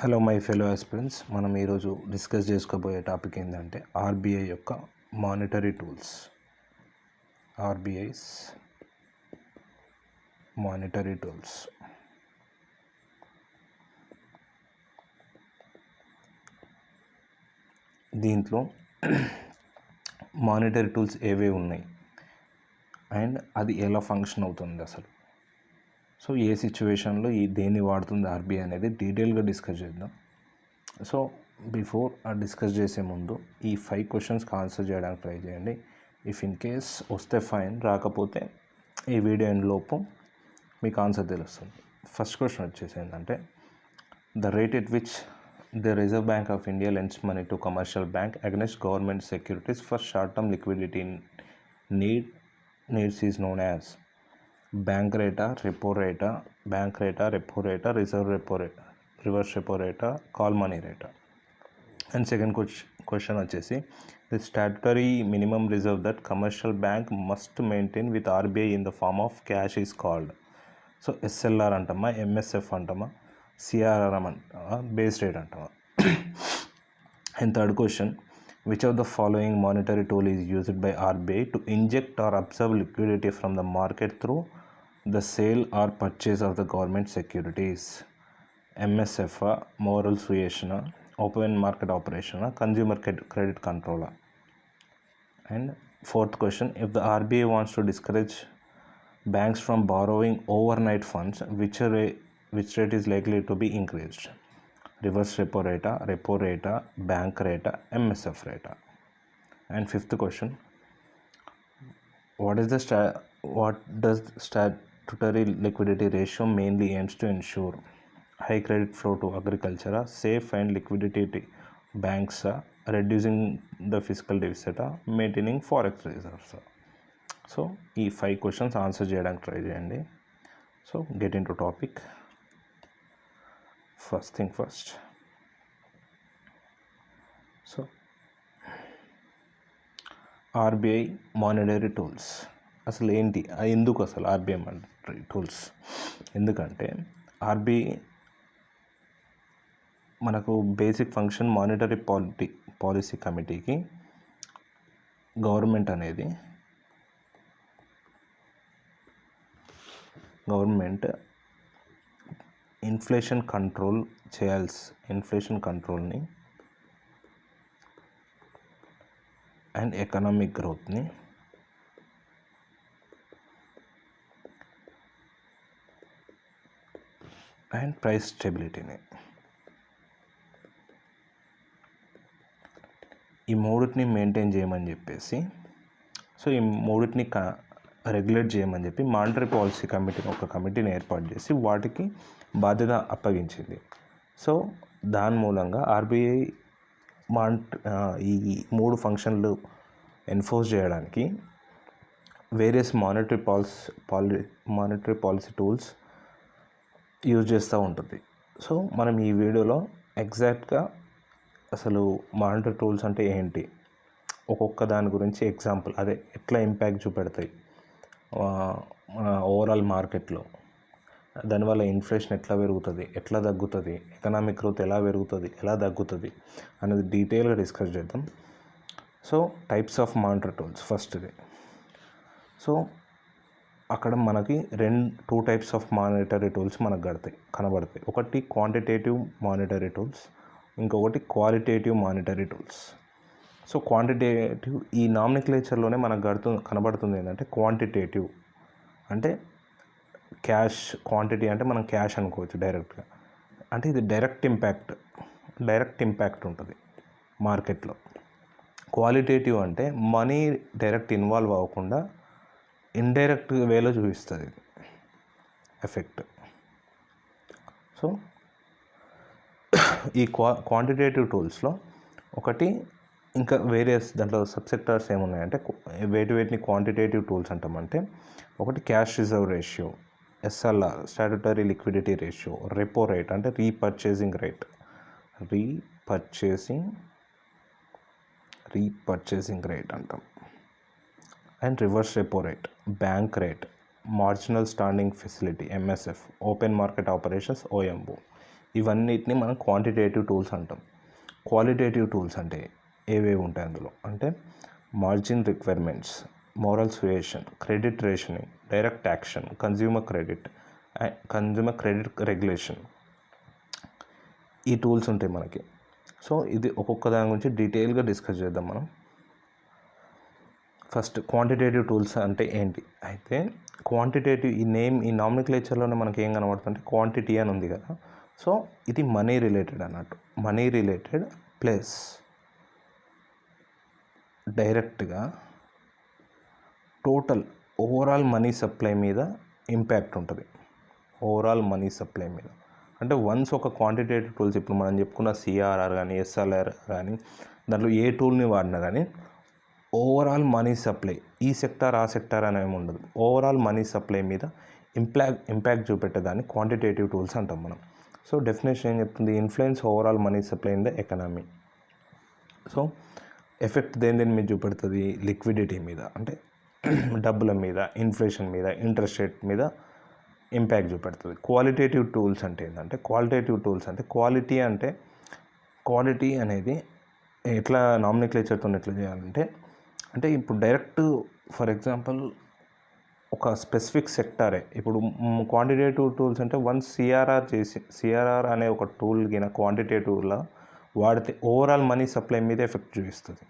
Hello my fellow aspirants, మనం ఈరోజు discuss చేసుకోబోయే టాపిక్ ఏంటంటే ఆర్బీఐ యొక్క monetary tools. RBI's monetary tools. దీంట్లో మానిటరీ టూల్స్ ఏవే ఉన్నాయి అండ్ అది ఎలా ఫంక్షన్ అవుతుంది అసలు, సో ఏ సిచ్యువేషన్లో దేన్ని వాడుతుంది ఆర్బీఐ అనేది డీటెయిల్గా డిస్కస్ చేద్దాం. సో బిఫోర్ డిస్కస్ చేసే ముందు ఈ 5 క్వశ్చన్స్కి ఆన్సర్ చేయడానికి ట్రై చేయండి. ఇఫ్ ఇన్ కేస్ వస్తే ఫైన్, రాకపోతే ఈ వీడియో ఎండ్ లోపు మీకు ఆన్సర్ తెలుస్తుంది. ఫస్ట్ క్వశ్చన్ వచ్చేసి ఏంటంటే, the rate at which the Reserve Bank of India lends money to commercial bank against government securities for short term liquidity needs is known as bank రేటా, repo రేటా, bank రేటా, repo రేటా, reserve repo రేటా, reverse repo రేటా, call money రేటా. And second question వచ్చేసి, the statutory minimum reserve that commercial bank must maintain with RBI in the form of cash is called. So SLR అంటామా, MSF అంటామా, CRR అంటామా, base rate అంటామా. And third question, which of the following monetary tool is used by RBI to inject or absorb liquidity from the market through the sale or purchase of the government securities? MSF, moral suasion, open market operation, consumer credit control. And fourth question, if the RBI wants to discourage banks from borrowing overnight funds, which rate is likely to be increased? Reverse repo రేటా, bank రేటా, MSF రేటా. And fifth question, what does statutory liquidity ratio mainly aims to ensure? High credit flow to అగ్రికల్చరా, safe and liquidity బ్యాంక్సా, reducing the physical డెఫిసిటా, maintaining forex రిజర్వ్సా? So ఈ 5 questions answer చేయడానికి try చేయండి. So get into topic. First thing first, so RBI monetary tools అసలు ఏంటి, ఎందుకు అసలు ఆర్బీఐ మానిటరీ టూల్స్? ఎందుకంటే ఆర్బీఐ మనకు బేసిక్ ఫంక్షన్ మానిటరీ పాలసీ కమిటీకి గవర్నమెంట్ ఇన్ఫ్లేషన్ కంట్రోల్ని అండ్ ఎకనామిక్ గ్రోత్ని అండ్ ప్రైస్ స్టెబిలిటీని, ఈ మూడింటిని మెయింటైన్ చేయమని చెప్పేసి, సో ఈ మూడింటిని రెగ్యులేట్ చేయమని చెప్పి మానిటరీ పాలసీ ఒక కమిటీని ఏర్పాటు చేసి వాటికి బాధ్యత అప్పగించింది. సో దాని మూలంగా ఆర్బీఐ ఈ 3 ఫంక్షన్లు ఎన్ఫోర్స్ చేయడానికి various monetary policy tools use చేస్తూ ఉంటుంది. సో మనం ఈ వీడియోలో ఎగ్జాక్ట్గా అసలు మానిటరీ టూల్స్ అంటే ఏంటి, ఒక్కొక్క దాని గురించి ఎగ్జాంపుల్, అదే ఎట్లా ఇంపాక్ట్ చూపెడతాయి ఓవరాల్ మార్కెట్లో, దానివల్ల ఇన్ఫ్లేషన్ ఎట్లా పెరుగుతుంది, ఎట్లా తగ్గుతుంది, ఎకనామిక్ గ్రోత్ ఎలా పెరుగుతుంది, ఎలా తగ్గుతుంది అనేది డీటెయిల్గా డిస్కస్ చేద్దాం. So types of monetary tools first ఇది. సో అక్కడ మనకి 2 టైప్స్ ఆఫ్ మానిటరీ టూల్స్ మనకు కనబడతాయి. ఒకటి క్వాంటిటేటివ్ మానిటరీ టూల్స్, ఇంకొకటి qualitative monetary tools. So quantitative, ఈ నామినిక్లేచర్లోనే మనకు కనబడుతుంది ఏంటంటే, క్వాంటిటేటివ్ అంటే క్యాష్, క్వాంటిటీ అంటే మనం క్యాష్ అనుకోవచ్చు డైరెక్ట్గా, అంటే ఇది డైరెక్ట్ ఇంపాక్ట్ ఉంటుంది మార్కెట్లో. క్వాలిటేటివ్ అంటే మనీ డైరెక్ట్ ఇన్వాల్వ్ అవ్వకుండా ఇండైరెక్ట్ వేలో చూపిస్తుంది ఇది ఎఫెక్ట్. సో ఈ క్వాంటిటేటివ్ టూల్స్లో ఒకటి, ఇంకా వేరియస్ దాంట్లో సబ్సెక్టర్స్ ఏమున్నాయంటే, వేటిని క్వాంటిటేటివ్ టూల్స్ అంటామంటే, ఒకటి cash reserve ratio, SLR statutory liquidity ratio, repo rate అంటే రీపర్చేసింగ్ రేట్ అంటాం, and reverse repo rate, bank rate, marginal standing facility MSF, open market operations OMO. ఇవన్నిటిని మనం క్వాంటిటేటివ్ టూల్స్ అంటాం. క్వాలిటేటివ్ టూల్స్ అంటే ఏవేవి ఉంటాయి అందులో అంటే margin requirements, moral suasion, credit rationing, direct action, consumer credit regulation, ఈ టూల్స్ ఉంటాయి మనకి. సో ఇది ఒక్కొక్క దాని గురించి డీటెయిల్గా డిస్కస్ చేద్దాం మనం. ఫస్ట్ క్వాంటిటేటివ్ టూల్స్ అంటే ఏంటి అయితే, క్వాంటిటేటివ్ ఈ నామినిక్లేచర్లోనే మనకి ఏం కనబడుతుందంటే క్వాంటిటీ అని ఉంది కదా. సో ఇది మనీ రిలేటెడ్ అన్నట్టు. మనీ రిలేటెడ్ ప్లస్ డైరెక్ట్గా టోటల్ ఓవరాల్ మనీ సప్లై మీద ఇంపాక్ట్ ఉంటుంది. ఓవరాల్ మనీ సప్లై మీద అంటే వన్స్ ఒక క్వాంటిటేటివ్ టూల్స్ ఇప్పుడు మనం చెప్పుకున్న సిఆర్ఆర్ కానీ ఎస్ఎల్ఆర్ కానీ దాంట్లో ఏ టూల్ని వాడినా కానీ ఓవరాల్ మనీ సప్లై ఈ సెక్టార్ ఆ సెక్టార్ అనేవి ఉండదు. ఓవరాల్ మనీ సప్లై మీద ఇంపాక్ట్ చూపెట్టేదాన్ని క్వాంటిటేటివ్ టూల్స్ అంటాం మనం. సో డెఫినేషన్ ఏం చెప్తుంది, influence overall money supply in the economy. So effect దేని మీద చూపెడుతుంది, లిక్విడిటీ మీద అంటే డబ్బుల మీద, ఇన్ఫ్లేషన్ మీద, ఇంట్రెస్ట్ రేట్ మీద ఇంపాక్ట్ చూపెడుతుంది. క్వాలిటేటివ్ టూల్స్ అంటే ఏంటంటే క్వాలిటేటివ్ టూల్స్ అంటే క్వాలిటీ అనేది ఎట్లా నామినిక్లేచర్తో ఎట్లా చేయాలంటే అంటే ఇప్పుడు డైరెక్ట్ ఫర్ ఎగ్జాంపుల్ ఒక స్పెసిఫిక్ సెక్టారే ఇప్పుడు క్వాంటిటేటివ్ టూల్స్ అంటే వన్స్ సిఆర్ఆర్ అనే ఒక టూల్ కింద క్వాంటిటేటివ్లో వాడితే ఓవరాల్ మనీ సప్లై మీద ఎఫెక్ట్ చూపిస్తుంది.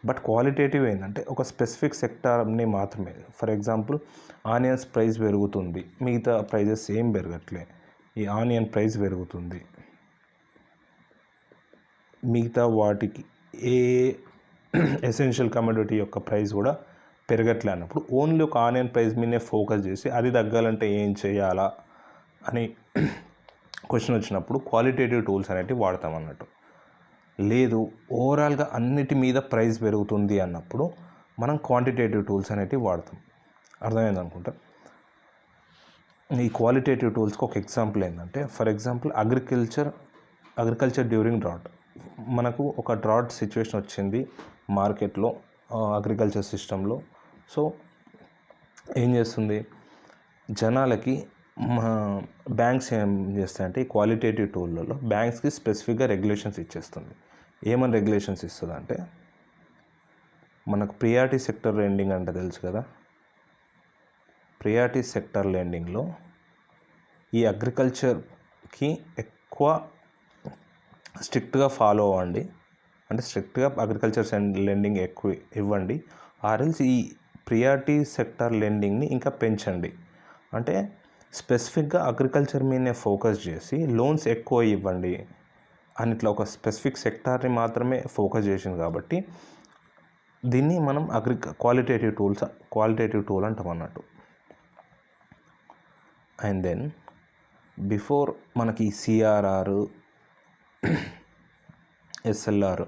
బట్ క్వాలిటేటివ్ ఏంటంటే ఒక స్పెసిఫిక్ సెక్టార్ని మాత్రమే. ఫర్ ఎగ్జాంపుల్ ఆనియన్స్ ప్రైస్ పెరుగుతుంది, మిగతా ప్రైజెస్ ఏం పెరగట్లే, ఈ ఆనియన్ ప్రైస్ పెరుగుతుంది, మిగతా వాటికి ఏ ఎసెన్షియల్ కమోడిటీ యొక్క ప్రైస్ కూడా పెరగట్లే అన్నప్పుడు ఓన్లీ ఒక ఆనియన్ ప్రైస్ మీదే ఫోకస్ చేసి అది తగ్గాలంటే ఏం చేయాలా అని క్వశ్చన్ వచ్చినప్పుడు క్వాలిటేటివ్ టూల్స్ అనేటివి వాడతాం అన్నట్టు. లేదు ఓవరాల్గా అన్నిటి మీద ప్రైస్ పెరుగుతుంది అన్నప్పుడు మనం క్వాంటిటేటివ్ టూల్స్ అనేటివి వాడతాం. అర్థమైంది అనుకుంటా. ఈ క్వాలిటేటివ్ టూల్స్కి ఒక ఎగ్జాంపుల్ ఏంటంటే for example agriculture during drought. మనకు ఒక డ్రాట్ సిచ్యువేషన్ వచ్చింది మార్కెట్లో, అగ్రికల్చర్ సిస్టంలో. సో ఏం చేస్తుంది, జనాలకి బ్యాంక్స్ ఏం చేస్తాయంటే ఈ క్వాలిటేటివ్ టూల్లలో బ్యాంక్స్కి స్పెసిఫిక్గా రెగ్యులేషన్స్ ఇచ్చేస్తుంది. ఏమని రెగ్యులేషన్స్ ఇస్తుంది అంటే మనకు ప్రియారిటీ సెక్టర్ లెండింగ్ అంటే తెలుసు కదా. ప్రియారిటీ సెక్టర్ లెండింగ్లో ఈ అగ్రికల్చర్కి ఎక్కువ స్ట్రిక్ట్గా ఫాలో అవ్వండి, అంటే స్ట్రిక్ట్గా అగ్రికల్చర్ లెండింగ్ ఎక్కువ ఇవ్వండి, ఆర్ఎల్స్ ఈ ప్రియారిటీ సెక్టర్ లెండింగ్ని ఇంకా పెంచండి. అంటే స్పెసిఫిక్గా అగ్రికల్చర్ మీదనే ఫోకస్ చేసి లోన్స్ ఎక్కువ ఇవ్వండి అని ఇట్లా ఒక స్పెసిఫిక్ సెక్టార్ని మాత్రమే ఫోకస్ చేసింది కాబట్టి దీన్ని మనం క్వాలిటేటివ్ టూల్ అంటాం అన్నట్టు. అండ్ దెన్ బిఫోర్ మనకి సిఆర్ఆర్ ఎస్ఎల్ఆర్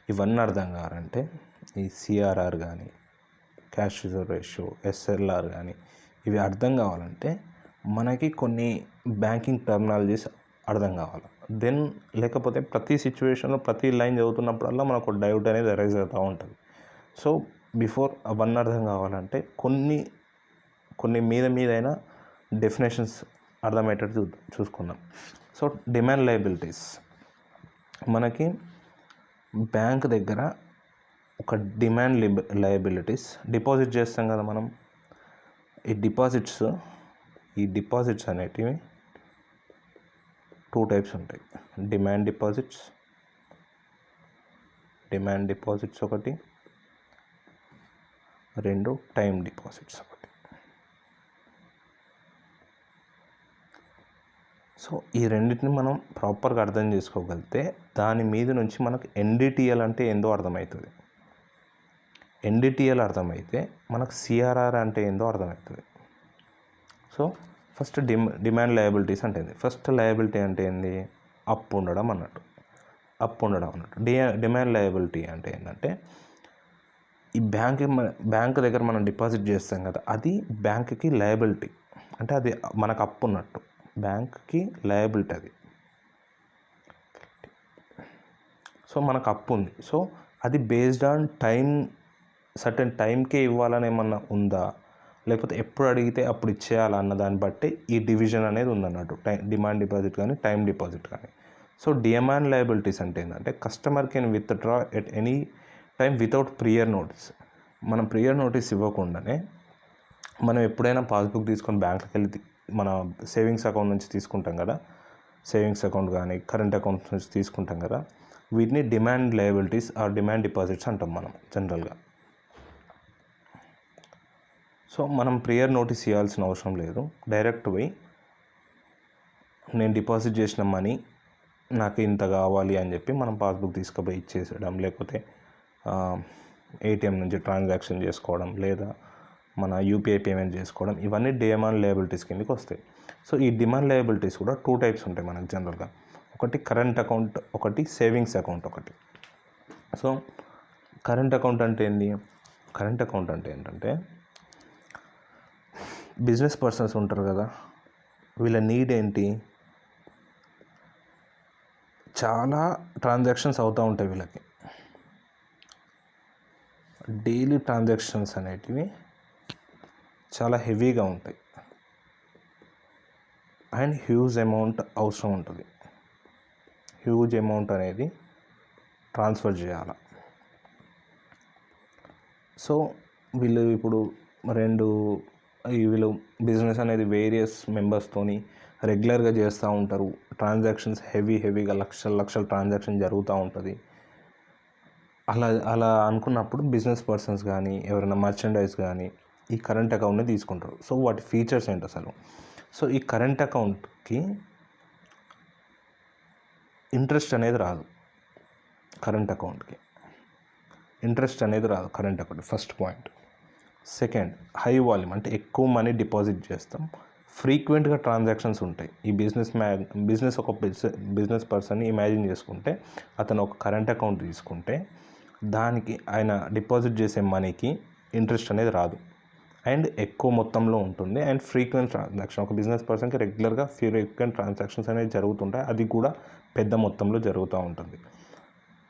ఇవన్నీ అర్థం కావాలంటే ఈ సిఆర్ఆర్ కానీ క్యాష్ రిజర్వ్ రేషియో, ఎస్ఎల్ఆర్ కానీ ఇవి అర్థం కావాలంటే మనకి కొన్ని బ్యాంకింగ్ టర్మినాలజీస్ అర్థం కావాలి. దెన్ లేకపోతే ప్రతి సిచ్యువేషన్లో ప్రతి లైన్ చదువుతున్నప్పుడల్లా మనకు డౌట్ అనేది అరైజ్ అవుతూ ఉంటుంది. సో బిఫోర్ అవన్నీ అర్థం కావాలంటే కొన్ని మీదైనా డెఫినేషన్స్ అర్థమయ్యేటట్టు చూసుకుందాం. సో డిమాండ్ లయబిలిటీస్, మనకి బ్యాంక్ దగ్గర ఒక డిమాండ్ లయబిలిటీస్ డిపాజిట్ చేస్తాం కదా మనం. ఈ డిపాజిట్స్ అనేటివి 2 టైప్స్ ఉంటాయి. డిమాండ్ డిపాజిట్స్ ఒకటి, 2 టైం డిపాజిట్స్ ఒకటి. సో ఈ రెండింటిని మనం ప్రాపర్గా అర్థం చేసుకోగలిగితే దాని మీద నుంచి మనకు ఎన్డిటిఎల్ అంటే ఏందో అర్థమవుతుంది. ఎన్డిటిఎల్ అర్థమైతే మనకు సిఆర్ఆర్ అంటే ఏందో అర్థమవుతుంది. సో ఫస్ట్ డిమాండ్ లయబిలిటీస్ అంటే ఏంది, ఫస్ట్ లయబిలిటీ అంటే ఏంది, అప్పు ఉండడం అన్నట్టు. డిమాండ్ లయబిలిటీ అంటే ఏంటంటే ఈ బ్యాంక్ దగ్గర మనం డిపాజిట్ చేస్తాం కదా, అది బ్యాంక్కి లయబిలిటీ, అంటే అది మనకు అప్పు ఉన్నట్టు, బ్యాంక్కి లయబిలిటీ అది. సో మనకు అప్పు ఉంది, సో అది బేస్డ్ ఆన్ టైం, సర్టెన్ టైంకే ఇవ్వాలని ఏమన్నా ఉందా లేకపోతే ఎప్పుడు అడిగితే అప్పుడు ఇచ్చేయాలా అన్న దాన్ని బట్టి ఈ డివిజన్ అనేది ఉందన్నట్టు, డిమాండ్ డిపాజిట్ కానీ టైం డిపాజిట్ కానీ. సో డిమాండ్ లయబిలిటీస్ అంటే ఏంటంటే customer can withdraw at any time without prior notice. మనం ప్రియర్ నోటీస్ ఇవ్వకుండానే మనం ఎప్పుడైనా పాస్బుక్ తీసుకొని బ్యాంక్కి వెళ్ళి మన సేవింగ్స్ అకౌంట్ నుంచి తీసుకుంటాం కదా, సేవింగ్స్ అకౌంట్ కానీ కరెంట్ అకౌంట్ నుంచి తీసుకుంటాం కదా, వీటిని demand liabilities or demand deposits అంటాం మనం జనరల్గా. సో మనం ప్రియర్ నోటీస్ ఇవ్వాల్సిన అవసరం లేదు, డైరెక్ట్ పోయి నేను డిపాజిట్ చేసిన మనీ నాకు ఇంత కావాలి అని చెప్పి మనం పాస్బుక్ తీసుకుపోయి ఇచ్చేసేయడం, లేకపోతే ఏటీఎం నుంచి ట్రాన్సాక్షన్ చేసుకోవడం, లేదా మన యూపీఐ పేమెంట్ చేసుకోవడం, ఇవన్నీ డిమాండ్ లయబిలిటీస్ కిందకి వస్తాయి. సో ఈ డిమాండ్ లయబిలిటీస్ కూడా 2 టైప్స్ ఉంటాయి మనకు జనరల్గా, ఒకటి కరెంట్ అకౌంట్, ఒకటి సేవింగ్స్ అకౌంట్ ఒకటి. సో కరెంట్ అకౌంట్ అంటే ఏంటి? కరెంట్ అకౌంట్ అంటే ఏంటంటే బిజినెస్ పర్సన్స్ ఉంటారు కదా, వీళ్ళ నీడ్ ఏంటి, చాలా ట్రాన్సాక్షన్స్ అవుతూ ఉంటాయి వీళ్ళకి, డైలీ ట్రాన్సాక్షన్స్ అనేటివి చాలా హెవీగా ఉంటాయి అండ్ హ్యూజ్ అమౌంట్ అవసరం ఉంటుంది. హ్యూజ్ అమౌంట్ అనేది ట్రాన్స్ఫర్ చేయాలి. సో వీళ్ళు ఇప్పుడు వీళ్ళు బిజినెస్ అనేది వేరియస్ మెంబర్స్తోని రెగ్యులర్గా చేస్తూ ఉంటారు. ట్రాన్సాక్షన్స్ హెవీగా లక్షల ట్రాన్సాక్షన్ జరుగుతూ ఉంటుంది. అలా అనుకున్నప్పుడు బిజినెస్ పర్సన్స్ కానీ ఎవరైనా మర్చెండైజ్ కానీ ఈ కరెంట్ అకౌంట్ని తీసుకుంటారు. సో వాటి ఫీచర్స్ ఏంటి అసలు? సో ఈ కరెంట్ అకౌంట్కి ఇంట్రెస్ట్ అనేది రాదు. కరెంట్ అకౌంట్కి ఇంట్రెస్ట్ అనేది రాదు current account, first point. Second, high volume అంటే ఎక్కువ మనీ డిపాజిట్ చేస్తాం, ఫ్రీక్వెంట్గా ట్రాన్సాక్షన్స్ ఉంటాయి. ఈ బిజినెస్ పర్సన్ని ఇమాజిన్ చేసుకుంటే అతను ఒక కరెంట్ అకౌంట్ తీసుకుంటే దానికి ఆయన డిపాజిట్ చేసే మనీకి ఇంట్రెస్ట్ అనేది రాదు అండ్ ఎక్కువ మొత్తంలో ఉంటుంది అండ్ ఫ్రీక్వెంట్ ట్రాన్సాక్షన్. ఒక బిజినెస్ పర్సన్కి రెగ్యులర్గా ఫ్రీక్వెంట్ ట్రాన్సాక్షన్స్ అనేవి జరుగుతుంటాయి, అది కూడా పెద్ద మొత్తంలో జరుగుతూ ఉంటుంది.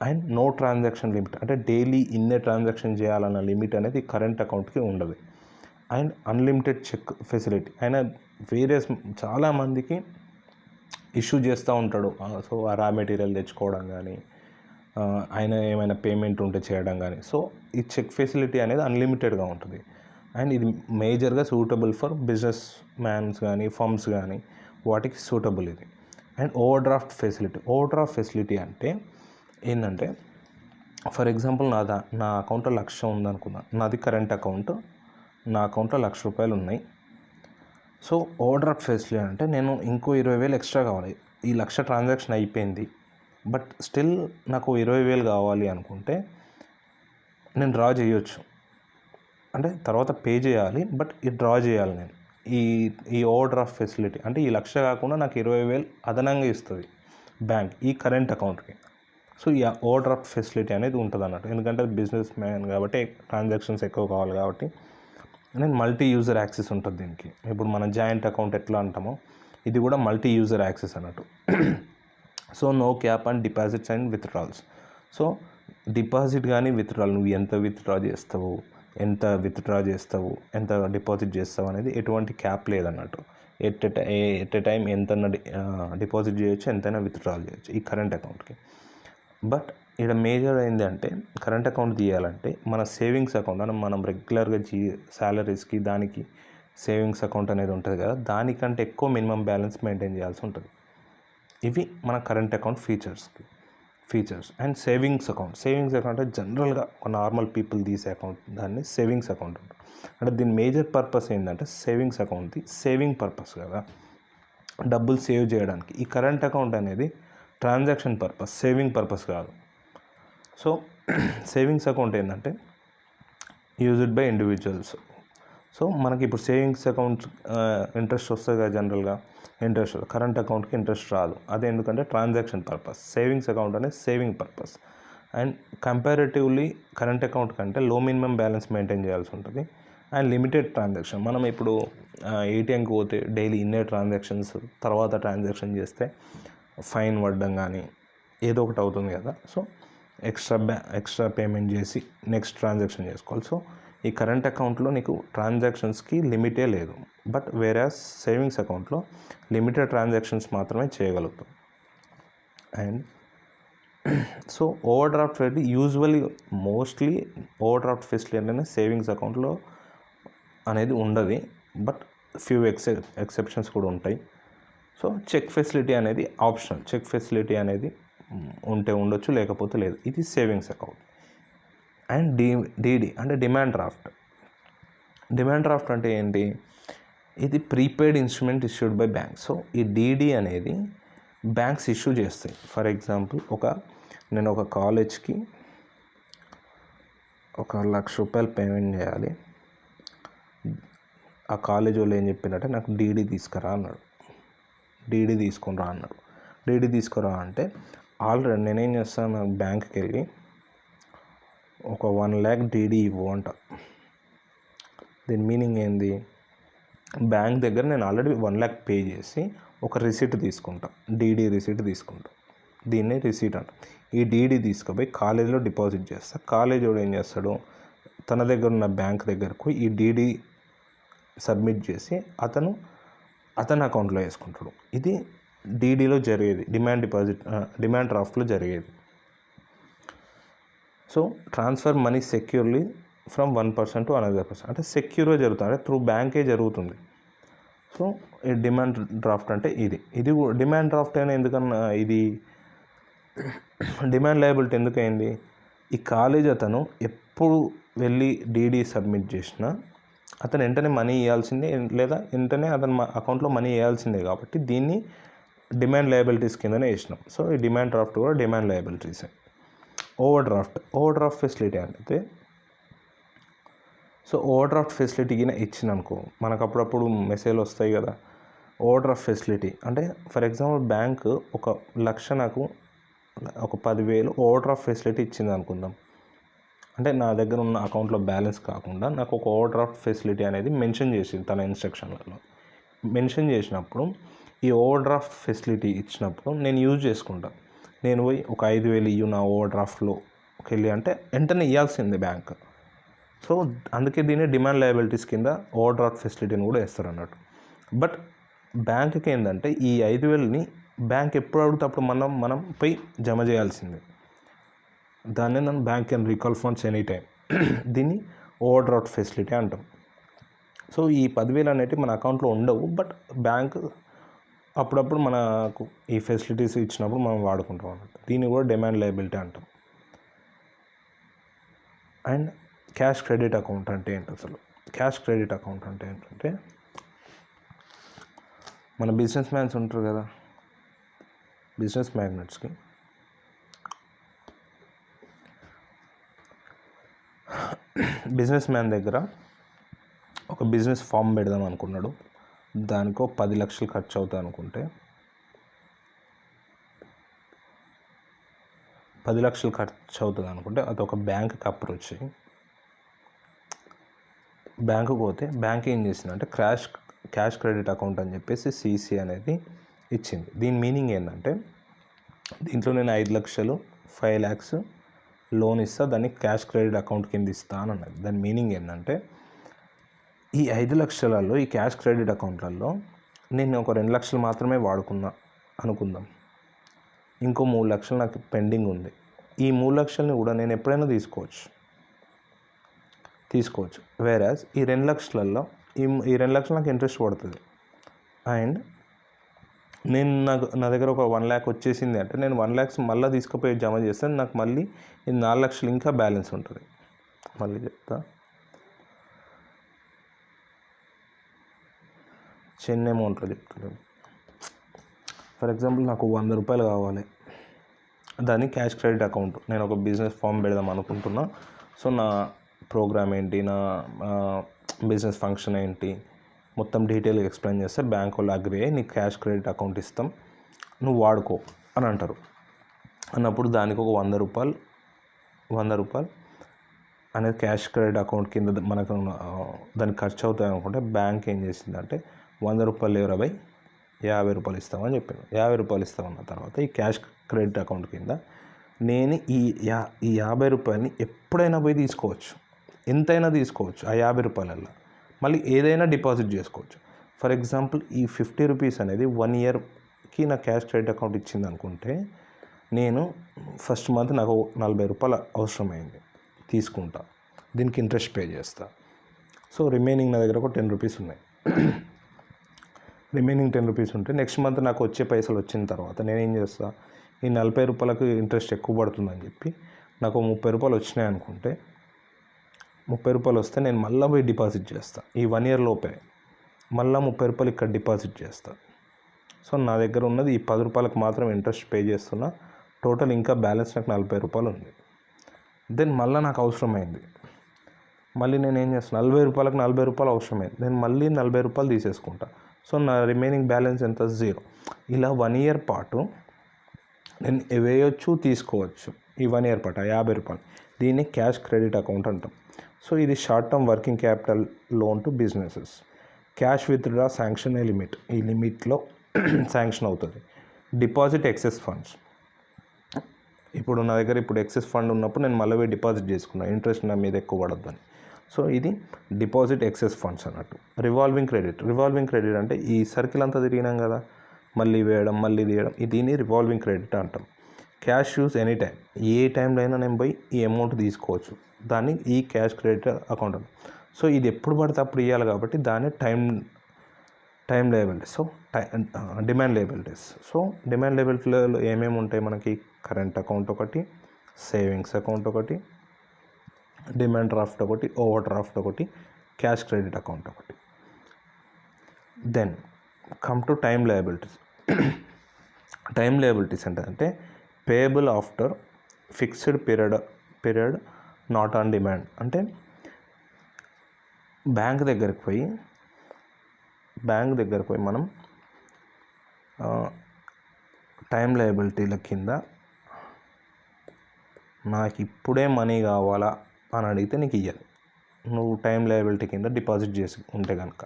అండ్ నో ట్రాన్సాక్షన్ లిమిట్ అంటే డైలీ ఇన్నే ట్రాన్సాక్షన్ చేయాలన్న లిమిట్ అనేది కరెంట్ అకౌంట్కి ఉండదు. అండ్ అన్లిమిటెడ్ చెక్ ఫెసిలిటీ, ఆయన చాలామందికి ఇష్యూ చేస్తూ ఉంటాడు. సో ఆ రా మెటీరియల్ తెచ్చుకోవడం కానీ, ఆయన ఏమైనా పేమెంట్ ఉంటే చేయడం కానీ. సో ఈ చెక్ ఫెసిలిటీ అనేది అన్లిమిటెడ్గా ఉంటుంది అండ్ ఇది మేజర్గా సూటబుల్ ఫర్ బిజినెస్ మ్యాన్స్ కానీ ఫర్మ్స్ కానీ వాటికి సూటబుల్ ఇది. అండ్ ఓవర్ డ్రాఫ్ట్ ఫెసిలిటీ అంటే ఏంటంటే, ఫర్ ఎగ్జాంపుల్ నా అకౌంట్లో 1,00,000 ఉందనుకున్నా, నాది కరెంట్ అకౌంట్, నా అకౌంట్లో 1,00,000 రూపాయలు ఉన్నాయి. సో ఓవర్ డ్రాఫ్ట్ ఫెసిలిటీ అంటే నేను ఇంకో 20,000 ఎక్స్ట్రా కావాలి. ఈ 1,00,000 ట్రాన్సాక్షన్ అయిపోయింది, బట్ స్టిల్ నాకు 20,000 కావాలి అనుకుంటే నేను డ్రా చేయొచ్చు. అంటే తర్వాత పే చేయాలి, బట్ ఇది డ్రా చేయాలి నేను. ఈ ఓవర్ డ్రాఫ్ట్ ఫెసిలిటీ అంటే ఈ 1,00,000 కాకుండా నాకు 20,000 అదనంగా ఇస్తుంది బ్యాంక్ ఈ కరెంట్ అకౌంట్కి. సో ఈ ఓవర్ డ్రాఫ్ట్ ఫెసిలిటీ అనేది ఉంటుంది అన్నట్టు, ఎందుకంటే బిజినెస్ మ్యాన్ కాబట్టి ట్రాన్సాక్షన్స్ ఎక్కువ కావాలి కాబట్టి. నేను మల్టీ యూజర్ యాక్సెస్ ఉంటుంది దీనికి. ఇప్పుడు మన జాయింట్ అకౌంట్ ఎట్లా అంటామో ఇది కూడా మల్టీ యూజర్ యాక్సెస్ అన్నట్టు. So no cap and deposits and withdrawals. So deposit కానీ విత్డ్రాల్, నువ్వు ఎంత విత్డ్రా చేస్తావు, ఎంత డిపాజిట్ చేస్తావు అనేది ఎటువంటి క్యాప్ లేదన్నట్టు. ఎట్ ఎ టైం ఎంతైనా డిపాజిట్ చేయొచ్చు, ఎంతైనా విత్డ్రాల్ చేయొచ్చు ఈ కరెంట్ అకౌంట్కి. బట్ ఇక్కడ మేజర్ ఏంటంటే కరెంట్ అకౌంట్ తీయాలంటే మన సేవింగ్స్ అకౌంట్ అని మనం రెగ్యులర్గా శాలరీస్కి దానికి సేవింగ్స్ అకౌంట్ అనేది ఉంటుంది కదా, దానికంటే ఎక్కువ మినిమం బ్యాలెన్స్ మెయింటైన్ చేయాల్సి ఉంటుంది. ఇవి మన current account features. And savings account జనరల్గా ఒక నార్మల్ పీపుల్ తీసే అకౌంట్, దాన్ని సేవింగ్స్ అకౌంట్ అంటారు. అంటే దీని మేజర్ పర్పస్ ఏంటంటే సేవింగ్స్ అకౌంట్ది సేవింగ్ పర్పస్ కదా, డబ్బులు సేవ్ చేయడానికి. ఈ కరెంట్ అకౌంట్ అనేది ట్రాన్సాక్షన్ పర్పస్, సేవింగ్ పర్పస్ కాదు. సో సేవింగ్స్ అకౌంట్ ఏంటంటే యూజ్డ్ బై ఇండివిజువల్స్. సో మనకి ఇప్పుడు సేవింగ్స్ అకౌంట్ ఇంట్రెస్ట్ వస్తుంది కదా జనరల్గా, కరెంట్ అకౌంట్కి ఇంట్రెస్ట్ రాదు. అదే ఎందుకంటే ట్రాన్సాక్షన్ పర్పస్. సేవింగ్స్ అకౌంట్ అనేది saving purpose. And comparatively current account కంటే లో మినిమం బ్యాలెన్స్ మెయింటైన్ చేయాల్సి ఉంటుంది అండ్ లిమిటెడ్ ట్రాన్సాక్షన్. మనం ఇప్పుడు ఏటీఎంకి పోతే డైలీ ఇన్నే ట్రాన్సాక్షన్స్, తర్వాత ట్రాన్సాక్షన్ చేస్తే ఫైన్ పడడం కానీ ఏదో ఒకటి అవుతుంది కదా. సో ఎక్స్ట్రా పేమెంట్ చేసి నెక్స్ట్ ట్రాన్సాక్షన్ చేసుకోవాలి. సో ఈ కరెంట్ అకౌంట్లో నీకు ట్రాన్సాక్షన్స్కి లిమిటే లేదు, బట్ వేరేస్ సేవింగ్స్ అకౌంట్లో లిమిటెడ్ ట్రాన్సాక్షన్స్ మాత్రమే చేయగలుగుతాం. And so over draft facility usually mostly over draft facility అనేది సేవింగ్స్ అకౌంట్లో అనేది ఉండదు, బట్ ఫ్యూ ఎక్సెప్షన్స్ కూడా ఉంటాయి. సో చెక్ ఫెసిలిటీ అనేది ఆప్షనల్, చెక్ ఫెసిలిటీ అనేది ఉంటే ఉండొచ్చు, లేకపోతే లేదు. ఇది సేవింగ్స్ అకౌంట్. అండ్ డీడీ అంటే డిమాండ్ డ్రాఫ్ట్. డిమాండ్ డ్రాఫ్ట్ అంటే ఏంటి? ఇది prepaid instrument issued by bank. So ఈ డీడీ అనేది బ్యాంక్స్ ఇష్యూ చేస్తాయి. ఫర్ ఎగ్జాంపుల్ నేను ఒక కాలేజ్కి ₹1,00,000 పేమెంట్ చేయాలి. ఆ కాలేజ్ వాళ్ళు ఏం చెప్పినట్టే నాకు డీడీ తీసుకురా అన్నాడు. డీడీ తీసుకొని రా అన్నాడు. డీడీ తీసుకురా అంటే ఆల్రెడీ నేనేం చేస్తాను, బ్యాంక్కి వెళ్ళి ఒక 1,00,000 డీడీ ఇవ్వు అంట. దీని మీనింగ్ ఏంది? బ్యాంక్ దగ్గర నేను ఆల్రెడీ 1,00,000 పే చేసి ఒక రిసీట్ తీసుకుంటా, డీడీ రిసీట్ తీసుకుంటా. దీన్నే రిసీట్ అంట. ఈ డీడీ తీసుకుపోయి కాలేజీలో డిపాజిట్ చేస్తా. కాలేజ్ వాడు ఏం చేస్తాడు, తన దగ్గర ఉన్న బ్యాంక్ దగ్గరకు ఈ డీడీ సబ్మిట్ చేసి అతని అకౌంట్లో వేసుకుంటాడు. ఇది డీడీలో జరిగేది, డిమాండ్ డ్రాఫ్ట్లో జరిగేది. So transfer money securely from one person to another person, అంటే సెక్యూర్గా జరుగుతుంది, అంటే త్రూ బ్యాంకే జరుగుతుంది. సో ఈ డిమాండ్ డ్రాఫ్ట్ అంటే ఇది డిమాండ్ డ్రాఫ్ట్ అయినా ఎందుకన్నా ఇది డిమాండ్ లయబిలిటీ ఎందుకైంది? ఈ కాలేజ్ అతను ఎప్పుడు వెళ్ళి డీడీ సబ్మిట్ చేసినా అతను వెంటనే మనీ ఇవ్వాల్సిందే, లేదా వెంటనే అతని అకౌంట్లో మనీ వేయాల్సిందే. కాబట్టి దీన్ని డిమాండ్ లయబిలిటీస్ కిందనే వేసినాం. సో ఈ డిమాండ్ డ్రాఫ్ట్ కూడా demand liabilities. Over draft facility అంటే, సో ఓవర్ డ్రాఫ్ట్ ఫెసిలిటీకి ఇచ్చిందనుకో, మనకు అప్పుడప్పుడు మెసేజ్లు వస్తాయి కదా, ఓవర్ డ్రాఫ్ట్ ఫెసిలిటీ అంటే ఫర్ ఎగ్జాంపుల్ బ్యాంక్ ₹1,00,000 నాకు ఒక 10,000 ఓవర్ డ్రాఫ్ట్ ఫెసిలిటీ ఇచ్చింది అనుకుందాం. అంటే నా దగ్గర ఉన్న అకౌంట్లో బ్యాలెన్స్ కాకుండా నాకు ఒక ఓవర్ డ్రాఫ్ట్ ఫెసిలిటీ అనేది మెన్షన్ చేసింది తన ఇన్స్ట్రక్షన్లలో. మెన్షన్ చేసినప్పుడు ఈ ఓవర్ డ్రాఫ్ట్ ఫెసిలిటీ ఇచ్చినప్పుడు నేను యూజ్ చేసుకుంటా. నేను పోయి ఒక 5,000 ఇయ్యు నా ఓవర్ డ్రాఫ్ట్లోకి వెళ్ళి అంటే వెంటనే ఇవ్వాల్సిందే బ్యాంక్. సో అందుకే దీన్ని డిమాండ్ లయబిలిటీస్ కింద ఓవర్ డ్రాఫ్ట్ ఫెసిలిటీని కూడా వేస్తారు అన్నట్టు. బట్ బ్యాంక్కి ఏంటంటే ఈ 5,000ని బ్యాంక్ ఎప్పుడు అడిగితే అప్పుడు మనం పోయి జమ చేయాల్సిందే. దాన్నే నన్ను bank can recall funds any time. దీన్ని ఓవర్ డ్రాఫ్ట్ ఫెసిలిటీ అంటాం. సో ఈ 10,000 అనేవి మన అకౌంట్లో ఉండవు, బట్ బ్యాంక్ అప్పుడప్పుడు మనకు ఈ ఫెసిలిటీస్ ఇచ్చినప్పుడు మనం వాడుకుంటాం అన్నట్టు. దీన్ని కూడా డిమాండ్ లయబిలిటీ అంటాం. అండ్ క్యాష్ క్రెడిట్ అకౌంట్ అంటే ఏంటి అసలు? క్యాష్ క్రెడిట్ అకౌంట్ అంటే ఏంటంటే, మన బిజినెస్ మ్యాన్స్ ఉంటారు కదా, బిజినెస్ మ్యాగ్నెట్స్కి బిజినెస్ మ్యాన్ దగ్గర ఒక బిజినెస్ ఫామ్ పెడదాం అనుకున్నాడు. దానికో 10 లక్షలు ఖర్చు అవుతుంది అనుకుంటే, 10 లక్షలు ఖర్చు అవుతుంది అనుకుంటే అదొక బ్యాంక్కి అప్రోచ్ అయ్యి బ్యాంకుకి పోతే బ్యాంక్ ఏం చేసిందంటే క్యాష్ క్రెడిట్ అకౌంట్ అని చెప్పేసి CC అనేది ఇచ్చింది. దీని మీనింగ్ ఏంటంటే, దీంట్లో నేను 5 లక్షలు 5 lakhs లోన్ ఇస్తా, దాన్ని క్యాష్ క్రెడిట్ అకౌంట్ కింద ఇస్తా అని అన్నది. దాని మీనింగ్ ఏంటంటే, ఈ 5 లక్షలలో ఈ క్యాష్ క్రెడిట్ అకౌంట్లలో నేను ఒక 2 లక్షలు మాత్రమే వాడుకున్నా అనుకుందాం. ఇంకో 3 లక్షలు నాకు పెండింగ్ ఉంది. ఈ 3 లక్షలని కూడా నేను ఎప్పుడైనా తీసుకోవచ్చు. వేరాజ్ ఈ 2 లక్షలలో ఈ 2 లక్షలు నాకు ఇంట్రెస్ట్ పడుతుంది. అండ్ నా దగ్గర ఒక 1 lakh వచ్చేసింది అంటే నేను 1 lakhs మళ్ళీ తీసుకుపోయి జమ చేస్తే నాకు మళ్ళీ ఈ 4 లక్షలు ఇంకా బ్యాలెన్స్ ఉంటుంది. మళ్ళీ చెప్తా, చిన్న అమౌంట్లో చెప్తున్నాను. ఫర్ ఎగ్జాంపుల్ నాకు ₹100 కావాలి, దాన్ని క్యాష్ క్రెడిట్ అకౌంట్, నేను ఒక బిజినెస్ ఫామ్ పెడదాం అనుకుంటున్నా. సో నా ప్రోగ్రామ్ ఏంటి, నా బిజినెస్ ఫంక్షన్ ఏంటి, మొత్తం డీటెయిల్గా ఎక్స్ప్లెయిన్ చేస్తే బ్యాంక్ వాళ్ళు అగ్రీ అయ్యి నీకు క్యాష్ క్రెడిట్ అకౌంట్ ఇస్తాం, నువ్వు వాడుకో అని అంటారు. అన్నప్పుడు దానికి ఒక ₹100 అనేది క్యాష్ క్రెడిట్ అకౌంట్ కింద మనకు దానికి ఖర్చు అవుతాయి అనుకుంటే, బ్యాంక్ ఏం చేసిందంటే ₹100 లేవురా బై ₹50 ఇస్తామని చెప్పింది. ₹50 ఇస్తామన్న తర్వాత ఈ క్యాష్ క్రెడిట్ అకౌంట్ కింద నేను ఈ ₹50 ఎప్పుడైనా పోయి తీసుకోవచ్చు. ఎంతైనా తీసుకోవచ్చు ఆ 50 రూపాయలల్లో, మళ్ళీ ఏదైనా డిపాజిట్ చేసుకోవచ్చు. ఫర్ ఎగ్జాంపుల్ ఈ 50 రూపీస్ అనేది 1 ఇయర్కి నా క్యాష్ క్రెడిట్ అకౌంట్ ఇచ్చింది అనుకుంటే, నేను ఫస్ట్ మంత్ నాకు 40 రూపాయలు అవసరమైంది, తీసుకుంటా, దీనికి ఇంట్రెస్ట్ పే చేస్తా. సో రిమైనింగ్ నా దగ్గర ఒక 10 రూపీస్ ఉన్నాయి. రిమైనింగ్ 10 రూపీస్ ఉంటే నెక్స్ట్ మంత్ నాకు వచ్చే పైసలు వచ్చిన తర్వాత నేనేం చేస్తా, ఈ 40 రూపాయలకు ఇంట్రెస్ట్ ఎక్కువ పడుతుందని చెప్పి నాకు 30 రూపాయలు వచ్చినాయి అనుకుంటే, 30 రూపాయలు వస్తే నేను మళ్ళీ పోయి డిపాజిట్ చేస్తాను. ఈ 1 ఇయర్ లోపే మళ్ళీ 30 రూపాయలు ఇక్కడ డిపాజిట్ చేస్తాను. సో నా దగ్గర ఉన్నది ఈ 10 రూపాయలకు మాత్రం ఇంట్రెస్ట్ పే చేస్తున్నా, టోటల్ ఇంకా బ్యాలెన్స్ నాకు 40 రూపాయలు ఉంది. దెన్ మళ్ళీ నాకు అవసరమైంది, మళ్ళీ నేను ఏం చేస్తాను, 40 రూపాయలకు 40 రూపాయలు అవసరమైంది, నేను మళ్ళీ 40 రూపాయలు తీసేసుకుంటా. సో నా రిమైనింగ్ బ్యాలెన్స్ ఎంత, 0. ఇలా 1 ఇయర్ పాటు నేను వేయొచ్చు, తీసుకోవచ్చు. ఈ 1 ఇయర్ పాటు 50 రూపాయలు, దీన్ని క్యాష్ క్రెడిట్ అకౌంట్ అంటాం. సో ఇది short term working capital loan to businesses. Cash withdraw sanction A limit, ఈ లిమిట్లో శాంక్షన్ అవుతుంది. డిపాజిట్ ఎక్సెస్ ఫండ్స్, ఇప్పుడు నా దగ్గర ఇప్పుడు ఎక్సెస్ ఫండ్ ఉన్నప్పుడు నేను మళ్ళీ డిపాజిట్ చేసుకున్నాను, ఇంట్రెస్ట్ నా మీద ఎక్కువ పడొద్దని. సో ఇది డిపాజిట్ ఎక్సెస్ ఫండ్స్ అన్నట్టు. రివాల్వింగ్ క్రెడిట్ అంటే ఈ సర్కిల్ అంతా తిరిగినాం కదా, మళ్ళీ వేయడం మళ్ళీ తీయడం, దీన్ని రివాల్వింగ్ క్రెడిట్ అంటాం. క్యాష్ యూస్ ఎనీ టైం, ఏ టైంలో అయినా నేను పోయి ఈ అమౌంట్ తీసుకోవచ్చు, దాన్ని ఈ క్యాష్ క్రెడిట్ అకౌంట్ అంటాం. సో ఇది ఎప్పుడు పడితే అప్పుడు ఇవ్వాలి కాబట్టి దాన్ని time liabilities. So demand liabilities. So demand లయబిలిటీలో ఏమేమి ఉంటాయి మనకి, కరెంట్ అకౌంట్ ఒకటి, సేవింగ్స్ అకౌంట్ ఒకటి, డిమాండ్ డ్రాఫ్ట్ ఒకటి, ఓవర్ డ్రాఫ్ట్ ఒకటి, క్యాష్ క్రెడిట్ అకౌంట్ ఒకటి. Then come to time liabilities. Time liabilities అంటే payable after fixed period not on demand. అంటే బ్యాంక్ దగ్గరికి పోయి మనం టైం లయబిలిటీల కింద నాకు ఇప్పుడే మనీ కావాలా అని అడిగితే నీకు ఇయ్యాలి. నువ్వు టైం లయబిలిటీ కింద డిపాజిట్ చేసి ఉంటే కనుక,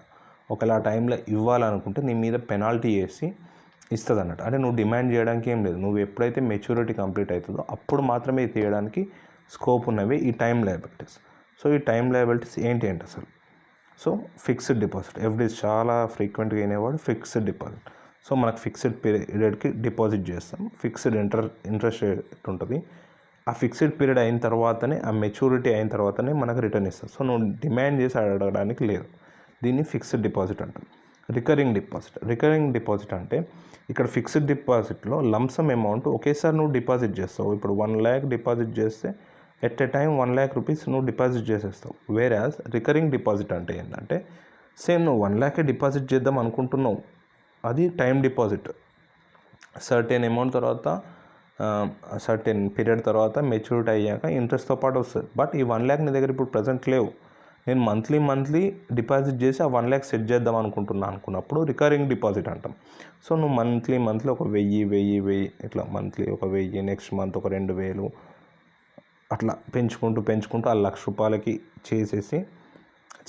ఒకవేళ ఆ టైంలో ఇవ్వాలనుకుంటే నీ మీద పెనాల్టీ వేసి ఇస్తుంది అన్నట్టు. అంటే నువ్వు డిమాండ్ చేయడానికి ఏం లేదు, నువ్వు ఎప్పుడైతే మెచ్యూరిటీ కంప్లీట్ అవుతుందో అప్పుడు మాత్రమే తీయడానికి స్కోప్ ఉన్నవి ఈ టైం లయబిలిటీస్. సో ఈ టైం లయబిలిటీస్ ఏంటి అసలు, సో ఫిక్స్డ్ డిపాజిట్, ఎఫ్డీస్ చాలా ఫ్రీక్వెంట్గా అయినవాడు ఫిక్స్డ్ డిపాజిట్. సో మనకు ఫిక్స్డ్ పీరియడ్కి డిపాజిట్ చేస్తాం, ఫిక్స్డ్ ఇంట్రెస్ట్ రేట్ ఉంటుంది. ఆ ఫిక్స్డ్ పీరియడ్ అయిన తర్వాతనే, ఆ మెచ్యూరిటీ అయిన తర్వాతనే మనకు రిటర్న్ ఇస్తారు. సో నువ్వు డిమాండ్ చేసి అడగడానికి లేదు, దీన్ని ఫిక్స్డ్ డిపాజిట్ అంటాం. రికరింగ్ డిపాజిట్ అంటే ఇక్కడ ఫిక్స్డ్ డిపాజిట్లో లంసమ్ అమౌంట్ ఒకేసారి నువ్వు డిపాజిట్ చేస్తావు. ఇప్పుడు 1 lakh డిపాజిట్ చేస్తే at a time 1 lakh rupees నువ్వు డిపాజిట్ చేసేస్తావు. వేరాజ్ రికరింగ్ డిపాజిట్ అంటే ఏంటంటే సేమ్ నువ్వు 1 lakh డిపాజిట్ చేద్దాం అనుకుంటున్నావు, అది టైం డిపాజిట్. సర్టెన్ అమౌంట్ తర్వాత, సర్టెన్ పీరియడ్ తర్వాత మెచ్యూరిటీ అయ్యాక ఇంట్రెస్ట్తో పాటు వస్తుంది. బట్ ఈ 1 lakh నీ దగ్గర ఇప్పుడు ప్రజెంట్ లేవు, నేను మంత్లీ డిపాజిట్ చేసి ఆ 1 lakh సెట్ చేద్దాం అనుకున్నప్పుడు రికరింగ్ డిపాజిట్ అంటాం. సో నువ్వు మంత్లీ ఒక 1000 ఇట్లా మంత్లీ ఒక 1000, నెక్స్ట్ మంత్ ఒక 2000 అట్లా పెంచుకుంటూ ఆ 1,00,000 రూపాయలకి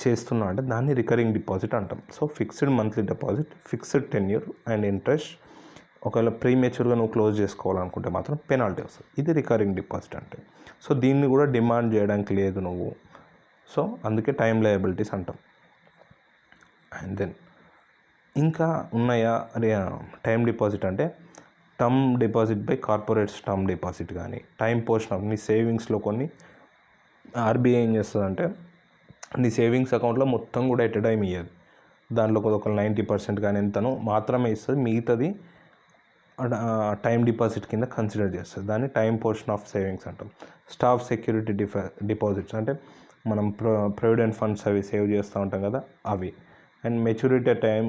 చేస్తున్నా అంటే దాన్ని రికరింగ్ డిపాజిట్ అంటాం. So fixed monthly deposit, fixed tenure and interest. ఒకవేళ ప్రీమెచ్యూర్గా నువ్వు క్లోజ్ చేసుకోవాలనుకుంటే మాత్రం పెనాల్టీ వస్తుంది. ఇది రికరింగ్ డిపాజిట్ అంటే. సో దీన్ని కూడా డిమాండ్ చేయడానికి లేదు నువ్వు, సో అందుకే టైం లయబిలిటీస్ అంటాం. అండ్ దెన్ ఇంకా ఉన్నాయా టైం డిపాజిట్ అంటే term deposit by corporates, term deposit కానీ టైం పోర్షన్ ఆఫ్ నీ సేవింగ్స్లో కొన్ని ఆర్బీఐ ఏం చేస్తుందంటే నీ సేవింగ్స్ అకౌంట్లో మొత్తం కూడా ఎట్ ఎ టైం ఇవ్వదు, దాంట్లో ఒక 90% కానీ ఎంతనో మాత్రమే ఇస్తుంది, మిగతాది టైం డిపాజిట్ కింద కన్సిడర్ చేస్తుంది. దాన్ని టైం పోర్షన్ ఆఫ్ సేవింగ్స్ అంటాం. స్టాఫ్ సెక్యూరిటీ డిపాజిట్స్ అంటే మనం ప్రొవిడెంట్ ఫండ్స్ అవి సేవ్ చేస్తూ ఉంటాం కదా అవి. And maturity time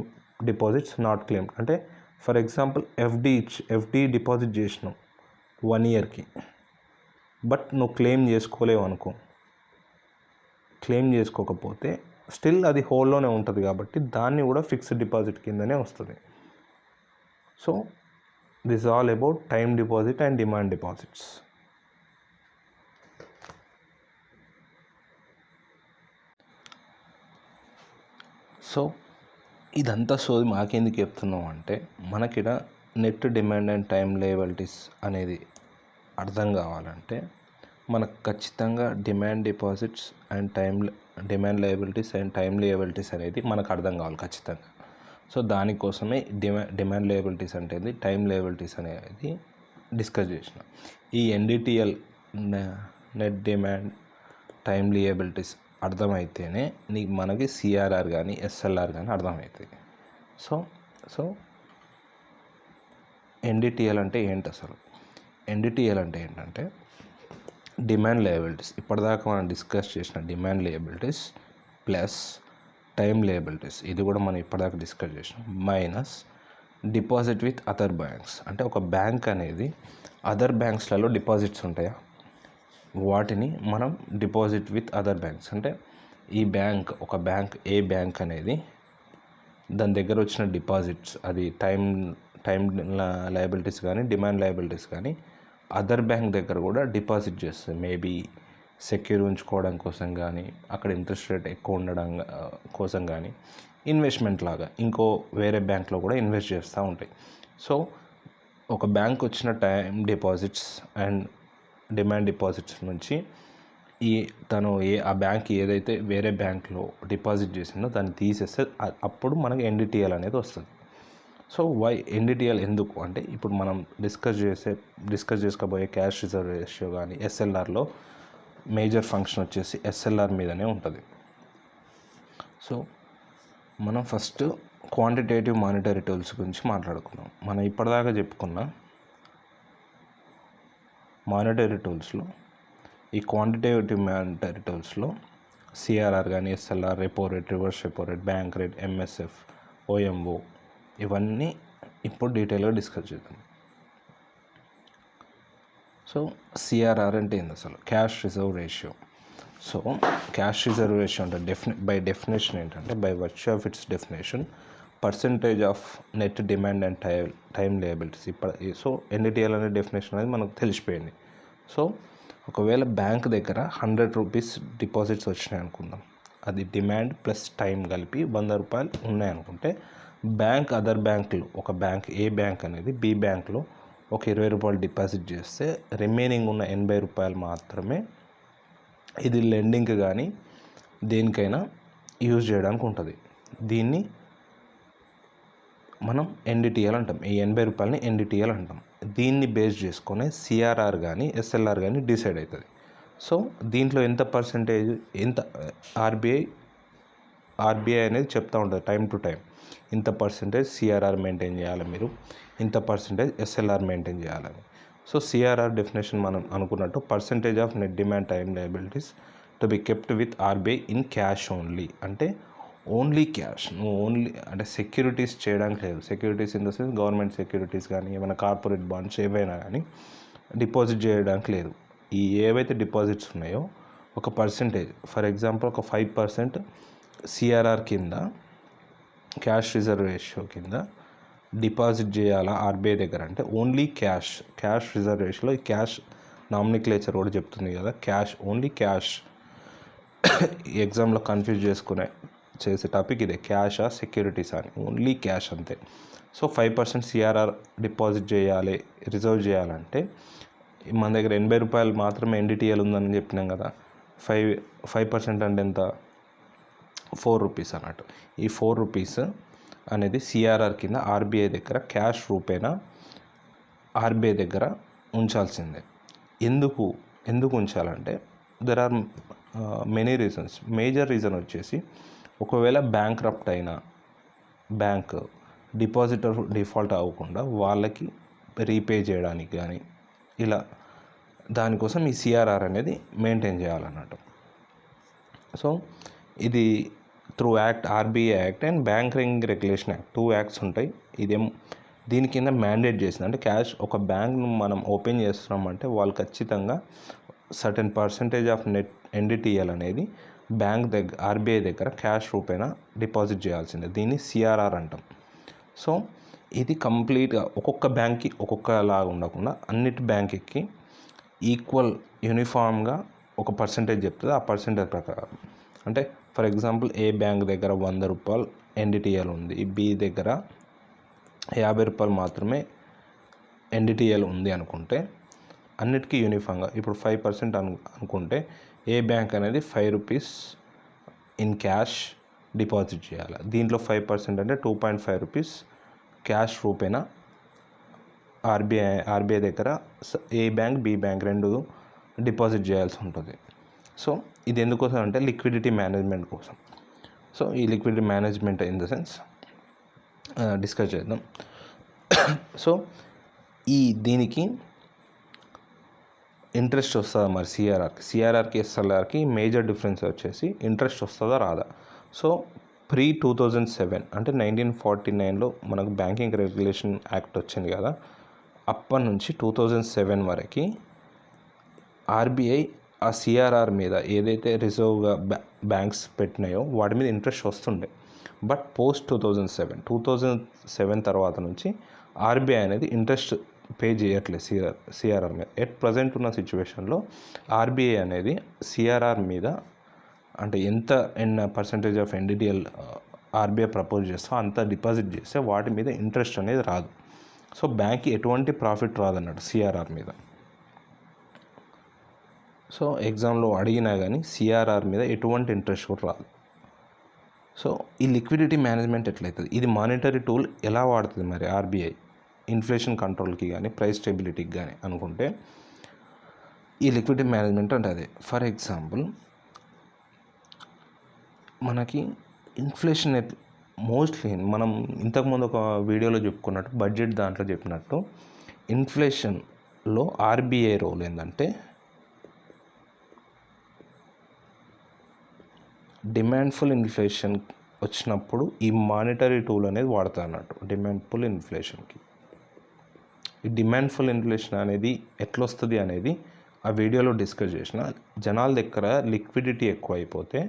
deposits not claim అంటే ఫర్ ఎగ్జాంపుల్ ఎఫ్డి డిపాజిట్ చేసినావు 1 yearకి, బట్ నువ్వు క్లెయిమ్ చేసుకోలేవు అనుకో, క్లెయిమ్ చేసుకోకపోతే స్టిల్ అది హోల్డ్లోనే ఉంటుంది కాబట్టి దాన్ని కూడా ఫిక్స్డ్ డిపాజిట్ కిందనే వస్తుంది. So this all about time deposit and demand deposits. So ఇదంతా సోది మాకెందుకు చెప్తున్నాం అంటే మనకిడ net demand and time liabilities అనేది అర్థం కావాలంటే మనకు ఖచ్చితంగా demand deposits and demand liabilities and time liabilities అనేది మనకు అర్థం కావాలి ఖచ్చితంగా. సో దానికోసమే డిమాండ్ లయబిలిటీస్ అంటే టైమ్ లయబిలిటీస్ అనేది డిస్కస్ చేసిన. ఈ NDTL net demand time liabilities అర్థమైతేనే మనకి సిఆర్ఆర్ కానీ ఎస్ఎల్ఆర్ కానీ అర్థమవుతుంది. సో ఎన్డిటిఎల్ అంటే ఏంటి అసలు? ఎన్డిటిఎల్ అంటే ఏంటంటే డిమాండ్ లయబిలిటీస్, ఇప్పటిదాకా మనం డిస్కస్ చేసిన demand liabilities plus time liabilities, ఇది కూడా మనం ఇప్పటిదాకా డిస్కస్ చేసినాం, minus deposit with other banks. అంటే ఒక బ్యాంక్ అనేది అదర్ బ్యాంక్స్లలో డిపాజిట్స్ ఉంటాయా, వాటిని మనం డిపాజిట్ విత్ అదర్ బ్యాంక్స్ అంటే ఈ బ్యాంక్ ఏ బ్యాంక్ అనేది దాని దగ్గర వచ్చిన డిపాజిట్స్, అది టైమ్ లయబిలిటీస్ కానీ డిమాండ్ లయబిలిటీస్ కానీ అదర్ బ్యాంక్ దగ్గర కూడా డిపాజిట్ చేస్తుంది. మేబీ సెక్యూర్ ఉంచుకోవడం కోసం కానీ, అక్కడ ఇంట్రెస్ట్ రేట్ ఎక్కువ ఉండడం కోసం కానీ, ఇన్వెస్ట్మెంట్ లాగా ఇంకో వేరే బ్యాంక్లో కూడా ఇన్వెస్ట్ చేస్తూ ఉంటాయి. సో ఒక బ్యాంక్ వచ్చిన time deposits and demand deposits నుంచి ఆ బ్యాంక్ ఏదైతే వేరే బ్యాంక్లో డిపాజిట్ చేసిందో దాన్ని తీసేస్తే అప్పుడు మనకి ఎన్డిటిఎల్ అనేది వస్తుంది. సో వై ఎన్డిటిఎల్ ఎందుకు అంటే, ఇప్పుడు మనం డిస్కస్ చేసుకోబోయే క్యాష్ రిజర్వ్ రేషియో కానీ ఎస్ఎల్ఆర్లో మేజర్ ఫంక్షన్ వచ్చేసి ఎస్ఎల్ఆర్ మీదనే ఉంటుంది. సో మనం ఫస్ట్ క్వాంటిటేటివ్ మానిటరీ టూల్స్ గురించి మాట్లాడుకున్నాం. మనం ఇప్పటిదాకా చెప్పుకున్న మానిటరీ టూల్స్లో ఈ క్వాంటిటేటివ్ మానిటరీ టూల్స్లో సిఆర్ఆర్ కానీ SLR, repo rate, reverse repo rate, bank rate, MSF, OMO ఇవన్నీ ఇప్పుడు డీటెయిల్గా డిస్కస్ చేద్దాం. సో సిఆర్ఆర్ అంటే ఏంది అసలు? Cash reserve ratio. So cash reserve ratio అంటే బై డెఫినేషన్ ఏంటంటే, by virtue of its definition percentage of net demand and time liabilities. So NDTL అనే డెఫినేషన్ అనేది మనకు తెలిసిపోయింది. సో ఒకవేళ బ్యాంక్ దగ్గర 100 రూపీస్ డిపాజిట్స్ వచ్చినాయి అనుకుందాం, అది డిమాండ్ ప్లస్ టైం కలిపి 100 రూపాయలు ఉన్నాయనుకుంటే, బ్యాంక్ అదర్ బ్యాంకులు ఒక బ్యాంక్ ఏ బ్యాంక్ అనేది బి బ్యాంక్లో ఒక 20 రూపాయలు డిపాజిట్ చేస్తే రిమైనింగ్ ఉన్న 80 రూపాయలు మాత్రమే ఇది లెండింగ్కి కానీ దేనికైనా యూజ్ చేయడానికి ఉంటుంది. దీన్ని మనం ఎన్డిటిఎల్ అంటాం. ఈ 80 రూపాయలని ఎన్డిటిఎల్ అంటాం. దీన్ని బేస్ చేసుకొని సిఆర్ఆర్ కానీ ఎస్ఎల్ఆర్ కానీ డిసైడ్ అవుతుంది. సో దీంట్లో ఎంత పర్సంటేజ్, ఎంత ఆర్బీఐ అనేది చెప్తూ ఉంటుంది టైం టు టైం, ఇంత పర్సంటేజ్ సిఆర్ఆర్ మెయింటైన్ చేయాలి మీరు, ఇంత పర్సంటేజ్ ఎస్ఎల్ఆర్ మెయింటైన్ చేయాలని. సో సిఆర్ఆర్ డెఫినేషన్ మనం అనుకున్నట్టు percentage of net demand time liabilities to be kept with RBI in cash only. అంటే ఓన్లీ క్యాష్, నువ్వు ఓన్లీ అంటే సెక్యూరిటీస్ చేయడానికి లేదు. Securities in the sense government securities కానీ ఏమైనా కార్పొరేట్ బాండ్స్ ఏవైనా కానీ డిపాజిట్ చేయడానికి లేదు. ఈ ఏవైతే డిపాజిట్స్ ఉన్నాయో ఒక పర్సంటేజ్, ఫర్ ఎగ్జాంపుల్ ఒక 5% సిఆర్ఆర్ కింద క్యాష్ రిజర్వ్ రేషియో కింద డిపాజిట్ చేయాలా ఆర్బీఐ దగ్గర అంటే ఓన్లీ క్యాష్ రిజర్వ్ రేషియోలో ఈ క్యాష్ నామినిక్లేచర్ కూడా చెప్తుంది కదా, క్యాష్ ఓన్లీ క్యాష్. ఎగ్జామ్లో కన్ఫ్యూజ్ చేసే టాపిక్ ఇదే, క్యాషా సెక్యూరిటీస్ అని, ఓన్లీ క్యాష్ అంతే. సో 5% సిఆర్ఆర్ డిపాజిట్ చేయాలి, రిజర్వ్ చేయాలంటే మన దగ్గర 80 రూపాయలు మాత్రమే ఎన్డిటిఎల్ ఉందని చెప్పినాం కదా. 5% అంటే ఎంత? 4 రూపీస్ అన్నట్టు. ఈ 4 రూపీస్ అనేది సిఆర్ఆర్ కింద ఆర్బీఐ దగ్గర క్యాష్ రూపేనా ఆర్బీఐ దగ్గర ఉంచాల్సిందే. ఎందుకు ఉంచాలంటే there are many reasons. Major reason వచ్చేసి, ఒకవేళ బ్యాంక్రప్ట్ అయిన బ్యాంక్ డిపాజిటర్ డిఫాల్ట్ అవ్వకుండా వాళ్ళకి రీపే చేయడానికి కానీ ఇలా దానికోసం ఈ సిఆర్ఆర్ అనేది మెయింటైన్ చేయాలన్నట్టు. సో ఇది through act, RBI act and banking regulation act, 2 acts ఉంటాయి. దీని కింద మ్యాండేట్ చేసింది. అంటే క్యాష్ ఒక బ్యాంక్ను మనం ఓపెన్ చేస్తున్నామంటే వాళ్ళు ఖచ్చితంగా సర్టెన్ పర్సంటేజ్ ఆఫ్ నెట్ ఎన్డిటిఎల్ అనేది బ్యాంక్ దగ్గర ఆర్బీఐ దగ్గర క్యాష్ రూపేనా డిపాజిట్ చేయాల్సిందే. దీన్ని సిఆర్ఆర్ అంటాం. సో ఇది కంప్లీట్గా ఒక్కొక్క బ్యాంక్కి ఒక్కొక్కలాగా ఉండకుండా అన్నిటి బ్యాంక్కి ఈక్వల్ యూనిఫామ్గా ఒక పర్సంటేజ్ చెప్తుంది. ఆ పర్సంటేజ్ ప్రకారం అంటే ఫర్ ఎగ్జాంపుల్ ఏ బ్యాంక్ దగ్గర 100 రూపాయలు ఎన్డిటిఎల్ ఉంది, బి దగ్గర 50 రూపాయలు మాత్రమే ఎన్డిటిఎల్ ఉంది అనుకుంటే అన్నిటికీ యూనిఫామ్గా ఇప్పుడు 5% అనుకుంటే ఏ బ్యాంక్ అనేది 5 రూపీస్ ఇన్ క్యాష్ డిపాజిట్ చేయాలి. దీంట్లో 5% అంటే 2.5 రూపీస్ క్యాష్ రూపేనా ఆర్బీఐ దగ్గర ఏ బ్యాంక్ బి బ్యాంక్ రెండు డిపాజిట్ చేయాల్సి ఉంటుంది. సో ఇది ఎందుకోసం అంటే లిక్విడిటీ మేనేజ్మెంట్ కోసం. సో ఈ liquidity management in the sense discuss చేద్దాం. సో దీనికి ఇంట్రెస్ట్ వస్తుందా మరి సిఆర్ఆర్కి ఎస్ఎల్ఆర్కి మేజర్ డిఫరెన్స్ వచ్చేసి ఇంట్రెస్ట్ వస్తుందా రాదా. సో ప్రీ 2007 అంటే 1949లో మనకు బ్యాంకింగ్ రెగ్యులేషన్ యాక్ట్ వచ్చింది కదా, అప్పటి నుంచి 2007 వరకు ఆర్బీఐ ఆ సిఆర్ఆర్ మీద ఏదైతే రిజర్వ్గా బ్యాంక్స్ పెట్టినాయో వాటి మీద ఇంట్రెస్ట్ వస్తుండే. బట్ పోస్ట్ 2007 తర్వాత నుంచి ఆర్బీఐ అనేది ఇంట్రెస్ట్ పే చేయట్లేదు సిఆర్ఆర్ మీద. ఎట్ ప్రజెంట్ ఉన్న సిచ్యువేషన్లో ఆర్బీఐ అనేది సిఆర్ఆర్ మీద అంటే ఎంత పర్సంటేజ్ ఆఫ్ ఎన్డిటిఎల్ ఆర్బీఐ ప్రపోజ్ చేస్తే అంత డిపాజిట్ చేస్తే వాటి మీద ఇంట్రెస్ట్ అనేది రాదు. సో బ్యాంక్కి ఎటువంటి ప్రాఫిట్ రాదన్నట్టు సిఆర్ఆర్ మీద. సో ఎగ్జామ్లో అడిగినా కానీ సిఆర్ఆర్ మీద ఎటువంటి ఇంట్రెస్ట్ కూడా రాదు. సో ఈ లిక్విడిటీ మేనేజ్మెంట్ ఎట్లయితుంది, ఇది మానిటరీ టూల్ ఎలా వాడుతుంది మరి ఆర్బీఐ ఇన్ఫ్లేషన్ కంట్రోల్కి కానీ ప్రైస్ స్టెబిలిటీకి కానీ అనుకుంటే ఈ లిక్విడిటీ మేనేజ్మెంట్ అంటే అదే. ఫర్ ఎగ్జాంపుల్ మనకి ఇన్ఫ్లేషన్ మోస్ట్లీ మనం ఇంతకుముందు ఒక వీడియోలో చెప్పుకున్నట్టు బడ్జెట్ దాంట్లో చెప్పినట్టు ఇన్ఫ్లేషన్లో ఆర్బీఐ రోల్ ఏంటంటే డిమాండ్ ఫుల్ ఇన్ఫ్లేషన్ వచ్చినప్పుడు ఈ మానిటరీ టూల్ అనేది వాడుతుంది అన్నట్టు డిమాండ్ ఫుల్ ఇన్ఫ్లేషన్కి. ఈ డిమాండ్ ఫుల్ ఇన్ఫ్లేషన్ అనేది ఎట్లా వస్తుంది అనేది ఆ వీడియోలో డిస్కస్ చేసిన. జనాల దగ్గర లిక్విడిటీ ఎక్కువైపోతే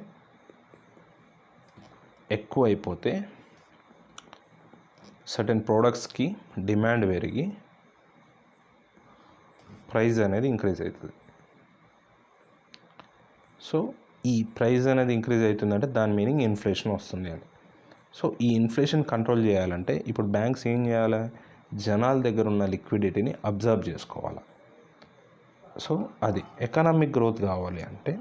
సర్టెన్ ప్రోడక్ట్స్కి డిమాండ్ పెరిగి ప్రైస్ అనేది ఇంక్రీజ్ అవుతుంది. సో ఈ ప్రైస్ అనేది ఇంక్రీజ్ అవుతుందంటే దాని మీనింగ్ ఇన్ఫ్లేషన్ వస్తుంది అని. సో ఈ ఇన్ఫ్లేషన్ కంట్రోల్ చేయాలంటే ఇప్పుడు బ్యాంక్స్ ఏం చేయాలి, జనాల దగ్గర ఉన్న లిక్విడిటీని అబ్జర్వ్ చేసుకోవాలి. సో అది ఎకనామిక్ గ్రోత్ కావాలి అంటే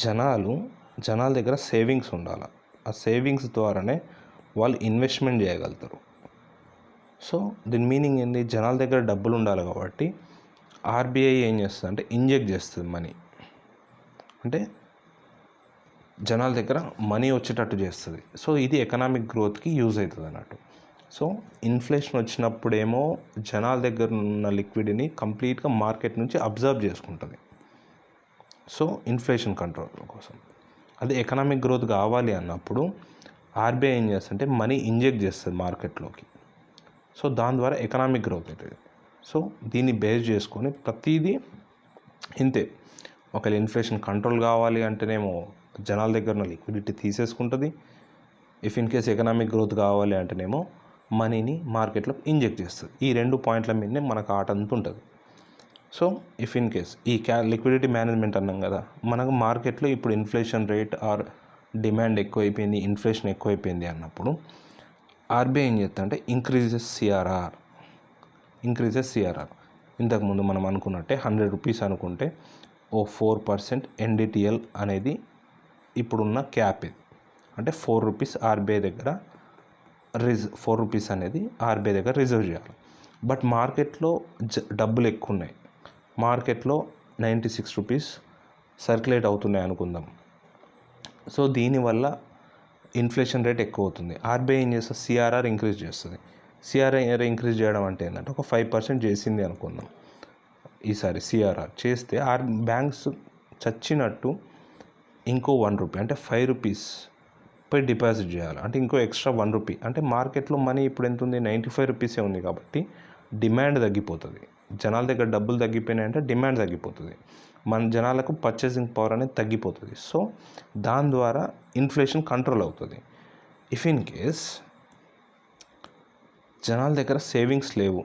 జనాల దగ్గర సేవింగ్స్ ఉండాలి. ఆ సేవింగ్స్ ద్వారానే వాళ్ళు ఇన్వెస్ట్మెంట్ చేయగలుగుతారు. సో దీని మీనింగ్ ఏంటి, జనాల దగ్గర డబ్బులు ఉండాలి కాబట్టి ఆర్బీఐ ఏం చేస్తుంది అంటే ఇంజెక్ట్ చేస్తుంది మనీ, అంటే జనాల దగ్గర మనీ వచ్చేటట్టు చేస్తుంది. సో ఇది ఎకనామిక్ గ్రోత్కి యూజ్ అవుతుంది అన్నట్టు. సో ఇన్ఫ్లేషన్ వచ్చినప్పుడేమో జనాల దగ్గర ఉన్న లిక్విడిటీని కంప్లీట్గా మార్కెట్ నుంచి అబ్జర్వ్ చేసుకుంటుంది. సో ఇన్ఫ్లేషన్ కంట్రోల్ కోసం. అదే ఎకనామిక్ గ్రోత్ కావాలి అన్నప్పుడు ఆర్బీఐ ఏం చేస్తుంటే మనీ ఇంజెక్ట్ చేస్తుంది మార్కెట్లోకి. సో దాని ద్వారా ఎకనామిక్ గ్రోత్ అవుతుంది. సో దీన్ని బేస్ చేసుకొని ప్రతిదీ ఇంతే. ఒకవేళ ఇన్ఫ్లేషన్ కంట్రోల్ కావాలి అంటేనేమో జనాల దగ్గర ఉన్న లిక్విడిటీ తీసేసుకుంటుంది. If in case economic growth కావాలి అంటేనేమో మనీని మార్కెట్లో ఇంజెక్ట్ చేస్తుంది. ఈ రెండు పాయింట్ల మీదనే మనకు ఆట అంతా ఉంటుంది. సో ఇఫ్ ఇన్ కేస్ ఈ లిక్విడిటీ మేనేజ్మెంట్ అన్నాం కదా, మనకు మార్కెట్లో ఇప్పుడు ఇన్ఫ్లేషన్ రేట్ ఆర్ డిమాండ్ ఎక్కువైపోయింది, ఇన్ఫ్లేషన్ ఎక్కువైపోయింది అన్నప్పుడు ఆర్బీఐ ఏం చేస్తా అంటే ఇంక్రీజెస్ సిఆర్ఆర్. ఇంతకుముందు మనం అనుకున్నట్టే 100 రూపీస్ అనుకుంటే 4% ఎన్డిటిఎల్ అనేది ఇప్పుడున్న క్యాప్. ఇది అంటే 4 రూపీస్ ఆర్బీఐ దగ్గర 4 రూపీస్ అనేది ఆర్బీఐ దగ్గర రిజర్వ్ చేయాలి. బట్ మార్కెట్లో డబ్బులు ఎక్కువ ఉన్నాయి, మార్కెట్లో 96 రూపీస్ సర్క్యులేట్ అవుతున్నాయి అనుకుందాం. సో దీనివల్ల ఇన్ఫ్లేషన్ రేట్ ఎక్కువ అవుతుంది. ఆర్బీఐ ఏం చేస్తుంది, సిఆర్ఆర్ ఇంక్రీజ్ చేస్తుంది. సిఆర్ఆర్ ఇంక్రీజ్ చేయడం అంటే ఏంటంటే ఒక 5% చేసింది అనుకుందాం. ఈసారి సిఆర్ఆర్ చేస్తే బ్యాంక్స్ చచ్చినట్టు ఇంకో 1 రూపీ అంటే 5 రూపీస్ పై డిపాజిట్ చేయాలి. అంటే ఇంకో ఎక్స్ట్రా 1 రూపీ. అంటే మార్కెట్లో మనీ ఇప్పుడు ఎంత ఉంది, 95 రూపీసే ఉంది కాబట్టి డిమాండ్ తగ్గిపోతుంది. జనాల దగ్గర డబ్బులు తగ్గిపోయినాయంటే డిమాండ్ తగ్గిపోతుంది, మన జనాలకు పర్చేసింగ్ పవర్ అనేది తగ్గిపోతుంది. సో దాని ద్వారా ఇన్ఫ్లేషన్ కంట్రోల్ అవుతుంది. ఇఫ్ ఇన్ కేస్ జనాల దగ్గర సేవింగ్స్ లేవు,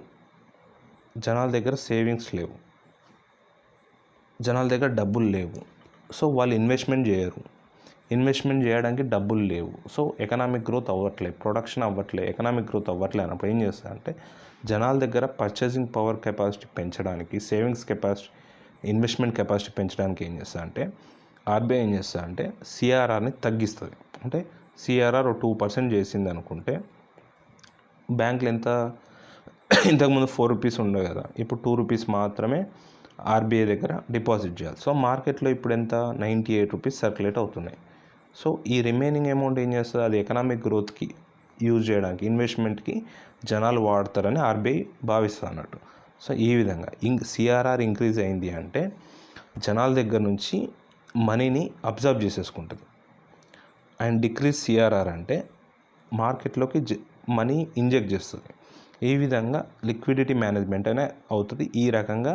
జనాల దగ్గర డబ్బులు లేవు, సో వాళ్ళు ఇన్వెస్ట్మెంట్ చేయరు. ఇన్వెస్ట్మెంట్ చేయడానికి డబ్బులు లేవు. సో ఎకనామిక్ గ్రోత్ అవ్వట్లేదు, ప్రొడక్షన్ అవ్వట్లేదు, ఎకనామిక్ గ్రోత్ అవ్వట్లేదు అన్నప్పుడు ఏం చేస్తారంటే జనాల దగ్గర పర్చేసింగ్ పవర్ కెపాసిటీ పెంచడానికి, సేవింగ్స్ కెపాసిటీ, ఇన్వెస్ట్మెంట్ కెపాసిటీ పెంచడానికి ఏం చేస్తారంటే ఆర్బీఐ ఏం చేస్తారంటే సిఆర్ఆర్ని తగ్గిస్తుంది. అంటే సిఆర్ఆర్ 2% చేసింది అనుకుంటే బ్యాంకులు ఇంతకుముందు 4 రూపీస్ ఉండే కదా, ఇప్పుడు 2 రూపీస్ మాత్రమే ఆర్బీఐ దగ్గర డిపాజిట్ చేయాలి. సో మార్కెట్లో ఇప్పుడు ఎంత 98 రూపీస్ సర్క్యులేట్ అవుతున్నాయి. సో ఈ రిమైనింగ్ అమౌంట్ ఏం చేస్తుంది, అది ఎకనామిక్ గ్రోత్కి యూజ్ చేయడానికి, ఇన్వెస్ట్మెంట్కి జనాలు వాడతారని ఆర్బీఐ భావిస్తుంది అన్నట్టు. సో ఈ విధంగా సిఆర్ఆర్ ఇంక్రీజ్ అయింది అంటే జనాల దగ్గర నుంచి మనీని అబ్జర్వ్ చేసేసుకుంటుంది. అండ్ డిక్రీజ్ సిఆర్ఆర్ అంటే మార్కెట్లోకి మనీ ఇంజెక్ట్ చేస్తుంది. ఈ విధంగా లిక్విడిటీ మేనేజ్మెంట్ అనే అవుతుంది. ఈ రకంగా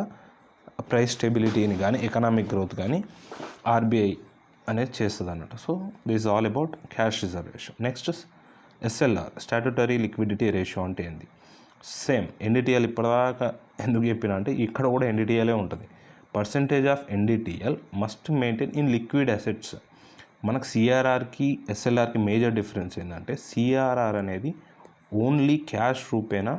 ప్రైస్ స్టెబిలిటీని కానీ ఎకనామిక్ గ్రోత్ కానీ ఆర్బీఐ అనేది చేస్తుంది అన్నట్టు. So this all about cash reserve ratio. Next SLR, statutory liquidity ratio అంటే ఏంది? సేమ్ ఎన్డిటిఎల్ ఇప్పటిదాకా ఎందుకు చెప్పినా అంటే ఇక్కడ కూడా ఎన్డిటిఎలే ఉంటుంది. Percentage of NDTL must maintain in liquid assets. మనకు సిఆర్ఆర్కి ఎస్ఎల్ఆర్కి మేజర్ డిఫరెన్స్ ఏంటంటే సిఆర్ఆర్ అనేది ఓన్లీ క్యాష్ రూపేనా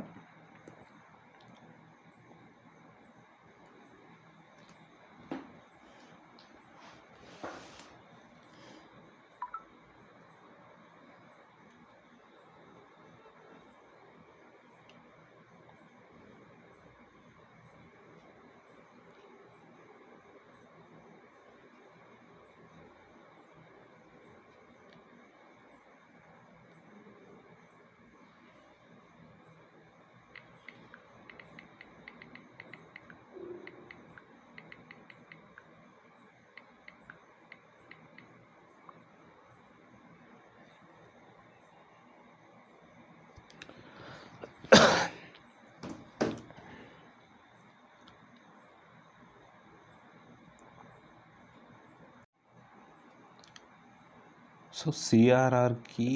సో సిఆర్ఆర్కి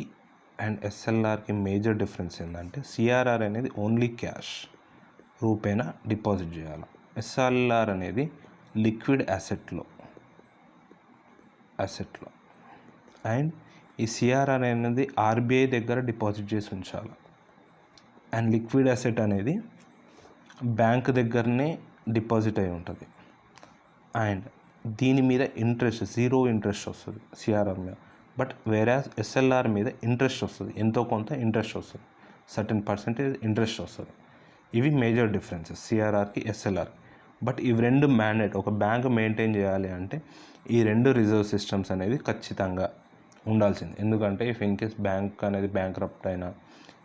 అండ్ ఎస్ఎల్ఆర్కి మేజర్ డిఫరెన్స్ ఏంటంటే సిఆర్ఆర్ అనేది ఓన్లీ క్యాష్ రూపేనా డిపాజిట్ చేయాలి. ఎస్ఎల్ఆర్ అనేది లిక్విడ్ అసెట్లో అండ్ ఈ సిఆర్ఆర్ అనేది ఆర్బీఐ దగ్గర డిపాజిట్ చేసి ఉంచాలి. అండ్ లిక్విడ్ అసెట్ అనేది బ్యాంక్ దగ్గరనే డిపాజిట్ అయి ఉంటుంది. అండ్ దీని మీద ఇంట్రెస్ట్, జీరో ఇంట్రెస్ట్ వస్తుంది సిఆర్ఆర్ మీద. బట్ వేరాజ్ ఎస్ఎల్ఆర్ మీద ఇంట్రెస్ట్ వస్తుంది, ఎంతో కొంత ఇంట్రెస్ట్ వస్తుంది, సర్టెన్ పర్సెంటేజ్ ఇంట్రెస్ట్ వస్తుంది. ఇవి మేజర్ డిఫరెన్సెస్ సిఆర్ఆర్కి ఎస్ఎల్ఆర్కి. బట్ ఇవి రెండు మ్యాండేట్. ఒక బ్యాంక్ మెయింటైన్ చేయాలి అంటే ఈ రెండు రిజర్వ్ సిస్టమ్స్ అనేది ఖచ్చితంగా ఉండాల్సింది. ఎందుకంటే ఇఫ్ ఇన్ కేస్ బ్యాంక్ అనేది బ్యాంక్రప్ట్ అయినా,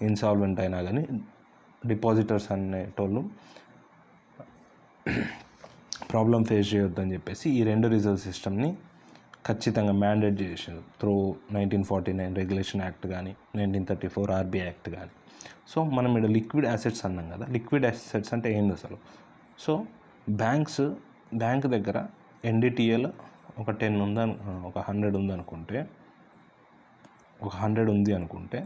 ఇన్సాల్వెంట్ అయినా కానీ డిపాజిటర్స్ అనేటోళ్ళు ప్రాబ్లం ఫేస్ చేయొద్దని చెప్పేసి ఈ రెండు రిజర్వ్ సిస్టమ్ని ఖచ్చితంగా మ్యాండేట్ చేసారు త్రూ 1949 రెగ్యులేషన్ యాక్ట్ కానీ 1934 ఆర్బీఐ యాక్ట్ కానీ. సో మనం ఇక్కడ లిక్విడ్ అసెట్స్ అన్నాం కదా, లిక్విడ్ అసెట్స్ అంటే ఏంది అసలు? సో బ్యాంక్ దగ్గర ఎన్డిటిఎల్ ఒక 10 ఉందని, ఒక 100 ఉందనుకుంటే, ఒక 100 ఉంది అనుకుంటే,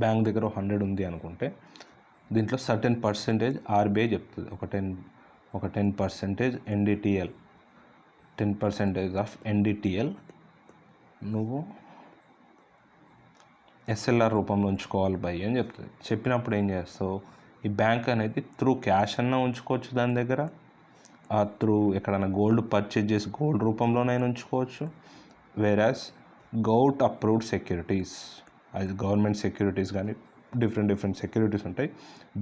బ్యాంక్ దగ్గర 100 ఉంది అనుకుంటే దీంట్లో సర్టెన్ పర్సెంటేజ్ ఆర్బీఐ చెప్తుంది. ఒక 10% ఎన్డిటిఎల్, 10% ఆఫ్ ఎన్డిటిఎల్ నువ్వు ఎస్ఎల్ఆర్ రూపంలో ఉంచుకోవాలి బై అని చెప్తుంది. చెప్పినప్పుడు ఏం చేస్తావు, ఈ బ్యాంక్ అనేది త్రూ క్యాష్ అన్నా ఉంచుకోవచ్చు దాని దగ్గర, ఆ త్రూ ఎక్కడైనా గోల్డ్ పర్చేజ్ చేసి గోల్డ్ రూపంలోనైనా ఉంచుకోవచ్చు. వేరాస్ గవర్నమెంట్ అప్రూవ్డ్ సెక్యూరిటీస్, అది గవర్నమెంట్ సెక్యూరిటీస్ కానీ డిఫరెంట్ సెక్యూరిటీస్ ఉంటాయి.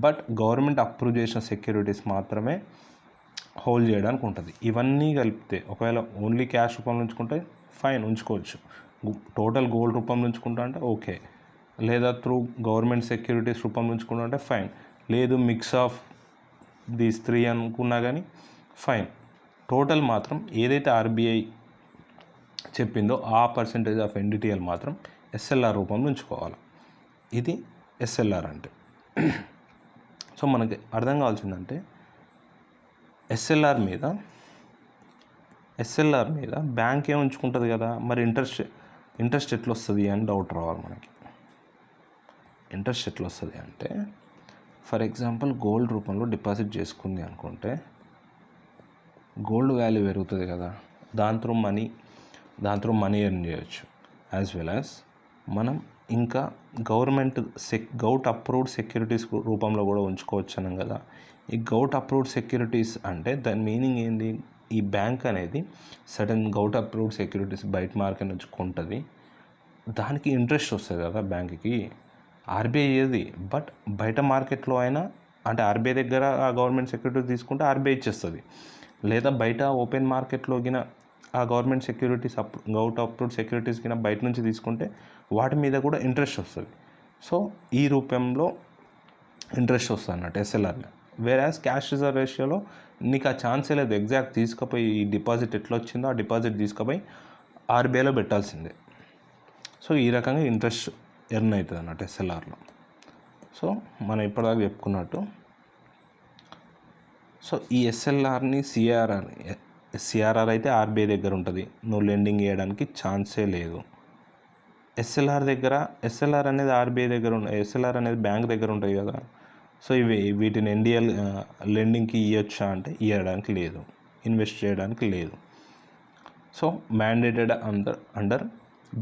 బట్ గవర్నమెంట్ అప్రూవ్ చేసిన సెక్యూరిటీస్ మాత్రమే హోల్డ్ చేయడానికి ఉంటుంది. ఇవన్నీ కలిపితే ఒకవేళ ఓన్లీ క్యాష్ రూపంలో ఉంచుకుంటే ఫైన్, ఉంచుకోవచ్చు. టోటల్ గోల్డ్ రూపంలో ఉంచుకుంటా అంటే ఓకే, లేదా త్రూ గవర్నమెంట్ సెక్యూరిటీస్ రూపంలో ఉంచుకుంటా అంటే ఫైన్, లేదు మిక్స్ ఆఫ్ దీస్ 3 అనుకున్నా కానీ ఫైన్. టోటల్ మాత్రం ఏదైతే ఆర్బీఐ చెప్పిందో ఆ పర్సెంటేజ్ ఆఫ్ ఎన్డిటిఎల్ మాత్రం ఎస్ఎల్ఆర్ రూపంలో ఉంచుకోవాలి. ఇది ఎస్ఎల్ఆర్ అంటే. సో మనకి అర్థం కావాల్సిందంటే ఎస్ఎల్ఆర్ మీద బ్యాంక్ ఏం ఉంచుకుంటుంది కదా, మరి ఇంట్రెస్ట్ ఎట్లా వస్తుంది అని డౌట్ రావాలి మనకి. ఇంట్రెస్ట్ ఎట్లా వస్తుంది అంటే, ఫర్ ఎగ్జాంపుల్ గోల్డ్ రూపంలో డిపాజిట్ చేసుకుంది అనుకుంటే గోల్డ్ వాల్యూ పెరుగుతుంది కదా, దాని త్రూ మనీ దాంతో మనీ ఎర్న్ చేయొచ్చు. యాజ్ వెల్ యాజ్ మనం ఇంకా గౌట్ అప్రూవ్డ్ సెక్యూరిటీస్ రూపంలో కూడా ఉంచుకోవచ్చు అన్నాం కదా. ఈ గౌట్ అప్రూవ్డ్ సెక్యూరిటీస్ అంటే దాని మీనింగ్ ఏంది? ఈ బ్యాంక్ అనేది సడన్ గౌట్ అప్రూవ్డ్ సెక్యూరిటీస్ బయట మార్కెట్ నుంచి కొంటుంది, దానికి ఇంట్రెస్ట్ వస్తుంది కదా బ్యాంక్కి. ఆర్బీఐ ఏది, బట్ బయట మార్కెట్లో అయినా అంటే ఆర్బీఐ దగ్గర ఆ గవర్నమెంట్ సెక్యూరిటీస్ తీసుకుంటే ఆర్బీఐ ఇచ్చేస్తుంది, లేదా బయట ఓపెన్ మార్కెట్లో గిన ఆ government securities govt approved securities కింద బయట నుంచి తీసుకుంటే వాటి మీద కూడా ఇంట్రెస్ట్ వస్తుంది. సో ఈ రూపంలో ఇంట్రెస్ట్ వస్తుంది అన్నట్టు ఎస్ఎల్ఆర్లో. వేరాజ్ క్యాష్ రిజర్వ్ రేషియోలో నీకు ఆ ఛాన్సే లేదు. ఎగ్జాక్ట్ తీసుకుపోయి ఈ డిపాజిట్ ఎట్లా వచ్చిందో ఆ డిపాజిట్ తీసుకుపోయి ఆర్బీఐలో పెట్టాల్సిందే. సో ఈ రకంగా ఇంట్రెస్ట్ ఎర్న్ అవుతుంది అన్నట్టు ఎస్ఎల్ఆర్లో. సో మనం ఇప్పటిదాకా చెప్పుకున్నట్టు, సో ఈ ఎస్ఎల్ఆర్ని సిఆర్ఆర్ అయితే ఆర్బీఐ దగ్గర ఉంటుంది, నువ్వు లెండింగ్ చేయడానికి ఛాన్సే లేదు. ఎస్ఎల్ఆర్ అనేది ఆర్బీఐ దగ్గర ఎస్ఎల్ఆర్ అనేది బ్యాంక్ దగ్గర ఉంటుంది కదా. సో వీటిని ఎన్డిఎల్ లెండింగ్కి ఇవ్వచ్చా అంటే ఇవ్వడానికి లేదు, ఇన్వెస్ట్ చేయడానికి లేదు. So mandated under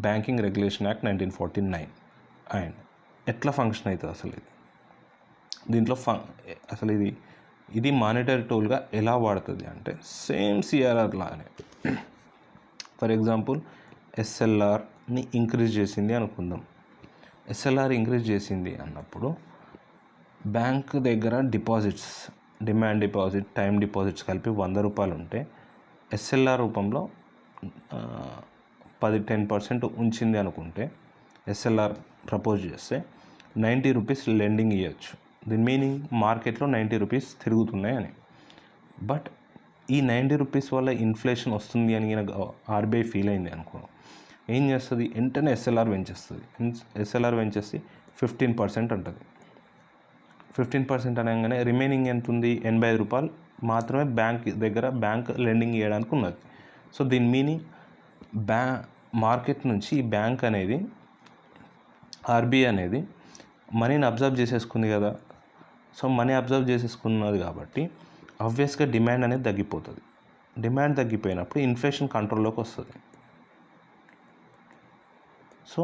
banking regulation act 1949. And ఎట్లా ఫంక్షన్ అవుతుంది అసలు దీంట్లో అసలు ఇది మానిటరీ టూల్గా ఎలా వాడుతుంది అంటే సేమ్ సిఆర్ఆర్ లాగానే. ఫర్ ఎగ్జాంపుల్ ఎస్ఎల్ఆర్ని ఇంక్రీజ్ చేసింది అనుకుందాం. ఎస్ఎల్ఆర్ ఇంక్రీజ్ చేసింది అన్నప్పుడు బ్యాంక్ దగ్గర deposits, demand deposit, time deposits కలిపి 100 రూపాయలు ఉంటే ఎస్ఎల్ఆర్ రూపంలో 10% ఉంచింది అనుకుంటే ఎస్ఎల్ఆర్ ప్రపోజ్ చేస్తే 90 రూపీస్ లెండింగ్ ఇవ్వచ్చు. దీని మీనింగ్ మార్కెట్లో 90 రూపీస్ తిరుగుతున్నాయి అని. బట్ ఈ 90 రూపీస్ వల్ల ఇన్ఫ్లేషన్ వస్తుంది అని ఆర్బీఐ ఫీల్ అయింది అనుకో, ఏం చేస్తుంది, వెంటనే ఎస్ఎల్ఆర్ పెంచేస్తుంది. ఎస్ఎల్ఆర్ పెంచేసి 15% ఉంటుంది. 15% అనగానే రిమైనింగ్ ఎంత ఉంది, 85 రూపాయలు మాత్రమే బ్యాంక్ లెండింగ్ ఇవ్వడానికి ఉన్నది. సో దీని మీనింగ్ మార్కెట్ నుంచి ఈ బ్యాంక్ అనేది, ఆర్బీఐ అనేది మనీని అబ్జర్వ్ చేసేసుకుంది కదా. సో మనీ అబ్జర్వ్ చేసేసుకున్నది కాబట్టి ఆబ్వియస్గా డిమాండ్ అనేది తగ్గిపోతుంది. డిమాండ్ తగ్గిపోయినప్పుడు ఇన్ఫ్లేషన్ కంట్రోల్లోకి వస్తుంది. సో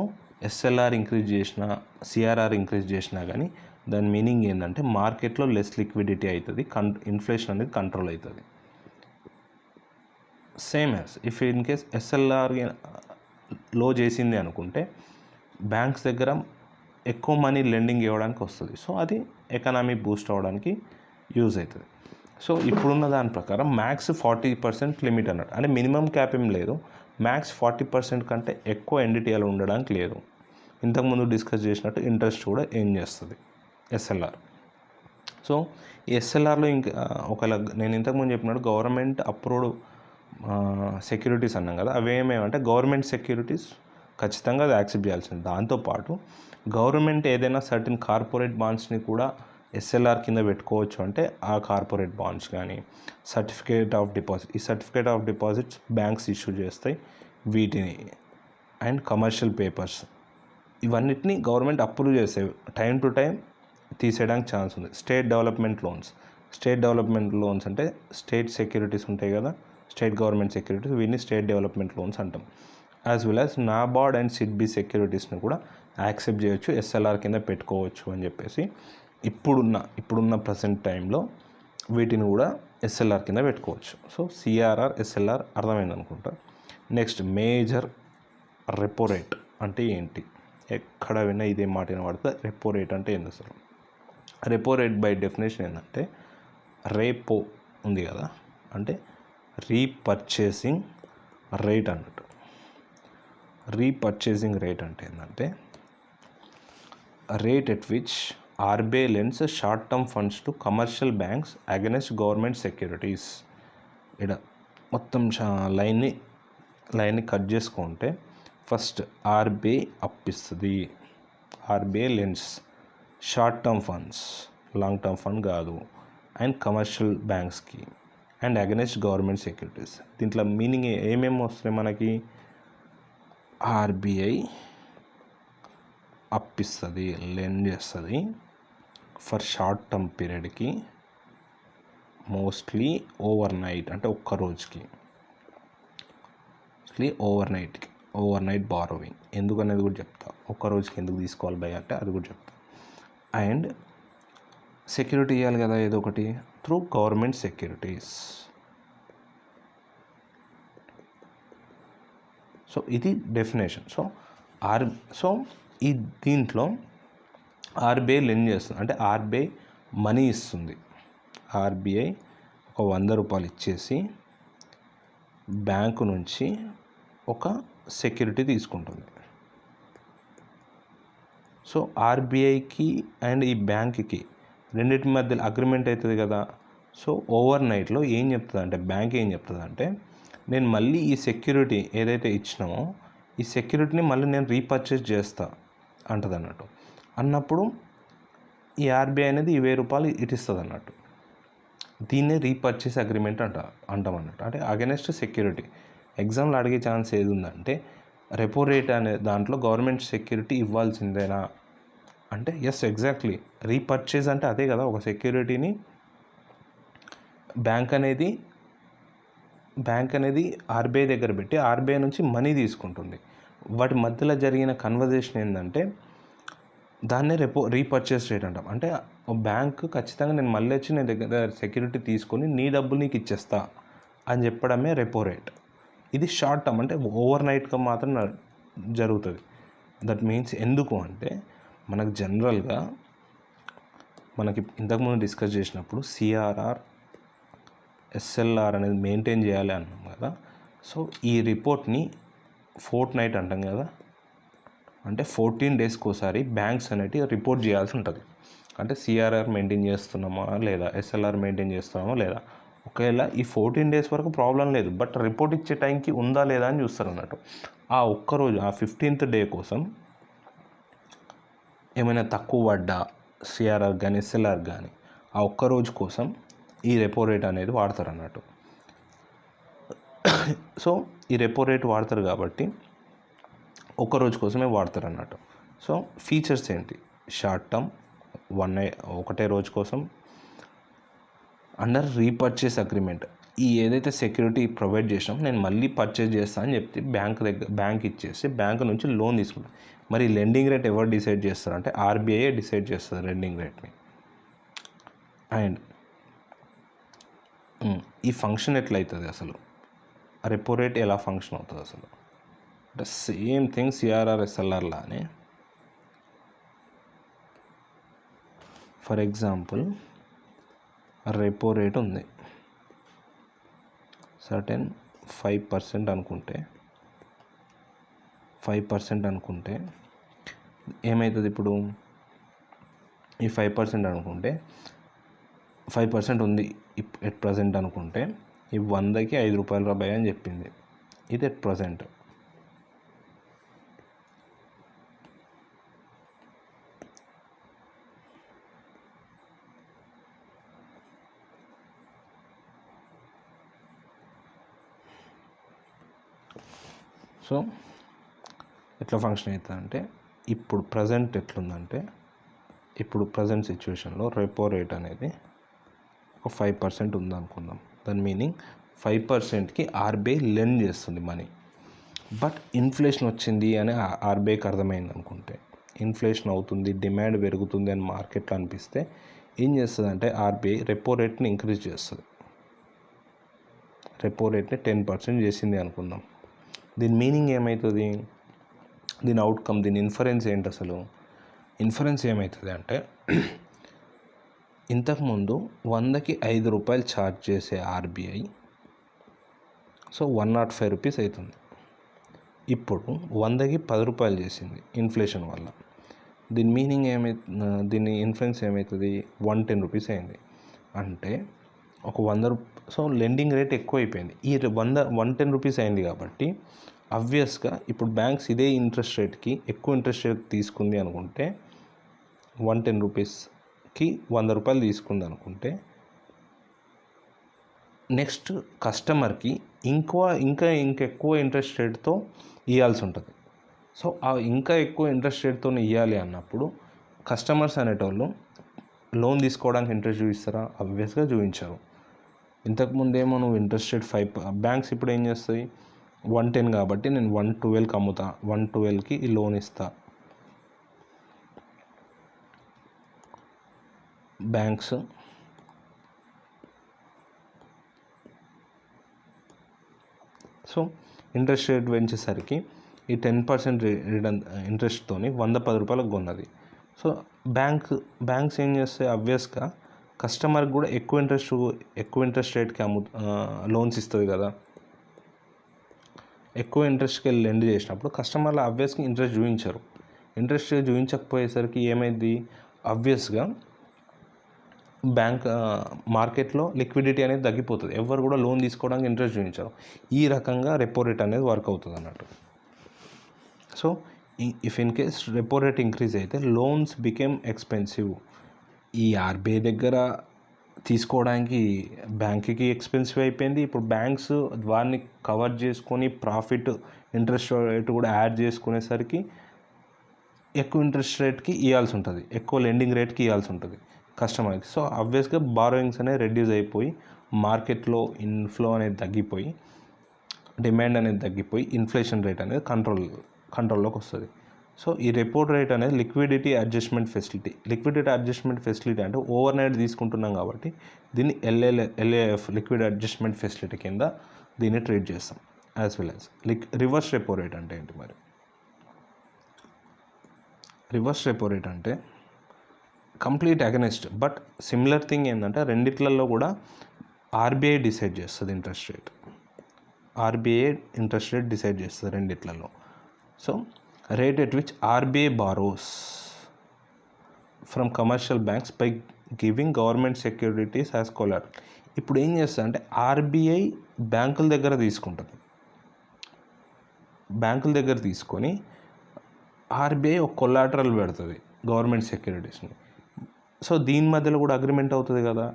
ఎస్ఎల్ఆర్ ఇంక్రీజ్ చేసినా సిఆర్ఆర్ ఇంక్రీజ్ చేసినా కానీ దాని మీనింగ్ ఏంటంటే మార్కెట్లో లెస్ లిక్విడిటీ అవుతుంది, ఇన్ఫ్లేషన్ అనేది కంట్రోల్ అవుతుంది. Same as if in case SLR లో చేసింది అనుకుంటే బ్యాంక్స్ దగ్గర ఎక్కువ మనీ లెండింగ్ ఇవ్వడానికి వస్తుంది. సో అది ఎకనామీ బూస్ట్ అవ్వడానికి యూజ్ అవుతుంది. సో ఇప్పుడున్న దాని ప్రకారం మ్యాక్స్ 40% లిమిట్ అన్నట్టు, అంటే మినిమం క్యాప్ ఏం లేదు, మ్యాక్స్ 40% కంటే ఎక్కువ ఎన్డిటిఎల్ ఉండడానికి లేదు. ఇంతకుముందు డిస్కస్ చేసినట్టు ఇంట్రెస్ట్ కూడా ఏం చేస్తుంది ఎస్ఎల్ఆర్. సో ఈ ఎస్ఎల్ఆర్లో ఇంకా ఒకవేళ నేను ఇంతకుముందు చెప్పినట్టు గవర్నమెంట్ అప్రూవ్డ్ సెక్యూరిటీస్ అన్నాం కదా, అవి ఏమేమంటే గవర్నమెంట్ సెక్యూరిటీస్ ఖచ్చితంగా అది యాక్సెప్ట్ చేయాల్సింది. దాంతోపాటు గవర్నమెంట్ ఏదైనా సర్టన్ కార్పొరేట్ బాండ్స్ని కూడా ఎస్ఎల్ఆర్ కింద పెట్టుకోవచ్చు. అంటే ఆ కార్పొరేట్ బాండ్స్ కానీ సర్టిఫికేట్ ఆఫ్ డిపాజిట్, ఈ certificate of deposits banks issue చేస్తాయి వీటిని, అండ్ కమర్షియల్ పేపర్స్, ఇవన్నిటిని గవర్నమెంట్ అప్రూవ్ చేసే టైం టు టైం తీసేయడానికి ఛాన్స్ ఉంది. స్టేట్ డెవలప్మెంట్ లోన్స్ అంటే స్టేట్ సెక్యూరిటీస్ ఉంటాయి కదా, స్టేట్ గవర్నమెంట్ సెక్యూరిటీస్, వీటిని స్టేట్ డెవలప్మెంట్ లోన్స్ అంటాం. As well as NABARD and SIDBI సెక్యూరిటీస్ని కూడా యాక్సెప్ట్ చేయొచ్చు, ఎస్ఎల్ఆర్ కింద పెట్టుకోవచ్చు అని చెప్పేసి ఇప్పుడున్న ప్రజెంట్ టైంలో వీటిని కూడా ఎస్ఎల్ఆర్ కింద పెట్టుకోవచ్చు. సో సిఆర్ఆర్ ఎస్ఎల్ఆర్ అర్థమైంది అనుకుంటా. నెక్స్ట్ మేజర్ రెపో రేట్ అంటే ఏంటి, ఎక్కడ విన్నా ఇదే మాట వినబడుతుంది. రెపో రేట్ అంటే ఏంది అసలు? రెపో రేట్ బై డెఫినేషన్ ఏంటంటే, రేపో ఉంది కదా అంటే రీపర్చేసింగ్ రేట్ అన్నట్టు. రీపర్చేసింగ్ రేట్ అంటే ఏంటంటే rate at which RBI lends short term funds to commercial banks against government securities. ఇక్కడ మొత్తం లైన్ని కట్ చేసుకుంటే ఫస్ట్ ఆర్బీఐ అప్పిస్తుంది, RBI lends short term funds, long term fund కాదు, అండ్ కమర్షియల్ బ్యాంక్స్కి అండ్ అగెన్స్ట్ గవర్నమెంట్ సెక్యూరిటీస్. దీంట్లో meaning ఏమేమి వస్తున్నాయి మనకి? ఆర్బీఐ అప్పిస్తుంది, లెండ్ చేస్తుంది ఫర్ షార్ట్ టర్మ్ పీరియడ్కి, మోస్ట్లీ ఓవర్ నైట్ అంటే ఒక్క రోజుకి బేసిక్లీ ఓవర్ నైట్ బారోవింగ్. ఎందుకు అనేది కూడా చెప్తా, ఒక్క రోజుకి ఎందుకు తీసుకోవాలి భయ అంటే అది కూడా చెప్తా. అండ్ సెక్యూరిటీ ఇవ్వాలి కదా ఏదో ఒకటి, త్రూ గవర్నమెంట్ సెక్యూరిటీస్. సో ఇది డెఫినేషన్. సో ఈ దీంట్లో ఆర్బీఐ లెండ్ చేస్తుంది, అంటే ఆర్బీఐ మనీ ఇస్తుంది. ఆర్బీఐ ఒక 100 రూపాయలు ఇచ్చేసి బ్యాంకు నుంచి ఒక సెక్యూరిటీ తీసుకుంటుంది. సో ఆర్బీఐకి అండ్ ఈ బ్యాంక్కి రెండింటి మధ్య అగ్రిమెంట్ అవుతుంది కదా. సో ఓవర్ నైట్లో ఏం చెప్తుంది అంటే, బ్యాంక్ ఏం చెప్తుంది అంటే, నేను మళ్ళీ ఈ సెక్యూరిటీ ఏదైతే ఇచ్చినామో ఈ సెక్యూరిటీని మళ్ళీ నేను రీపర్చేస్ చేస్తా అంటుంది అన్నట్టు. అన్నప్పుడు ఈ ఆర్బీఐ అనేది ఈ 1000 రూపాయలు ఇటు ఇస్తుంది అన్నట్టు. దీన్నే రీపర్చేస్ అగ్రిమెంట్ అంటాం అన్నట్టు. అంటే అగెనెస్ట్ సెక్యూరిటీ. ఎగ్జామ్లో అడిగే ఛాన్స్ ఏది ఉందంటే, రెపో రేట్ అనే దాంట్లో గవర్నమెంట్ సెక్యూరిటీ ఇవ్వాల్సిందేనా అంటే, ఎస్ ఎగ్జాక్ట్లీ. రీపర్చేస్ అంటే అదే కదా, ఒక సెక్యూరిటీని బ్యాంక్ అనేది ఆర్బీఐ దగ్గర పెట్టి ఆర్బీఐ నుంచి మనీ తీసుకుంటుంది. వాటి మధ్యలో జరిగిన కన్వర్జేషన్ ఏంటంటే దాన్నే రీపర్చేస్ రేట్ అంటాం. అంటే బ్యాంక్ ఖచ్చితంగా నేను మళ్ళీ వచ్చి నీ దగ్గర సెక్యూరిటీ తీసుకొని నీ డబ్బులు నీకు ఇచ్చేస్తా అని చెప్పడమే రెపో రేట్. ఇది షార్ట్ టర్మ్, అంటే ఓవర్ నైట్గా మాత్రం జరుగుతుంది. దట్ మీన్స్ ఎందుకు అంటే, మనకు జనరల్గా మనకి ఇంతకుముందు డిస్కస్ చేసినప్పుడు సిఆర్ఆర్ ఎస్ఎల్ఆర్ అనేది మెయింటైన్ చేయాలి అన్నాం కదా. సో ఈ రిపోర్ట్ని ఫోర్ట్ నైట్ అంటాం కదా, అంటే 14 డేస్కి ఒకసారి బ్యాంక్స్ అనేటివి రిపోర్ట్ చేయాల్సి ఉంటుంది. అంటే సిఆర్ఆర్ మెయింటైన్ చేస్తున్నామా లేదా, ఎస్ఎల్ఆర్ మెయింటైన్ చేస్తున్నామా లేదా. ఒకవేళ ఈ 14 డేస్ వరకు ప్రాబ్లం లేదు, బట్ రిపోర్ట్ ఇచ్చే టైంకి ఉందా లేదా అని చూస్తారు అన్నట్టు. ఆ ఒక్కరోజు, ఆ 15th డే కోసం ఏమైనా తక్కువ పడ్డా సిఆర్ఆర్ కానీ ఎస్ఎల్ఆర్ కానీ, ఆ ఒక్కరోజు కోసం ఈ రెపో రేట్ అనేది వాడతారు అన్నట్టు. సో ఈ రెపో రేట్ వాడతారు కాబట్టి ఒక్కరోజు కోసమే వాడతారు అన్నట్టు. సో ఫీచర్స్ ఏంటి, షార్ట్ టర్మ్, ఒకటే రోజు కోసం, అండర్ రీపర్చేస్ అగ్రిమెంట్. ఈ ఏదైతే సెక్యూరిటీ ప్రొవైడ్ చేసినాం నేను మళ్ళీ పర్చేజ్ చేస్తాను అని చెప్తే బ్యాంక్ ఇచ్చేసి బ్యాంక్ నుంచి లోన్ తీసుకుంటాం. మరి లెండింగ్ రేట్ ఎవరు డిసైడ్ చేస్తారు అంటే, ఆర్బీఐ డిసైడ్ చేస్తుంది లెండింగ్ రేట్ని. అండ్ ఈ ఫంక్షన్ ఎట్లయితుంది అసలు, రెపో రేట్ ఎలా ఫంక్షన్ అవుతుంది అసలు అంటే, సేమ్ థింగ్ సిఆర్ఆర్ ఎస్ఎల్ఆర్ లానే. ఫర్ ఎగ్జాంపుల్ రెపో రేట్ ఉంది, సర్టెన్ 5% అనుకుంటే 5% అనుకుంటే ఏమవుతుంది ఇప్పుడు, ఈ 5% అనుకుంటే 5% ఉంది ఎట్ ప్రజెంట్ అనుకుంటే, ఈ 100కి 5 రూపాయలు రాబాయి అని చెప్పింది. ఇది ఎట్ ప్రజెంట్. సో ఎట్లా ఫంక్షన్ అవుతుందంటే, ఇప్పుడు ప్రజెంట్ ఎట్లుందంటే, ఇప్పుడు ప్రజెంట్ సిచ్యువేషన్లో రెపో రేట్ అనేది ఒక 5% ఉందనుకుందాం. దాని మీనింగ్ 5%కి ఆర్బీఐ లెండ్ చేస్తుంది మనీ. బట్ ఇన్ఫ్లేషన్ వచ్చింది అని ఆర్బీఐకి అర్థమైంది అనుకుంటే, ఇన్ఫ్లేషన్ అవుతుంది, డిమాండ్ పెరుగుతుంది అని మార్కెట్లో అనిపిస్తే ఏం చేస్తుంది అంటే, ఆర్బీఐ రెపో రేట్ని ఇంక్రీజ్ చేస్తుంది. రెపో రేట్ని 10% చేసింది అనుకుందాం. దీని మీనింగ్ ఏమవుతుంది, దీని అవుట్కమ్, దీని ఇన్ఫరెన్స్ ఏంటి అసలు. ఇన్ఫరెన్స్ ఏమవుతుంది అంటే, ఇంతకుముందు 100కి 5 రూపాయలు ఛార్జ్ చేసే ఆర్బీఐ సో 105 రూపీస్ అవుతుంది. ఇప్పుడు 100కి 10 రూపాయలు చేసింది ఇన్ఫ్లేషన్ వల్ల. దీని మీనింగ్ దీని ఇన్ఫ్లుయెన్స్ ఏమవుతుంది, 110 రూపీస్ అయింది. అంటే ఒక 100 సో లెండింగ్ రేట్ ఎక్కువ అయిపోయింది. ఈ 110 రూపీస్ అయింది కాబట్టి ఆబ్వియస్గా ఇప్పుడు బ్యాంక్స్ ఇదే ఇంట్రెస్ట్ రేట్కి ఎక్కువ ఇంట్రెస్ట్ రేట్ తీసుకుంది అనుకుంటే, 110 రూపీస్కి 100 రూపాయలు తీసుకుంది అనుకుంటే, నెక్స్ట్ కస్టమర్కి ఇంకెక్కువ ఇంట్రెస్ట్ రేట్తో ఇవ్వాల్సి ఉంటుంది. సో ఆ ఇంకా ఎక్కువ ఇంట్రెస్ట్ రేట్తో ఇవ్వాలి అన్నప్పుడు కస్టమర్స్ అనేటోళ్ళు లోన్ తీసుకోవడానికి ఇంట్రెస్ట్ చూపిస్తారా, ఆబ్వియస్గా చూపించరు. ఇంతకుముందేమో నువ్వు ఇంట్రెస్ట్ రేట్ 5, బ్యాంక్స్ ఇప్పుడు ఏం చేస్తాయి, 110 కాబట్టి నేను 112కి అమ్ముతా, 112కి ఈ లోన్ ఇస్తా. బ్యాంక్స్ సో ఇంట్రెస్ట్ రేట్ పెంచేసరికి ఈ 10% రిటర్న్ ఇంట్రెస్ట్తో 110 రూపాయలకు కొన్నది. సో బ్యాంక్స్ ఏం చేస్తాయి, అబ్వియస్గా కస్టమర్కి కూడా ఎక్కువ ఇంట్రెస్ట్ రేట్కి లోన్స్ ఇస్తుంది కదా. ఎక్కువ ఇంట్రెస్ట్కి లెండ్ చేసినప్పుడు కస్టమర్లు అబ్వియస్గా ఇంట్రెస్ట్ చూపించరు. ఇంట్రెస్ట్ చూపించకపోయేసరికి ఏమైంది, అబ్వియస్గా మార్కెట్లో లిక్విడిటీ అనేది తగ్గిపోతుంది. ఎవరు కూడా లోన్ తీసుకోవడానికి ఇంట్రెస్ట్ చూపించరు. ఈ రకంగా రెపో రేట్ అనేది వర్క్ అవుతుంది అన్నట్టు. So if in case repo rate increase అయితే లోన్స్ బికేమ్ ఎక్స్పెన్సివ్. ఈ ఆర్బీఐ దగ్గర తీసుకోవడానికి బ్యాంక్కి ఎక్స్పెన్సివ్ అయిపోయింది. ఇప్పుడు బ్యాంక్స్ వారిని కవర్ చేసుకొని ప్రాఫిట్ ఇంట్రెస్ట్ రేట్ కూడా యాడ్ చేసుకునేసరికి ఎక్కువ ఇంట్రెస్ట్ రేట్కి ఇవ్వాల్సి ఉంటుంది, ఎక్కువ లెండింగ్ రేట్కి ఇవ్వాల్సి ఉంటుంది కస్టమర్కి. సో ఆబ్వియస్గా బారోయింగ్స్ అనేది రెడ్యూస్ అయిపోయి మార్కెట్లో ఇన్ఫ్లో అనేది తగ్గిపోయి డిమాండ్ అనేది తగ్గిపోయి ఇన్ఫ్లేషన్ రేట్ అనేది కంట్రోల్లోకి వస్తుంది. సో ఈ రెపో రేట్ అనేది లిక్విడిటీ అడ్జస్ట్మెంట్ ఫెసిలిటీ అంటే ఓవర్ నైట్ తీసుకుంటున్నాం కాబట్టి దీన్ని ఎల్ఏఎఫ్ లిక్విడ్ అడ్జస్ట్మెంట్ ఫెసిలిటీ కింద దీన్ని ట్రీట్ చేస్తాం. As well as reverse repo rate అంటే ఏంటి మరి? రివర్స్ రెపో రేట్ అంటే complete against, but similar thing ఏంటంటే రెండిట్లలో కూడా ఆర్బీఐ డిసైడ్ చేస్తుంది ఇంట్రెస్ట్ రేట్. డిసైడ్ చేస్తుంది రెండిట్లలో. So rate at which RBI borrows from commercial banks by giving government securities as collateral. ఇప్పుడు ఏం చేస్తుంది అంటే ఆర్బీఐ బ్యాంకుల దగ్గర తీసుకుంటుంది. బ్యాంకుల దగ్గర తీసుకొని ఆర్బీఐ ఒక కొలాటరల్ పెడుతుంది గవర్నమెంట్ సెక్యూరిటీస్ని. సో దీని మధ్యలో కూడా అగ్రిమెంట్ అవుతుంది కదా,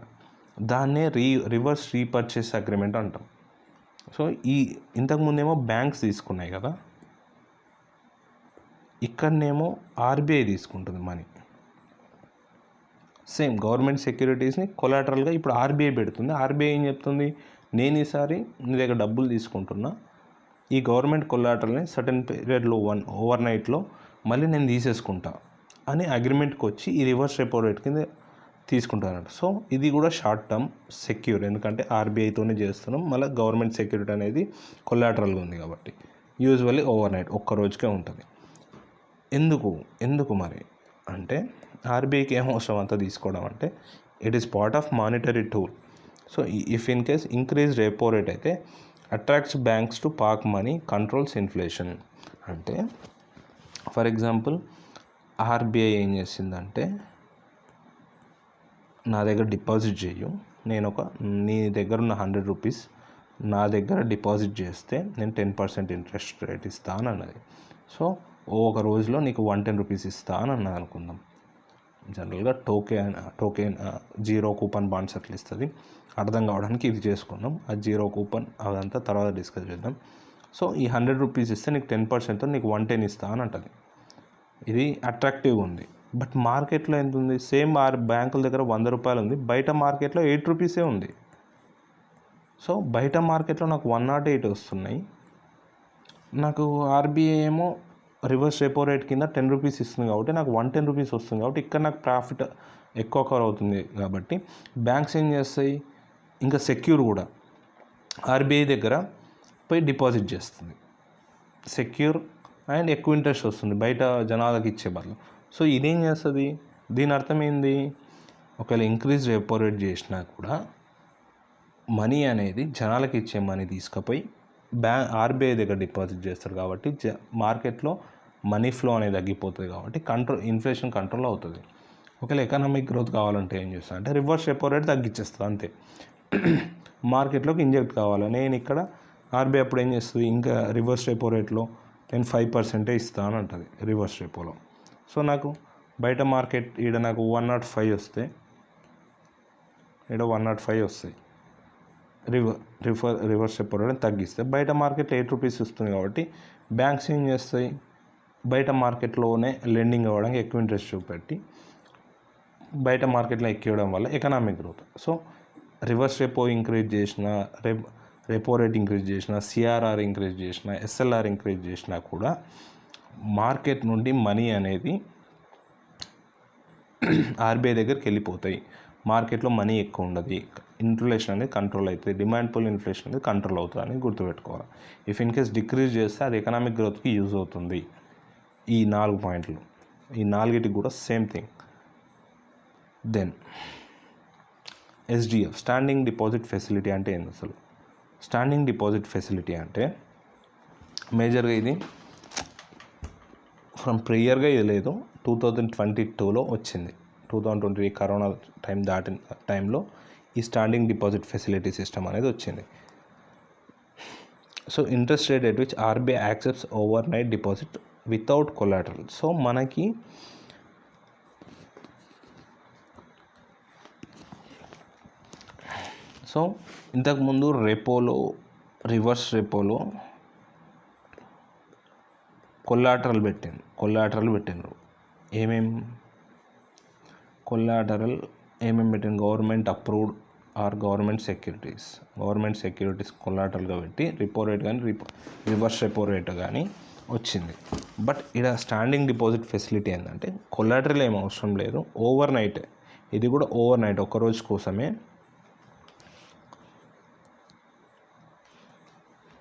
దాన్నే రివర్స్ రీపర్చేస్ అగ్రిమెంట్ అంటాం. సో ఇంతకుముందేమో బ్యాంక్స్ తీసుకున్నాయి కదా, ఇక్కడనేమో ఆర్బీఐ తీసుకుంటుంది మనీ. సేమ్ గవర్నమెంట్ సెక్యూరిటీస్ని కొలాటరల్గా ఇప్పుడు ఆర్బీఐ పెడుతుంది. ఆర్బీఐ ఏం చెప్తుంది, నేను ఈసారి నీ దగ్గర డబ్బులు తీసుకుంటున్నా, ఈ గవర్నమెంట్ కొలాటరల్ని సర్టన్ పీరియడ్లో ఓవర్ నైట్లో మళ్ళీ నేను తీసేసుకుంటా అని అగ్రిమెంట్కి వచ్చి ఈ రివర్స్ రెపో రేట్ కింద తీసుకుంటారంట. సో ఇది కూడా షార్ట్ టర్మ్ సెక్యూర్, ఎందుకంటే ఆర్బీఐతోనే చేస్తున్నాం, మళ్ళీ గవర్నమెంట్ సెక్యూరిటీ అనేది కొలాటరల్గా ఉంది కాబట్టి యూజువల్లీ ఓవర్ నైట్ ఒక్క రోజుకే ఉంటుంది. ఎందుకు మరి అంటే ఆర్బీఐకి ఏం అవసరం అంతా తీసుకోవడం అంటే it is part of monetary tool. So if in case increase repo rate అయితే attracts banks to park money, controls inflation. అంటే ఫర్ ఎగ్జాంపుల్ ఆర్బీఐ ఏం చేసిందంటే నా దగ్గర డిపాజిట్ చేయు, నీ దగ్గర ఉన్న 100 రూపీస్ నా దగ్గర డిపాజిట్ చేస్తే నేను 10% ఇంట్రెస్ట్ రేట్ ఇస్తాను అన్నది. సో ఒక రోజులో నీకు 110 రూపీస్ ఇస్తా అని అన్నది అనుకుందాం. జనరల్గా టోకెన్ జీరో కూపన్ బాండ్స్ అట్లా ఇస్తుంది, అర్థం కావడానికి ఇది చేసుకున్నాం. ఆ జీరో కూపన్ అదంతా తర్వాత డిస్కస్ చేద్దాం. సో ఈ 100 రూపీస్ ఇస్తే నీకు 10%తో నీకు 110 ఇస్తా అని అంటుంది. ఇది అట్రాక్టివ్గా ఉంది. బట్ మార్కెట్లో ఎంత ఉంది, సేమ్ బ్యాంకుల దగ్గర 100 రూపాయలు ఉంది, బయట మార్కెట్లో 8 రూపీసే ఉంది. సో బయట మార్కెట్లో నాకు 108 వస్తున్నాయి, నాకు ఆర్బీఐ ఏమో రివర్స్ రెపో రేట్ కింద 10 రూపీస్ ఇస్తుంది కాబట్టి నాకు 110 రూపీస్ వస్తుంది. కాబట్టి ఇక్కడ నాకు ప్రాఫిట్ ఎక్కువ కవర్ అవుతుంది. కాబట్టి బ్యాంక్స్ ఏం చేస్తాయి, ఇంకా సెక్యూర్ కూడా ఆర్బీఐ దగ్గర పోయి డిపాజిట్ చేస్తుంది. సెక్యూర్ అండ్ ఎక్కువ ఇంట్రెస్ట్ వస్తుంది బయట జనాలకు ఇచ్చే బదులు. సో ఇదేం చేస్తుంది, దీని అర్థం ఏంది, ఒకవేళ ఇంక్రీజ్ రెపో రేట్ చేసినా కూడా మనీ అనేది జనాలకు ఇచ్చే మనీ తీసుకుపోయి ఆర్బీఐ దగ్గర డిపాజిట్ చేస్తారు. కాబట్టి మార్కెట్లో మనీ ఫ్లో అనేది తగ్గిపోతుంది. కాబట్టి ఇన్ఫ్లేషన్ కంట్రోల్ అవుతుంది. ఒకవేళ ఎకనామిక్ గ్రోత్ కావాలంటే ఏం చేస్తాను అంటే రివర్స్ రెపో రేట్ తగ్గించేస్తుంది అంతే. మార్కెట్లోకి ఇంజెక్ట్ కావాలి. నేను ఇక్కడ ఆర్బీఐ అప్పుడు ఏం చేస్తుంది, ఇంకా రివర్స్ రెపో రేట్లో నేను 5% ఇస్తాను అంటుంది రివర్స్ రెపోలో. సో నాకు బయట మార్కెట్ ఈడ నాకు 105 వస్తే, ఈడ 105 వస్తాయి, రివర్స్ రెపో రేట్ తగ్గిస్తే బయట మార్కెట్లో 8 రూపీస్ వస్తుంది. కాబట్టి బ్యాంక్స్ ఏం చేస్తాయి, బయట మార్కెట్లోనే లెండింగ్ అవ్వడానికి ఎక్కువ ఇంట్రెస్ట్ చూపెట్టి బయట మార్కెట్లో ఎక్కివ్వడం వల్ల economic growth. So reverse repo increase చేసిన రెపో రేట్ ఇంక్రీజ్ చేసినా, సిఆర్ఆర్ ఇంక్రీజ్ చేసినా, ఎస్ఎల్ఆర్ ఇంక్రీజ్ చేసినా కూడా మార్కెట్ నుండి మనీ అనేది ఆర్బీఐ దగ్గరికి వెళ్ళిపోతాయి. మార్కెట్లో మనీ ఎక్కువ ఉండదు, ఇన్ఫ్లేషన్ అనేది కంట్రోల్ అవుతుంది, డిమాండ్ పుల్ ఇన్ఫ్లేషన్ అనేది కంట్రోల్ అవుతుంది అని గుర్తుపెట్టుకోవాలి. ఇఫ్ ఇన్ కేస్ డిక్రీజ్ చేస్తే అది ఎకనామిక్ గ్రోత్కి యూజ్ అవుతుంది. ఈ 4 పాయింట్లు, ఈ 4టికి కూడా same thing. Then SDF, standing deposit facility అంటే ఏంది అసలు? స్టాండింగ్ డిపాజిట్ ఫెసిలిటీ అంటే మేజర్గా ఇది ఫ్రమ్ ప్రియర్గా ఇది లేదు, 2022లో వచ్చింది. 2020 కరోనా దాటిన టైంలో ఈ స్టాండింగ్ డిపాజిట్ ఫెసిలిటీ సిస్టమ్ అనేది వచ్చింది. So interest rate at which RBI accepts overnight deposit without collateral. So మనకి ఇంతకుముందు రెపోలో, రివర్స్ రెపోలో కొలాటరల్ పెట్టిండ్రు. ఏమేమి పెట్టిండ్రు? Government approved or government securities కొలాటరల్గా పెట్టి రిపో రేట్ కానీ రివర్స్ రెపో రేట్ కానీ వచ్చింది. బట్ ఇక్కడ స్టాండింగ్ డిపాజిట్ ఫెసిలిటీ ఏంటంటే కొలాటరల్ ఏం అవసరం లేదు, ఓవర్ నైట్. ఇది కూడా ఓవర్ నైట్,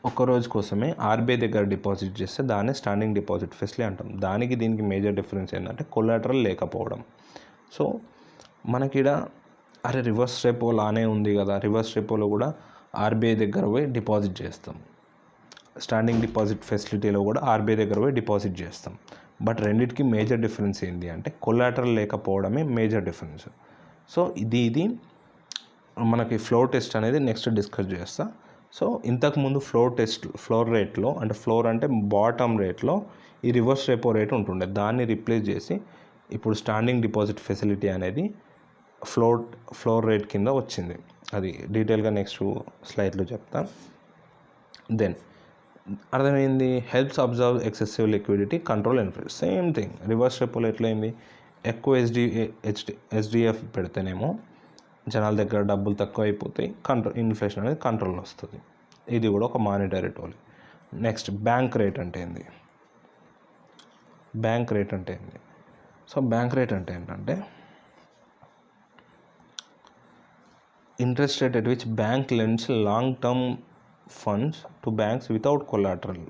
ఒక్కరోజు కోసమే ఆర్బీఐ దగ్గర డిపాజిట్ చేస్తే దాన్ని స్టాండింగ్ డిపాజిట్ ఫెసిలిటీ అంటాం. దానికి దీనికి మేజర్ డిఫరెన్స్ ఏంటంటే కొలాటరల్ లేకపోవడం. సో మనకిడ రివర్స్ రెపో లానే ఉంది కదా, రివర్స్ రెపోలో కూడా ఆర్బీఐ దగ్గర పోయి డిపాజిట్ చేస్తాం, స్టాండింగ్ డిపాజిట్ ఫెసిలిటీలో కూడా ఆర్బీఐ దగ్గర పోయి డిపాజిట్ చేస్తాం. బట్ రెండింటికి మేజర్ డిఫరెన్స్ ఏంటి అంటే కొలాటరల్ లేకపోవడమే మేజర్ డిఫరెన్స్. సో ఇది మనకి ఫ్లోర్ టెస్ట్ అనేది నెక్స్ట్ డిస్కస్ చేస్తా. సో ఇంతకుముందు ఫ్లోర్ రేట్లో అంటే ఫ్లోర్ అంటే బాటమ్ రేట్లో ఈ రివర్స్ రెపో రేట్ ఉంటుండే, దాన్ని రీప్లేస్ చేసి ఇప్పుడు స్టాండింగ్ డిపాజిట్ ఫెసిలిటీ అనేది ఫ్లోర్ రేట్ కింద వచ్చింది. అది డీటెయిల్గా నెక్స్ట్ స్లైడ్లో చెప్తా. దెన్ అర్థమైంది. Helps absorb excessive liquidity, control inflation. Same thing reverse రెపోలో ఎట్లయింది, ఎక్కువ ఎస్డిఎఫ్ పెడితేనేమో జనాల దగ్గర డబ్బులు తక్కువ అయిపోతాయి, ఇన్ఫ్లేషన్ అనేది కంట్రోల్ వస్తుంది. ఇది కూడా ఒక monetary tool. Next bank rate అంటే ఏంది? సో బ్యాంక్ రేట్ అంటే ఏంటంటే interest rate at which bank lends long term funds to banks without collateral.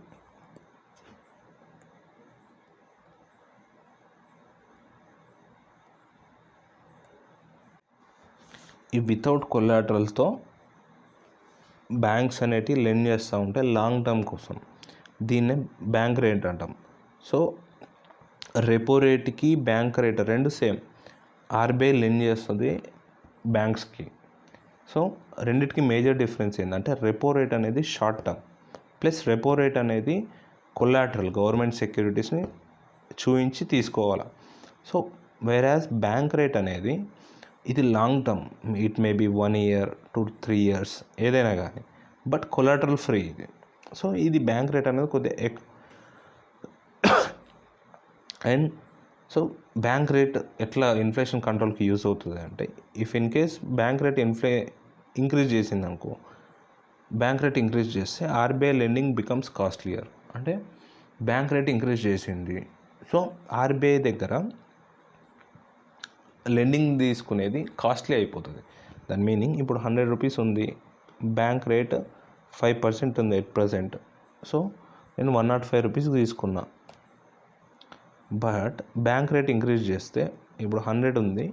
ఈ వితౌట్ కొలాటరల్తో బ్యాంక్స్ అనేటివి లెండ్ చేస్తూ ఉంటే లాంగ్ టర్మ్ కోసం, దీన్నే బ్యాంక్ రేట్ అంటాం. సో రెపో రేట్కి బ్యాంక్ రేట్ రెండు సేమ్, ఆర్బీఐ లెండ్ చేస్తుంది బ్యాంక్స్కి. సో రెండింటికి మేజర్ డిఫరెన్స్ ఏంటంటే రెపో రేట్ అనేది short term, plus repo rate అనేది కొలాటరల్, గవర్నమెంట్ సెక్యూరిటీస్ని చూపించి తీసుకోవాలి. సో వేరాజ్ బ్యాంక్ రేట్ అనేది ఇది long term, it may be 1 year to 3 years ఏదైనా కానీ, బట్ కొలాటరల్ ఫ్రీ ఇది. సో ఇది బ్యాంక్ రేట్ అనేది కొద్దిగా అండ్ సో బ్యాంక్ రేట్ ఎట్లా ఇన్ఫ్లేషన్ కంట్రోల్కి యూజ్ అవుతుంది అంటే, if in case bank rate increase చేసింది అనుకో, బ్యాంక్ రేట్ ఇంక్రీజ్ చేస్తే ఆర్బీఐ లెండింగ్ బికమ్స్ కాస్ట్లియర్. అంటే బ్యాంక్ రేట్ ఇంక్రీజ్ చేసింది, సో ఆర్బీఐ దగ్గర లెండింగ్ తీసుకునేది కాస్ట్లీ అయిపోతుంది. దాని మీనింగ్ ఇప్పుడు 100 రూపీస్ ఉంది, బ్యాంక్ రేట్ 5% ఉంది ఎట్ ప్రజెంట్. సో నేను 105 రూపీస్కి తీసుకున్నా, బట్ బ్యాంక్ రేట్ ఇంక్రీజ్ చేస్తే ఇప్పుడు 100 ఉంది,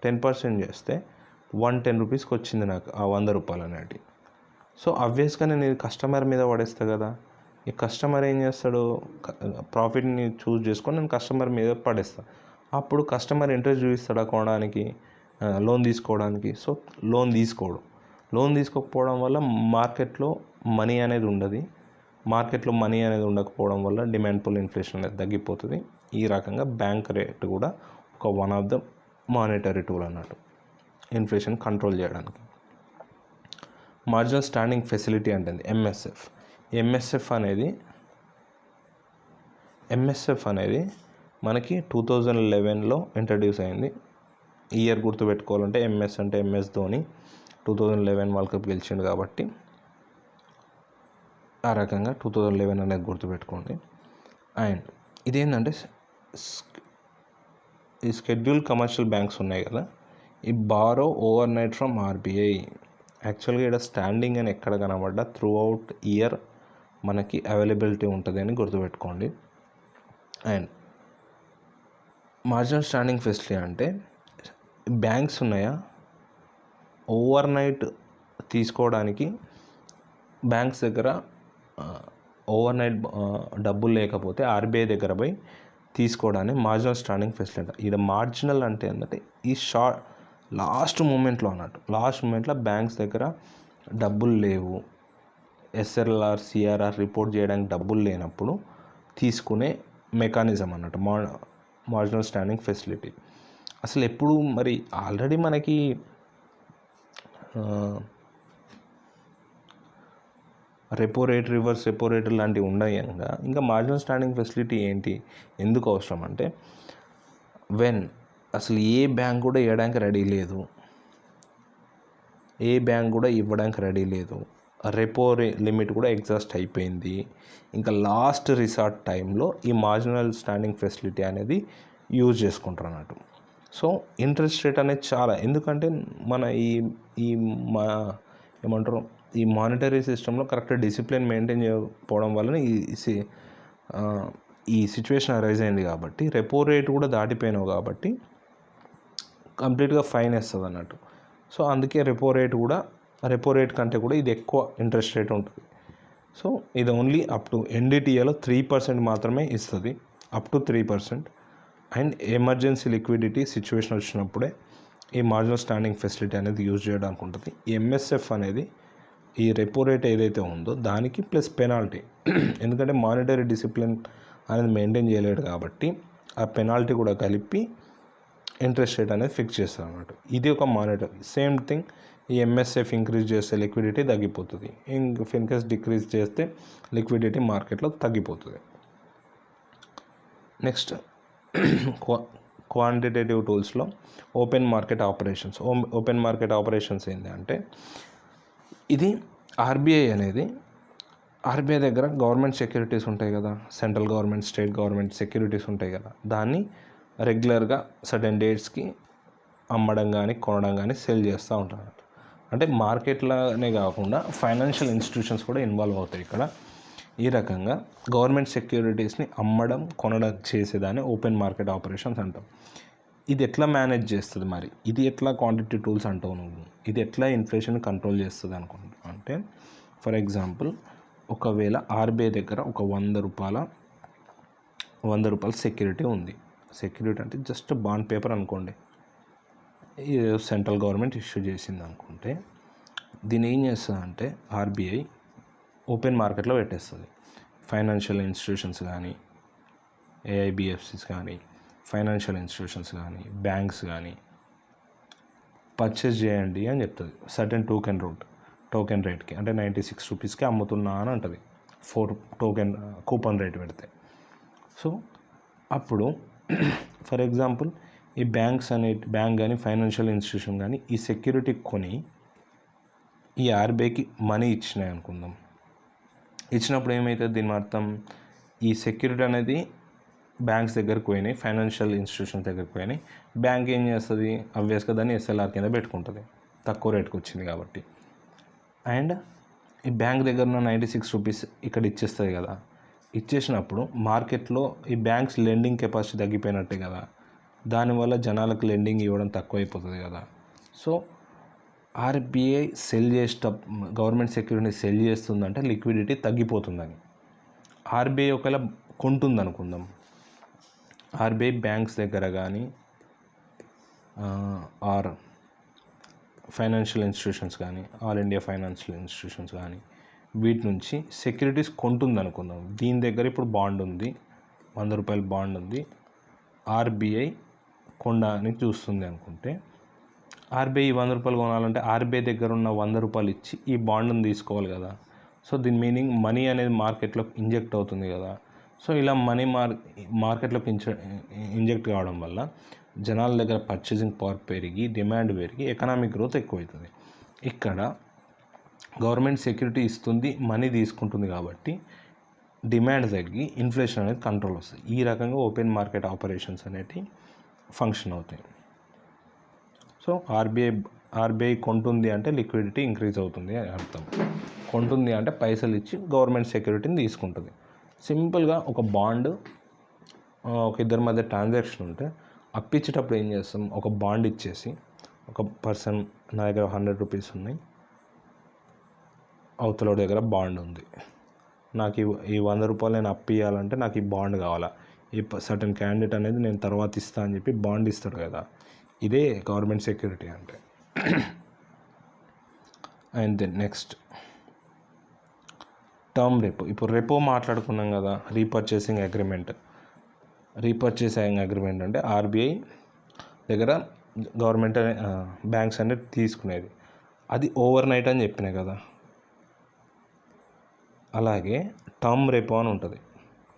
10% చేస్తే 110 రూపీస్కి వచ్చింది నాకు ఆ 100 రూపాయలు అనేటి. సో ఆబ్వియస్గా నేను ఇది కస్టమర్ మీద పడేస్తా కదా. ఈ కస్టమర్ ఏం చేస్తాడు, ప్రాఫిట్ని చూస్ చేసుకొని నేను కస్టమర్ మీద పడేస్తా. అప్పుడు కస్టమర్ ఇంట్రెస్ట్ చూపిస్తాడా కొనడానికి, లోన్ తీసుకోవడానికి? సో లోన్ తీసుకోకపోవడం వల్ల మార్కెట్లో మనీ అనేది ఉండదు. మార్కెట్లో మనీ అనేది ఉండకపోవడం వల్ల డిమాండ్ పుల్ ఇన్ఫ్లేషన్ అనేది తగ్గిపోతుంది. ఈ రకంగా బ్యాంక్ రేట్ కూడా ఒక one of the monetary tool అన్నట్టు ఇన్ఫ్లేషన్ కంట్రోల్ చేయడానికి. మార్జినల్ స్టాండింగ్ ఫెసిలిటీ అంటే ఎంఎస్ఎఫ్ అనేది మనకి 2011లో ఇంట్రడ్యూస్ అయింది. ఇయర్ గుర్తుపెట్టుకోవాలంటే ఎంఎస్ అంటే ఎంఎస్ ధోని 2011 వరల్డ్ కప్ గెలిచిండు కాబట్టి ఆ రకంగా 2011 అనేది గుర్తుపెట్టుకోండి. అండ్ ఇదేంటంటే ఈ షెడ్యూల్ కమర్షియల్ బ్యాంక్స్ ఉన్నాయి కదా, ఈ borrow overnight from RBI. యాక్చువల్గా ఇక్కడ స్టాండింగ్ అని ఎక్కడ కనబడ్డా త్రూ అవుట్ ఇయర్ మనకి అవైలబిలిటీ ఉంటుంది అని గుర్తుపెట్టుకోండి. అండ్ మార్జినల్ స్టాండింగ్ ఫెసిలిటీ అంటే బ్యాంక్స్ ఉన్నాయా, ఓవర్ నైట్ తీసుకోవడానికి బ్యాంక్స్ దగ్గర ఓవర్ నైట్ డబ్బులు లేకపోతే ఆర్బీఐ దగ్గర పోయి తీసుకోవడానికి మార్జినల్ స్టాండింగ్ ఫెసిలిటీ. ఇక్కడ మార్జినల్ అంటే ఏంటంటే ఈ లాస్ట్ మూమెంట్లో బ్యాంక్స్ దగ్గర డబ్బులు లేవు, ఎస్ఎల్ఆర్ సిఆర్ఆర్ రిపోర్ట్ చేయడానికి డబ్బులు లేనప్పుడు తీసుకునే మెకానిజం అన్నట్టు మార్జినల్ స్టాండింగ్ ఫెసిలిటీ. అసలు ఎప్పుడు మరి ఆల్రెడీ మనకి repo rate, reverse repo rate లాంటివి ఉన్నాయి కనుక ఇంకా మార్జినల్ స్టాండింగ్ ఫెసిలిటీ ఏంటి, ఎందుకు అవసరం అంటే అసలు ఏ బ్యాంక్ కూడా ఇవ్వడానికి రెడీ లేదు, ఏ బ్యాంక్ కూడా ఇవ్వడానికి రెడీ లేదు, రెపో లిమిట్ కూడా ఎగ్జాస్ట్ అయిపోయింది, ఇంకా లాస్ట్ రిసార్ట్ టైంలో ఈ మార్జినల్ స్టాండింగ్ ఫెసిలిటీ అనేది యూజ్ చేసుకుంటారు అన్నట్టు. సో ఇంట్రెస్ట్ రేట్ అనేది చాలా, ఎందుకంటే మన ఏమంటారు ఈ మానిటరీ సిస్టంలో కరెక్ట్ డిసిప్లిన్ మెయింటైన్ చేయకపోవడం వలన ఈ సిచ్యువేషన్ అరైజ్ అయింది. కాబట్టి రెపో రేట్ కూడా దాటిపోయినావు కాబట్టి కంప్లీట్గా ఫైన్ వేస్తుంది అన్నట్టు. సో అందుకే రెపో రేట్ కంటే కూడా ఇది ఎక్కువ ఇంట్రెస్ట్ రేట్ ఉంటుంది. సో ఇది ఓన్లీ అప్ టు ఎన్డిటిఏలో 3% మాత్రమే ఇస్తుంది, up to 3%. And emergency liquidity situation వచ్చినప్పుడే ఈ మార్జినల్ స్టాండింగ్ ఫెసిలిటీ అనేది యూజ్ చేయడానికి ఉంటుంది. ఎంఎస్ఎఫ్ అనేది ఈ రెపో రేట్ ఏదైతే ఉందో దానికి ప్లస్ పెనాల్టీ, ఎందుకంటే మానిటరీ డిసిప్లిన్ అనేది మెయింటైన్ చేయలేడు కాబట్టి ఆ పెనాల్టీ కూడా కలిపి ఇంట్రెస్ట్ రేట్ అనేది ఫిక్స్ చేస్తారు అన్నట్టు. ఇది ఒక మానిటరీ. సేమ్ థింగ్ ఈ ఎంఎస్ఎఫ్ ఇంక్రీజ్ చేస్తే లిక్విడిటీ తగ్గిపోతుంది, ఇన్ కేస్ డిక్రీజ్ చేస్తే లిక్విడిటీ మార్కెట్లో తగ్గిపోతుంది. నెక్స్ట్ క్వాంటిటేటివ్ టూల్స్లో ఓపెన్ మార్కెట్ ఆపరేషన్స్ ఏంటి అంటే ఇది ఆర్బీఐ దగ్గర గవర్నమెంట్ సెక్యూరిటీస్ ఉంటాయి కదా, central government, state government securities ఉంటాయి కదా, దాన్ని రెగ్యులర్గా సర్టెన్ డేట్స్కి అమ్మడం కానీ కొనడం కానీ సెల్ చేస్తూ ఉంటారు. అంటే మార్కెట్లోనే కాకుండా ఫైనాన్షియల్ ఇన్స్టిట్యూషన్స్ కూడా ఇన్వాల్వ్ అవుతాయి ఇక్కడ. ఈ రకంగా గవర్నమెంట్ సెక్యూరిటీస్ని అమ్మడం కొనడం చేసేదాన్ని ఓపెన్ మార్కెట్ ఆపరేషన్స్ అంటాం. ఇది ఎట్లా మేనేజ్ చేస్తుంది, మరి ఇది ఎట్లా క్వాంటిటీ టూల్స్ అంటావు నువ్వు, ఇది ఎట్లా ఇన్ఫ్లేషన్ కంట్రోల్ చేస్తుంది అనుకుంటా అంటే, ఫర్ ఎగ్జాంపుల్ ఒకవేళ ఆర్బీఐ దగ్గర ఒక 100 రూపాయల సెక్యూరిటీ ఉంది. సెక్యూరిటీ అంటే జస్ట్ బాండ్ పేపర్ అనుకోండి, సెంట్రల్ గవర్నమెంట్ ఇష్యూ చేసింది అనుకుంటే, దీన్ని ఏం చేస్తుంది అంటే ఆర్బీఐ ఓపెన్ మార్కెట్లో పెట్టేస్తుంది. ఫైనాన్షియల్ ఇన్స్టిట్యూషన్స్ కానీ, ఏఐబిఎఫ్సిస్ కానీ, ఫైనాన్షియల్ ఇన్స్టిట్యూషన్స్ కానీ, బ్యాంక్స్ కానీ పర్చేస్ చేయండి అని చెప్తుంది. సర్టెన్ టోకెన్ రేట్కి, అంటే 96 రూపీస్కి అమ్ముతున్నా అని అంటుంది 4 టోకెన్ కూపన్ రేట్ పెడితే. సో అప్పుడు ఫర్ ఎగ్జాంపుల్ ఈ బ్యాంక్ కానీ ఫైనాన్షియల్ ఇన్స్టిట్యూషన్ కానీ ఈ సెక్యూరిటీ కొని ఈ ఆర్బీఐకి మనీ ఇచ్చినాయి అనుకుందాం. ఇచ్చినప్పుడు ఏమవుతుంది, దీని అర్థం ఈ సెక్యూరిటీ అనేది బ్యాంక్స్ దగ్గరికి పోయినాయి, ఫైనాన్షియల్ ఇన్స్టిట్యూషన్స్ దగ్గరికి పోయినాయి. బ్యాంక్ ఏం చేస్తుంది, అబ్వియస్గా దాన్ని ఎస్ఎల్ఆర్ కింద పెట్టుకుంటుంది, తక్కువ రేట్కి వచ్చింది కాబట్టి. అండ్ ఈ బ్యాంక్ దగ్గర ఉన్న 96 రూపీస్ ఇక్కడ ఇచ్చేస్తుంది కదా. ఇచ్చేసినప్పుడు మార్కెట్లో ఈ బ్యాంక్స్ లెండింగ్ కెపాసిటీ తగ్గిపోయినట్టే కదా, దానివల్ల జనాలకు లెండింగ్ ఇవ్వడం తక్కువ అయిపోతుంది కదా. సో ఆర్బీఐ గవర్నమెంట్ సెక్యూరిటీని సెల్ చేస్తుందంటే లిక్విడిటీ తగ్గిపోతుందని. ఆర్బీఐ ఒకవేళ కొంటుంది అనుకుందాం, ఆర్బీఐ బ్యాంక్స్ దగ్గర కానీ ఆర్ ఫైనాన్షియల్ ఇన్స్టిట్యూషన్స్ కానీ, ఆల్ ఇండియా ఫైనాన్షియల్ ఇన్స్టిట్యూషన్స్ కానీ వీటి నుంచి సెక్యూరిటీస్ కొంటుంది అనుకుందాం. దీని దగ్గర ఇప్పుడు బాండ్ ఉంది, 100 రూపాయల బాండ్ ఉంది, ఆర్బీఐ కొనడానికి చూస్తుంది అనుకుంటే, ఆర్బీఐ 100 రూపాయలు కొనాలంటే ఆర్బీఐ దగ్గర ఉన్న 100 రూపాయలు ఇచ్చి ఈ బాండ్ని తీసుకోవాలి కదా. సో దీని మీనింగ్ మనీ అనేది మార్కెట్లోకి ఇంజెక్ట్ అవుతుంది కదా. సో ఇలా మనీ మార్కెట్లోకి ఇంజెక్ట్ కావడం వల్ల జనాల దగ్గర పర్చేసింగ్ పవర్ పెరిగి, డిమాండ్ పెరిగి, ఎకనామిక్ గ్రోత్ ఎక్కువవుతుంది. ఇక్కడ గవర్నమెంట్ సెక్యూరిటీ ఇస్తుంది, మనీ తీసుకుంటుంది కాబట్టి డిమాండ్ తగ్గి ఇన్ఫ్లేషన్ అనేది కంట్రోల్ వస్తుంది. ఈ రకంగా ఓపెన్ మార్కెట్ ఆపరేషన్స్ అనేటివి ఫంక్షన్ అవుతాయి. సో ఆర్బీఐ కొంటుంది అంటే లిక్విడిటీ ఇంక్రీజ్ అవుతుంది అని అర్థం. కొంటుంది అంటే పైసలు ఇచ్చి గవర్నమెంట్ సెక్యూరిటీని తీసుకుంటుంది. సింపుల్గా ఒక బాండ్, ఒక ఇద్దరి మధ్య ట్రాన్సాక్షన్ ఉంటే అప్పిచ్చేటప్పుడు ఏం చేస్తాం, ఒక బాండ్ ఇచ్చేసి, ఒక పర్సన్ నా దగ్గర 100 రూపీస్ ఉన్నాయి, అవతల దగ్గర బాండ్ ఉంది, నాకు ఈ 100 రూపాయలు నేను అప్పు ఇవ్వాలంటే నాకు ఈ బాండ్ కావాలా, ఈ సర్టన్ క్యాండిడేట్ అనేది నేను తర్వాత ఇస్తా అని చెప్పి బాండ్ ఇస్తాడు కదా, ఇదే గవర్నమెంట్ సెక్యూరిటీ అంటే. And then next term repo. ఇప్పుడు రెపో మాట్లాడుకున్నాం కదా, రీపర్చేసింగ్ అగ్రిమెంట్ అంటే ఆర్బీఐ దగ్గర గవర్నమెంట్ బ్యాంక్స్ అనేది తీసుకునేది, అది ఓవర్ నైట్ అని చెప్పినాయి కదా. అలాగే టర్మ్ రెపో అని ఉంటుంది.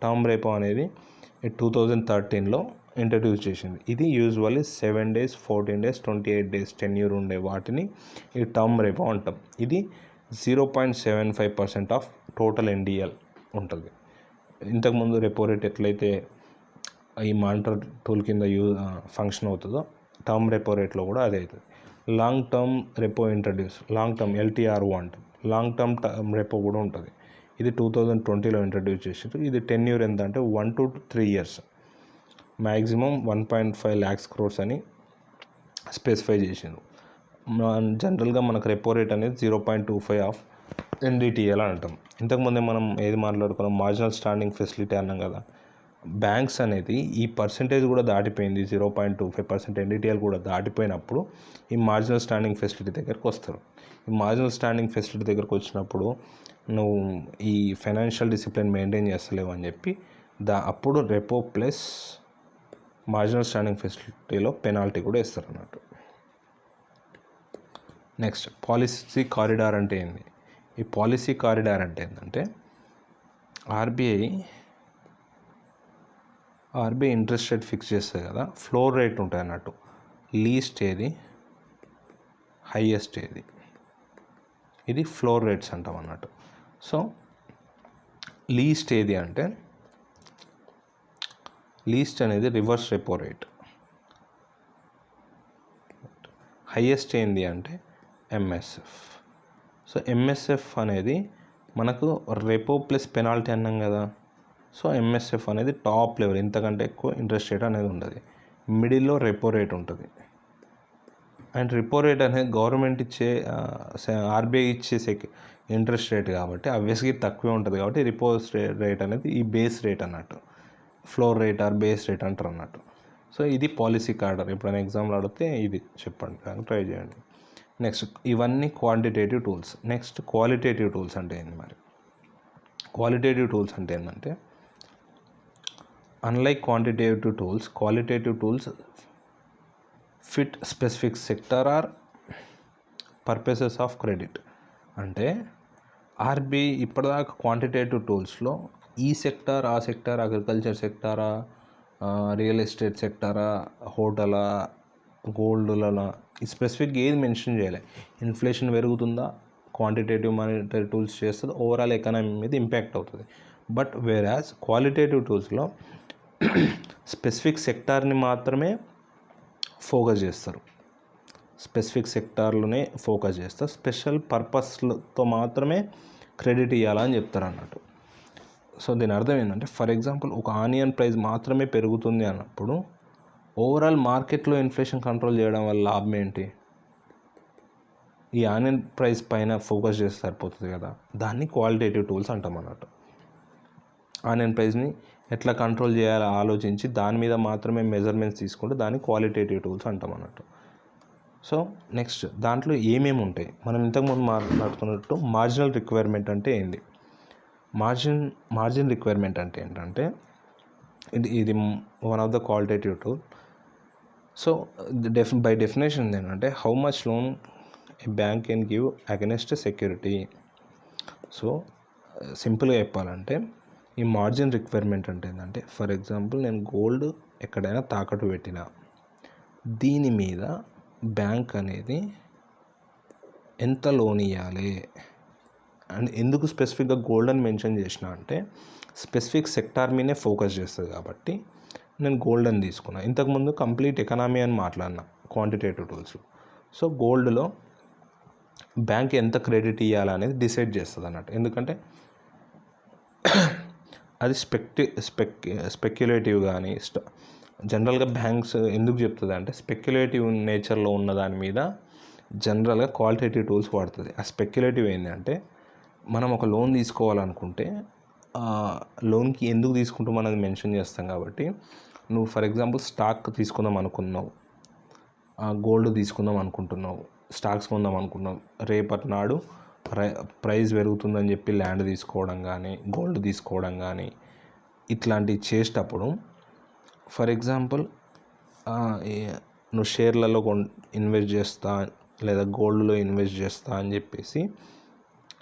టర్మ్ రెపో అనేది 2013లో ఇంట్రడ్యూస్ చేసింది. ఇది usually 7 days, 14 days, 28 days tenure ఉండే వాటిని ఈ టర్మ్ రెపో అంటాం. ఇది 0.75% ఆఫ్ టోటల్ ఎన్డిఎల్ ఉంటుంది. ఇంతకుముందు రెపో రేట్ ఎట్లయితే ఈ మానిటర్ టూల్ కింద ఫంక్షన్ అవుతుందో, టర్మ్ రెపో రేట్లో కూడా అదే అవుతుంది. Long term repo long term LTRO అంటాం. లాంగ్ టర్మ్ రెపో కూడా ఉంటుంది. ఇది 2020లో ఇంట్రడ్యూస్ చేసారు. ఇది టెన్యూర్ ఎంత అంటే 1 to 3 years, maximum 1.5 lakhs crores అని స్పెసిఫై చేసిండు. జనరల్గా మనకు రెపో రేట్ అనేది 0.25 ఆఫ్ NDTL అని అంటాం. ఇంతకుముందే మనం ఏది మాట్లాడుకున్నాం, మార్జినల్ స్టాండింగ్ ఫెసిలిటీ అన్నాం కదా. బ్యాంక్స్ అనేది ఈ పర్సంటేజ్ కూడా దాటిపోయింది, 0.25% NDTL కూడా దాటిపోయినప్పుడు ఈ మార్జినల్ స్టాండింగ్ ఫెసిలిటీ దగ్గరకు వస్తారు. ఈ మార్జినల్ స్టాండింగ్ ఫెసిలిటీ దగ్గరకు వచ్చినప్పుడు నువ్వు ఈ ఫైనాన్షియల్ డిసిప్లిన్ మెయింటైన్ చేస్తలేవు అని చెప్పి అప్పుడు రెపో ప్లస్ మార్జినల్ స్టాండింగ్ ఫెసిలిటీలో పెనాల్టీ కూడా ఇస్తారు అన్నట్టు. నెక్స్ట్ పాలసీ కారిడార్ అంటే ఏంది? ఈ పాలసీ కారిడార్ అంటే ఏంటంటే ఆర్బీఐ ఇంట్రెస్ట్ రేట్ ఫిక్స్ చేస్తుంది కదా, ఫ్లోర్ రేట్ ఉంటుంది అన్నట్టు. లీస్ట్ ఏది, హైయెస్ట్ ఏది, ఇది ఫ్లోర్ రేట్స్ అంటాం అన్నట్టు. సో లీస్ట్ ఏది అంటే, లీస్ట్ అనేది రివర్స్ రెపో రేట్. హైయెస్ట్ ఏంది అంటే MSF. సో MSF అనేది మనకు రెపో ప్లస్ పెనాల్టీ అన్నాం కదా. సో MSF అనేది టాప్ లెవెల్, ఇంతకంటే ఎక్కువ ఇంట్రెస్ట్ రేట్ అనేది ఉండదు. మిడిల్లో రెపో రేట్ ఉంటుంది. అండ్ రెపో రేట్ అనేది గవర్నమెంట్ ఇచ్చే ఆర్బీఐ ఇచ్చే ఇంట్రెస్ట్ రేట్ కాబట్టి ఆబ్వియస్గా తక్కువే ఉంటుంది. కాబట్టి రెపో రేట్ అనేది ఈ బేస్ రేట్ అన్నట్టు, floor rate or base rate అంటారు అన్నట్టు. సో ఇది పాలసీ కారిడార్. ఎప్పుడైనా ఎగ్జామ్లో అడిగితే ఇది చెప్పండి, కానీ ట్రై చేయండి. నెక్స్ట్ ఇవన్నీ quantitative tools. Next qualitative tools అంటే ఏంది? మరి క్వాలిటేటివ్ టూల్స్ అంటే ఏంటంటే, unlike qualitative tools fit specific sector are purposes of credit. అంటే ఆర్బీఐ ఇప్పటిదాకా క్వాంటిటేటివ్ టూల్స్లో ఈ సెక్టార్, ఆ సెక్టార్, అగ్రికల్చర్ సెక్టారా, రియల్ ఎస్టేట్ సెక్టారా, హోటలా, గోల్డ్లలో ఈ స్పెసిఫిక్గా ఏది మెన్షన్ చేయలే. ఇన్ఫ్లేషన్ పెరుగుతుందా, క్వాంటిటేటివ్ మానిటరీ టూల్స్ చేస్తుంది, ఓవరాల్ ఎకానమీ మీద ఇంపాక్ట్ అవుతుంది. బట్ వేరాజ్ క్వాలిటేటివ్ టూల్స్లో స్పెసిఫిక్ సెక్టార్ని మాత్రమే ఫోకస్ చేస్తారు, స్పెసిఫిక్ సెక్టార్లోనే ఫోకస్ చేస్తారు, స్పెషల్ పర్పస్తో మాత్రమే క్రెడిట్ ఇవ్వాలని చెప్తారు అన్నట్టు. సో దీని అర్థం ఏంటంటే, ఫర్ ఎగ్జాంపుల్ ఒక ఆనియన్ ప్రైస్ మాత్రమే పెరుగుతుంది అన్నప్పుడు ఓవరాల్ మార్కెట్లో ఇన్ఫ్లేషన్ కంట్రోల్ చేయడం వల్ల లాభం ఏంటి? ఈ ఆనియన్ ప్రైస్ పైన ఫోకస్ చేస్తే సరిపోతుంది కదా. దాన్ని క్వాలిటేటివ్ టూల్స్ అంటాం అన్నట్టు. ఆనియన్ ప్రైస్ని ఎట్లా కంట్రోల్ చేయాలో ఆలోచించి దాని మీద మాత్రమే మెజర్మెంట్స్ తీసుకుంటే దాన్ని క్వాలిటేటివ్ టూల్స్ అంటాం అన్నట్టు. సో నెక్స్ట్ దాంట్లో ఏమేమి ఉంటాయి? మనం ఇంతకుముందు మాట్లాడుతున్నట్టు మార్జినల్ రిక్వైర్మెంట్ అంటే ఏంది? మార్జిన్ రిక్వైర్మెంట్ అంటే ఏంటంటే, ఇది one of the qualitative tool. So by definition ఏంటంటే, how much loan a bank can give against security. So సింపుల్గా చెప్పాలంటే ఈ మార్జిన్ రిక్వైర్మెంట్ అంటే ఏంటంటే, ఫర్ ఎగ్జాంపుల్ నేను గోల్డ్ ఎక్కడైనా తాకట్టు పెట్టినా, దీని మీద బ్యాంక్ అనేది ఎంత లోన్ ఇవ్వాలి, అండ్ ఎందుకు స్పెసిఫిక్గా గోల్డ్ అని మెన్షన్ చేసిన అంటే స్పెసిఫిక్ సెక్టార్ మీదే ఫోకస్ చేస్తుంది కాబట్టి నేను గోల్డ్ అని తీసుకున్నాను. ఇంతకుముందు కంప్లీట్ ఎకనామీ అని మాట్లాడినా క్వాంటిటేటివ్ టూల్స్. సో గోల్డ్లో బ్యాంక్ ఎంత క్రెడిట్ ఇవ్వాలనేది డిసైడ్ చేస్తుంది అన్నట్టు. ఎందుకంటే అది స్పెక్యులేటివ్ కానీ జనరల్గా బ్యాంక్స్ ఎందుకు చెప్తుంది అంటే స్పెక్యులేటివ్ నేచర్లో ఉన్న దాని మీద జనరల్గా క్వాలిటేటివ్ టూల్స్ వాడుతుంది. ఆ స్పెక్యులేటివ్ ఏంటంటే మనం ఒక లోన్ తీసుకోవాలనుకుంటే లోన్కి ఎందుకు తీసుకుంటాం అనేది మెన్షన్ చేస్తాం. కాబట్టి నువ్వు ఫర్ ఎగ్జాంపుల్ స్టాక్ తీసుకుందాం అనుకున్నావు, గోల్డ్ తీసుకుందాం అనుకుంటున్నావు, స్టాక్స్ కొందాం అనుకున్నావు, రేపటి నాడు ప్రైస్ పెరుగుతుందని చెప్పి ల్యాండ్ తీసుకోవడం కానీ గోల్డ్ తీసుకోవడం కానీ ఇట్లాంటివి చేసేటప్పుడు ఫర్ ఎగ్జాంపుల్ నువ్వు షేర్లలో ఇన్వెస్ట్ చేస్తా లేదా గోల్డ్లో ఇన్వెస్ట్ చేస్తా అని చెప్పేసి,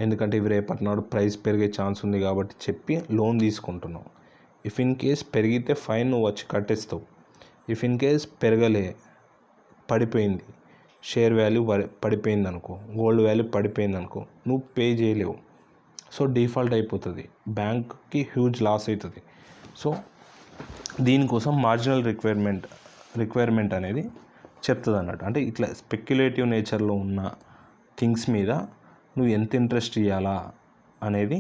ఎందుకంటే ఇవి రేపటి నాడు ప్రైస్ పెరిగే ఛాన్స్ ఉంది కాబట్టి చెప్పి లోన్ తీసుకుంటున్నావు. ఇఫ్ ఇన్ కేస్ పెరిగితే ఫైన్ నువ్వు వచ్చి కట్టేస్తావు. ఇఫ్ ఇన్ కేస్ పెరగలే, పడిపోయింది, షేర్ వాల్యూ పడిపోయింది అనుకో, గోల్డ్ వాల్యూ పడిపోయింది అనుకో, నువ్వు పే చేయలేవు. సో డిఫాల్ట్ అయిపోతుంది, బ్యాంక్కి హ్యూజ్ లాస్ అవుతుంది. సో దీనికోసం మార్జినల్ రిక్వైర్మెంట్ అనేది చెప్తుంది అన్నట్టు. అంటే ఇట్లా స్పెక్యులేటివ్ నేచర్లో ఉన్న థింగ్స్ మీద నువ్వు ఎంత ఇంట్రెస్ట్ ఇవ్వాలా అనేది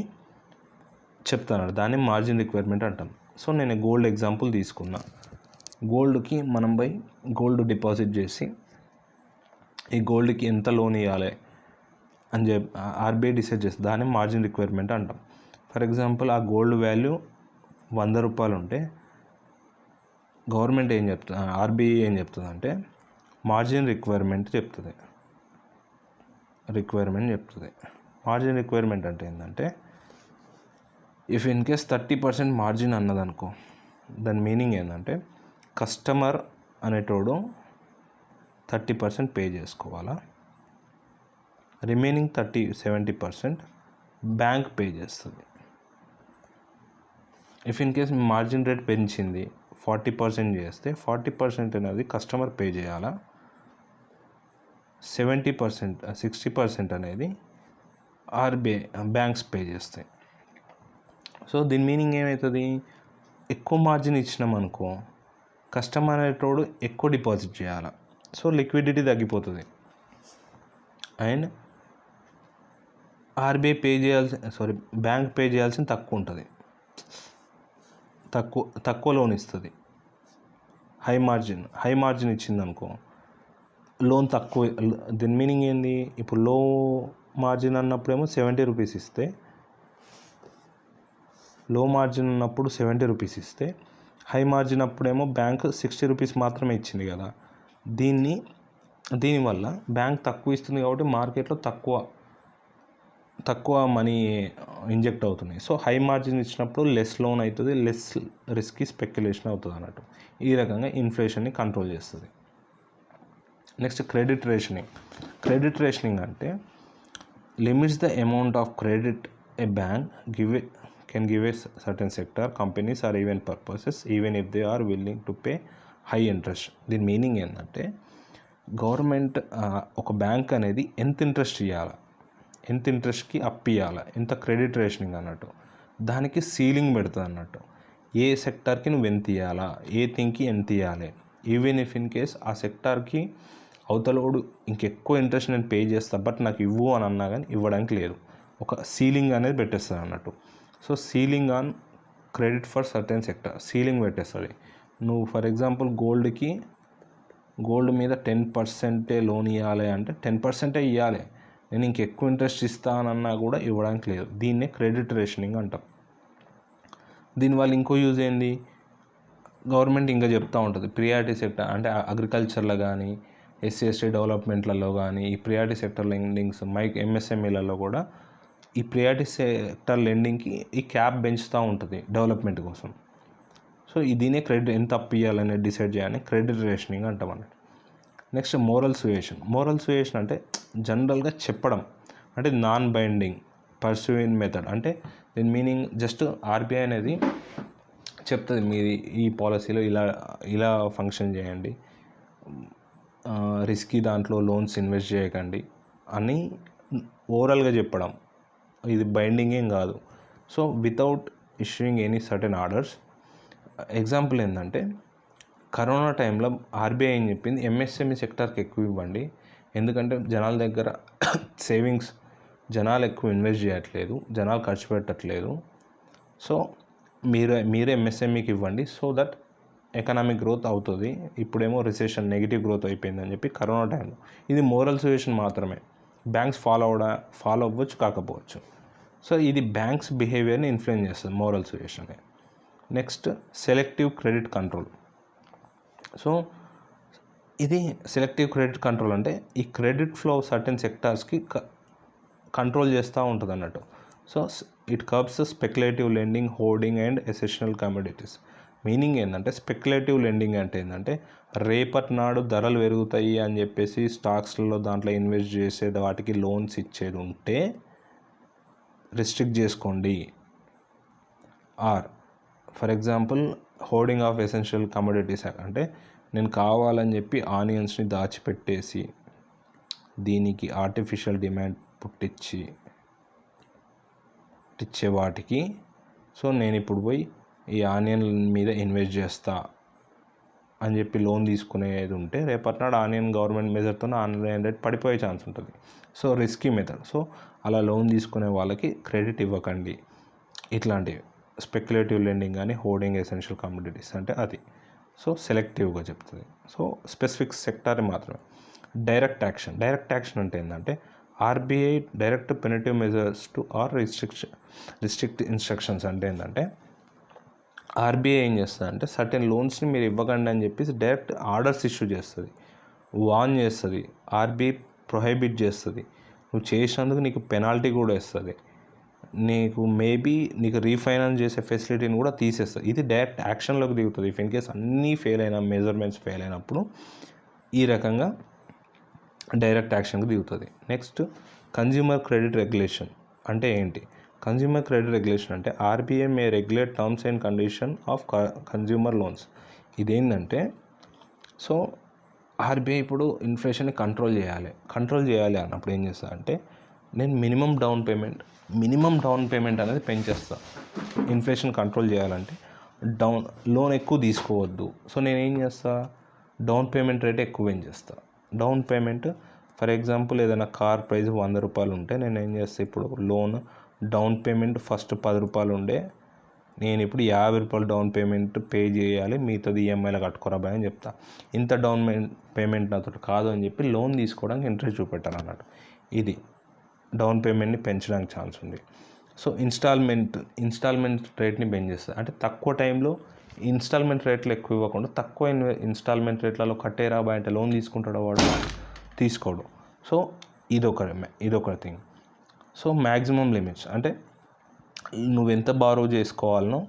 చెప్తాను. దాన్ని మార్జిన్ రిక్వైర్మెంట్ అంటాం. సో నేను గోల్డ్ ఎగ్జాంపుల్ తీసుకున్నా. గోల్డ్కి మనం గోల్డ్ డిపాజిట్ చేసి ఈ గోల్డ్కి ఎంత లోన్ ఇవ్వాలి అని చెప్పి ఆర్బీఐ డిసైడ్ చేస్తుంది. దాన్ని మార్జిన్ రిక్వైర్మెంట్ అంటాం. ఫర్ ఎగ్జాంపుల్ ఆ గోల్డ్ వాల్యూ 100 రూపాయలు ఉంటే గవర్నమెంట్ ఏం చెప్తుంది, ఆర్బీఐ ఏం చెప్తుంది అంటే మార్జిన్ రిక్వైర్మెంట్ చెప్తుంది. మార్జిన్ రిక్వైర్మెంట్ అంటే ఏంటంటే ఇఫ్ ఇన్ కేస్ 30% మార్జిన్ అన్నదనుకో, దాని మీనింగ్ ఏంటంటే కస్టమర్ అనేటోడు 30% పే చేసుకోవాలా, రిమైనింగ్ 70% బ్యాంక్ పే చేస్తుంది. If in case margin rate పెంచింది 40% చేస్తే 40% అనేది కస్టమర్ పే చేయాలా, 60% అనేది ఆర్బీఐ బ్యాంక్స్ పే చేస్తాయి. సో దీని మీనింగ్ ఏమవుతుంది, ఎక్కువ మార్జిన్ ఇచ్చినాం అనుకో కస్టమర్ అనేటోడు ఎక్కువ డిపాజిట్ చేయాలి. సో లిక్విడిటీ తగ్గిపోతుంది అండ్ బ్యాంక్ పే చేయాల్సింది తక్కువ ఉంటుంది, తక్కువ లోన్ ఇస్తుంది. హై మార్జిన్ ఇచ్చింది అనుకో లోన్ తక్కువ. దీని మీనింగ్ ఏంది, ఇప్పుడు లో మార్జిన్ అన్నప్పుడేమో 70 రూపీస్ ఇస్తే, లో మార్జిన్ ఉన్నప్పుడు 70 రూపీస్ ఇస్తే, హై మార్జిన్ అప్పుడేమో బ్యాంక్ 60 రూపీస్ మాత్రమే ఇచ్చింది కదా. దీనివల్ల బ్యాంక్ తక్కువ ఇస్తుంది కాబట్టి మార్కెట్లో తక్కువ మనీ ఇంజెక్ట్ అవుతున్నాయి. సో హై మార్జిన్ ఇచ్చినప్పుడు లెస్ లోన్ అవుతుంది, లెస్ రిస్కీ స్పెక్యులేషన్ అవుతుంది అన్నట్టు. ఈ రకంగా ఇన్ఫ్లేషన్ని కంట్రోల్ చేస్తుంది. నెక్స్ట్ క్రెడిట్ రేషనింగ్ అంటే limits the amount of credit a bank can give a certain sector, companies or even purposes even if they are willing to pay high interest. దీని meaning ఏంటంటే government ఒక bank అనేది ఎంత ఇంట్రెస్ట్కి అప్పు ఇవ్వాలి, ఎంత credit rationing అన్నట్టు, దానికి సీలింగ్ పెడుతుంది అన్నట్టు. ఏ సెక్టార్కి నువ్వు ఎంత ఇవ్వాలా, ఏ థింగ్కి ఎంత ఇవ్వాలి, ఈవెన్ ఇఫ్ ఇన్ కేస్ ఆ సెక్టార్కి అవతలోడు ఇంకెక్కువ ఇంట్రెస్ట్ నేను పే చేస్తా బట్ నాకు ఇవ్వు అని అన్నా కానీ ఇవ్వడానికి లేదు, ఒక సీలింగ్ అనేది పెట్టేస్తుంది అన్నట్టు. So ceiling on credit for certain sector, ceiling పెట్టేస్తుంది. నువ్వు ఫర్ ఎగ్జాంపుల్ గోల్డ్ మీద 10% లోన్ ఇవ్వాలి అంటే 10% ఇవ్వాలి, నేను ఇంకెక్కువ ఇంట్రెస్ట్ ఇస్తానన్నా కూడా ఇవ్వడానికి లేదు. దీన్నే క్రెడిట్ రేషనింగ్ అంటాం. దీనివల్ల ఇంకో యూజ్ ఏంది, గవర్నమెంట్ ఇంకా చెప్తూ ఉంటుంది ప్రియారిటీ సెక్టర్ అంటే అగ్రికల్చర్లో కానీ ఎస్సీ డెవలప్మెంట్లలో కానీ ఈ ప్రియారిటీ సెక్టర్ లెండింగ్స్ ఎంఎస్ఎంఈలలో కూడా ఈ ప్రియారిటీ సెక్టర్ లెండింగ్కి ఈ క్యాప్ పెంచుతూ ఉంటుంది డెవలప్మెంట్ కోసం. సో దీనే క్రెడిట్ ఎంత అప్పు ఇవ్వాలనేది డిసైడ్ చేయాలని క్రెడిట్ రేషనింగ్ అంటాం అన్నట్టు. నెక్స్ట్ మోరల్ సుయేషన్ అంటే జనరల్గా చెప్పడం, అంటే నాన్ బైండింగ్ పర్సూయింగ్ మెథడ్. అంటే దీని మీనింగ్ జస్ట్ ఆర్బీఐ అనేది చెప్తుంది మీది ఈ పాలసీలో ఇలా ఫంక్షన్ చేయండి, రిస్కీ దాంట్లో లోన్స్ ఇన్వెస్ట్ చేయకండి అని ఓవరాల్గా చెప్పడం, ఇది బైండింగ్ ఏం కాదు. So without issuing any certain orders. Example ఏంటంటే కరోనా టైంలో ఆర్బీఐ ఏం చెప్పింది, ఎంఎస్ఎంఈ సెక్టార్కి ఎక్కువ ఇవ్వండి, ఎందుకంటే జనాల దగ్గర సేవింగ్స్, జనాలు ఎక్కువ ఇన్వెస్ట్ చేయట్లేదు, జనాలు ఖర్చు పెట్టట్లేదు. సో మీరే ఎంఎస్ఎంఈకి ఇవ్వండి, సో దట్ ఎకనామిక్ గ్రోత్ అవుతుంది. ఇప్పుడేమో రిసెషన్, నెగిటివ్ గ్రోత్ అయిపోయిందని చెప్పి కరోనా టైంలో. ఇది మోరల్ సజెషన్ మాత్రమే, బ్యాంక్స్ ఫాలో అవ్వచ్చు కాకపోవచ్చు. సో ఇది బ్యాంక్స్ బిహేవియర్ని ఇన్ఫ్లుయెన్స్ చేస్తుంది moral suggestion. Next selective credit control. So ఇది సెలెక్టివ్ క్రెడిట్ కంట్రోల్ అంటే ఈ క్రెడిట్ ఫ్లో సర్టెన్ సెక్టార్స్కి కంట్రోల్ చేస్తూ ఉంటుంది అన్నట్టు. So it curbs speculative lending, hoarding and essential commodities. Meaning ఏంటంటే స్పెక్యులేటివ్ లెండింగ్ అంటే ఏంటంటే రేపటి నాడు ధరలు పెరుగుతాయి అని చెప్పేసి స్టాక్స్లలో దాంట్లో ఇన్వెస్ట్ చేసేది, వాటికి లోన్స్ ఇచ్చేది ఉంటే రిస్ట్రిక్ట్ చేసుకోండి. Or for example hoarding of essential commodities అంటే నేను కావాలని చెప్పి ఆనియన్స్ని దాచిపెట్టేసి దీనికి ఆర్టిఫిషియల్ డిమాండ్ పుట్టించే వాటికి, సో నేను ఇప్పుడు పోయి ఈ ఆనియన్ మీద ఇన్వెస్ట్ చేస్తా అని చెప్పి లోన్ తీసుకునేది ఉంటే రేపటి నాడు ఆనియన్ గవర్నమెంట్ మెజర్తో ఆనియన్ రేట్ పడిపోయే ఛాన్స్ ఉంటుంది. So risky method. సో అలా లోన్ తీసుకునే వాళ్ళకి క్రెడిట్ ఇవ్వకండి. ఇట్లాంటివి స్పెక్యులేటివ్ లెండింగ్ కానీ హోర్డింగ్ ఎసెన్షియల్ కమోడిటీస్ అంటే అది. సో సెలెక్టివ్గా చెప్తుంది. సో స్పెసిఫిక్ సెక్టార్ మాత్రమే. డైరెక్ట్ యాక్షన్ అంటే ఏంటంటే RBI direct punitive measures to or restrict instructions అంటే ఏంటంటే ఆర్బీఐ ఏం చేస్తుంది అంటే సర్టెన్ లోన్స్ని మీరు ఇవ్వకండి అని చెప్పేసి డైరెక్ట్ ఆర్డర్స్ ఇష్యూ చేస్తుంది, వార్న్ చేస్తుంది, ఆర్బీఐ ప్రొహిబిట్ చేస్తుంది. నువ్వు చేసినందుకు నీకు పెనాల్టీ కూడా ఇస్తుంది, నీకు రీఫైనాన్స్ చేసే ఫెసిలిటీని కూడా తీసేస్తుంది. ఇది డైరెక్ట్ యాక్షన్లోకి దిగుతుంది. ఇఫ్ ఇన్ కేస్ అన్నీ ఫెయిల్ అయినా, మెజర్మెంట్స్ ఫెయిల్ అయినప్పుడు ఈ రకంగా డైరెక్ట్ యాక్షన్కి దిగుతుంది. నెక్స్ట్ కన్జ్యూమర్ క్రెడిట్ రెగ్యులేషన్ అంటే ఏంటి? కన్జ్యూమర్ క్రెడిట్ రెగ్యులేషన్ అంటే RBI May regulate terms and condition of consumer loans. ఇదేంటంటే సో ఆర్బీఐ ఇప్పుడు ఇన్ఫ్లేషన్ని కంట్రోల్ చేయాలి అన్నప్పుడు ఏం చేస్తా అంటే నేను మినిమం డౌన్ పేమెంట్ అనేది పెంచేస్తా. ఇన్ఫ్లేషన్ కంట్రోల్ చేయాలంటే లోన్ ఎక్కువ తీసుకోవద్దు. సో నేను ఏం చేస్తా, డౌన్ పేమెంట్ రేట్ ఎక్కువ పెంచేస్తా. డౌన్ పేమెంట్ ఫర్ ఎగ్జాంపుల్ ఏదైనా కార్ ప్రైస్ 100 రూపాయలు ఉంటే నేను ఏం చేస్తాను, ఇప్పుడు లోన్ డౌన్ పేమెంట్ ఫస్ట్ 10 రూపాయలు ఉండే, నేను ఇప్పుడు 50 రూపాయలు డౌన్ పేమెంట్ పే చేయాలి, మిగతాది ఈఎంఐలో కట్టుకోరా బాయ్ అని చెప్తా. ఇంత డౌన్ పేమెంట్ నాతో కాదు అని చెప్పి లోన్ తీసుకోవడానికి ఇంట్రెస్ట్ చూపెట్టాను అన్నట్టు. ఇది డౌన్ పేమెంట్ని పెంచడానికి ఛాన్స్ ఉంది. సో ఇన్స్టాల్మెంట్ రేట్ని పెంచేస్తుంది. అంటే తక్కువ టైంలో ఇన్స్టాల్మెంట్ రేట్లు ఎక్కువ ఇవ్వకుండా తక్కువ ఇన్స్టాల్మెంట్ రేట్లలో కట్టేరా బాయ్ అంటే లోన్ తీసుకుంటాడో వాడు తీసుకోడు. సో ఇదొక థింగ్. సో మ్యాక్సిమం లిమిట్స్ అంటే నువ్వెంత బారో చేసుకోవాలనో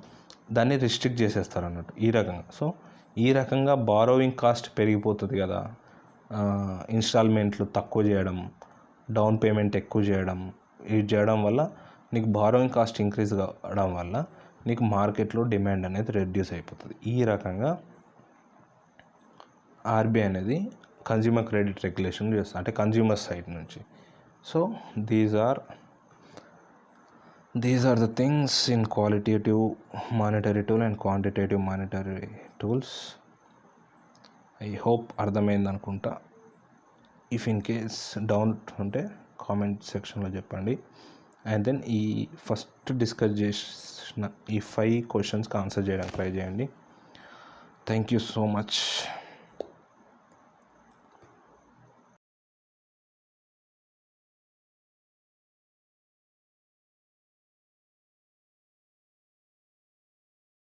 దాన్ని రిస్ట్రిక్ట్ చేసేస్తారు అన్నట్టు ఈ రకంగా. సో ఈ రకంగా బారోవింగ్ కాస్ట్ పెరిగిపోతుంది కదా, ఇన్స్టాల్మెంట్లు తక్కువ చేయడం, డౌన్ పేమెంట్ ఎక్కువ చేయడం, ఇది చేయడం వల్ల నీకు బారోవింగ్ కాస్ట్ ఇంక్రీజ్ కావడం వల్ల నీకు మార్కెట్లో డిమాండ్ అనేది రెడ్యూస్ అయిపోతుంది. ఈ రకంగా ఆర్బీఐ అనేది కన్జ్యూమర్ క్రెడిట్ రెగ్యులేషన్ చేస్తుంది, అంటే కన్జ్యూమర్ సైడ్ నుంచి. So these are the things in qualitative monetary tool and quantitative monetary tools. I hope అర్థమైంది అనుకుంటా. ఇఫ్ ఇన్ కేస్ డౌట్ ఉంటే కామెంట్ సెక్షన్లో చెప్పండి. అండ్ దెన్ ఈ ఫస్ట్ డిస్కస్ చేసిన ఈ 5 క్వశ్చన్స్కి ఆన్సర్ చేయడానికి ట్రై చేయండి. Thank you so much.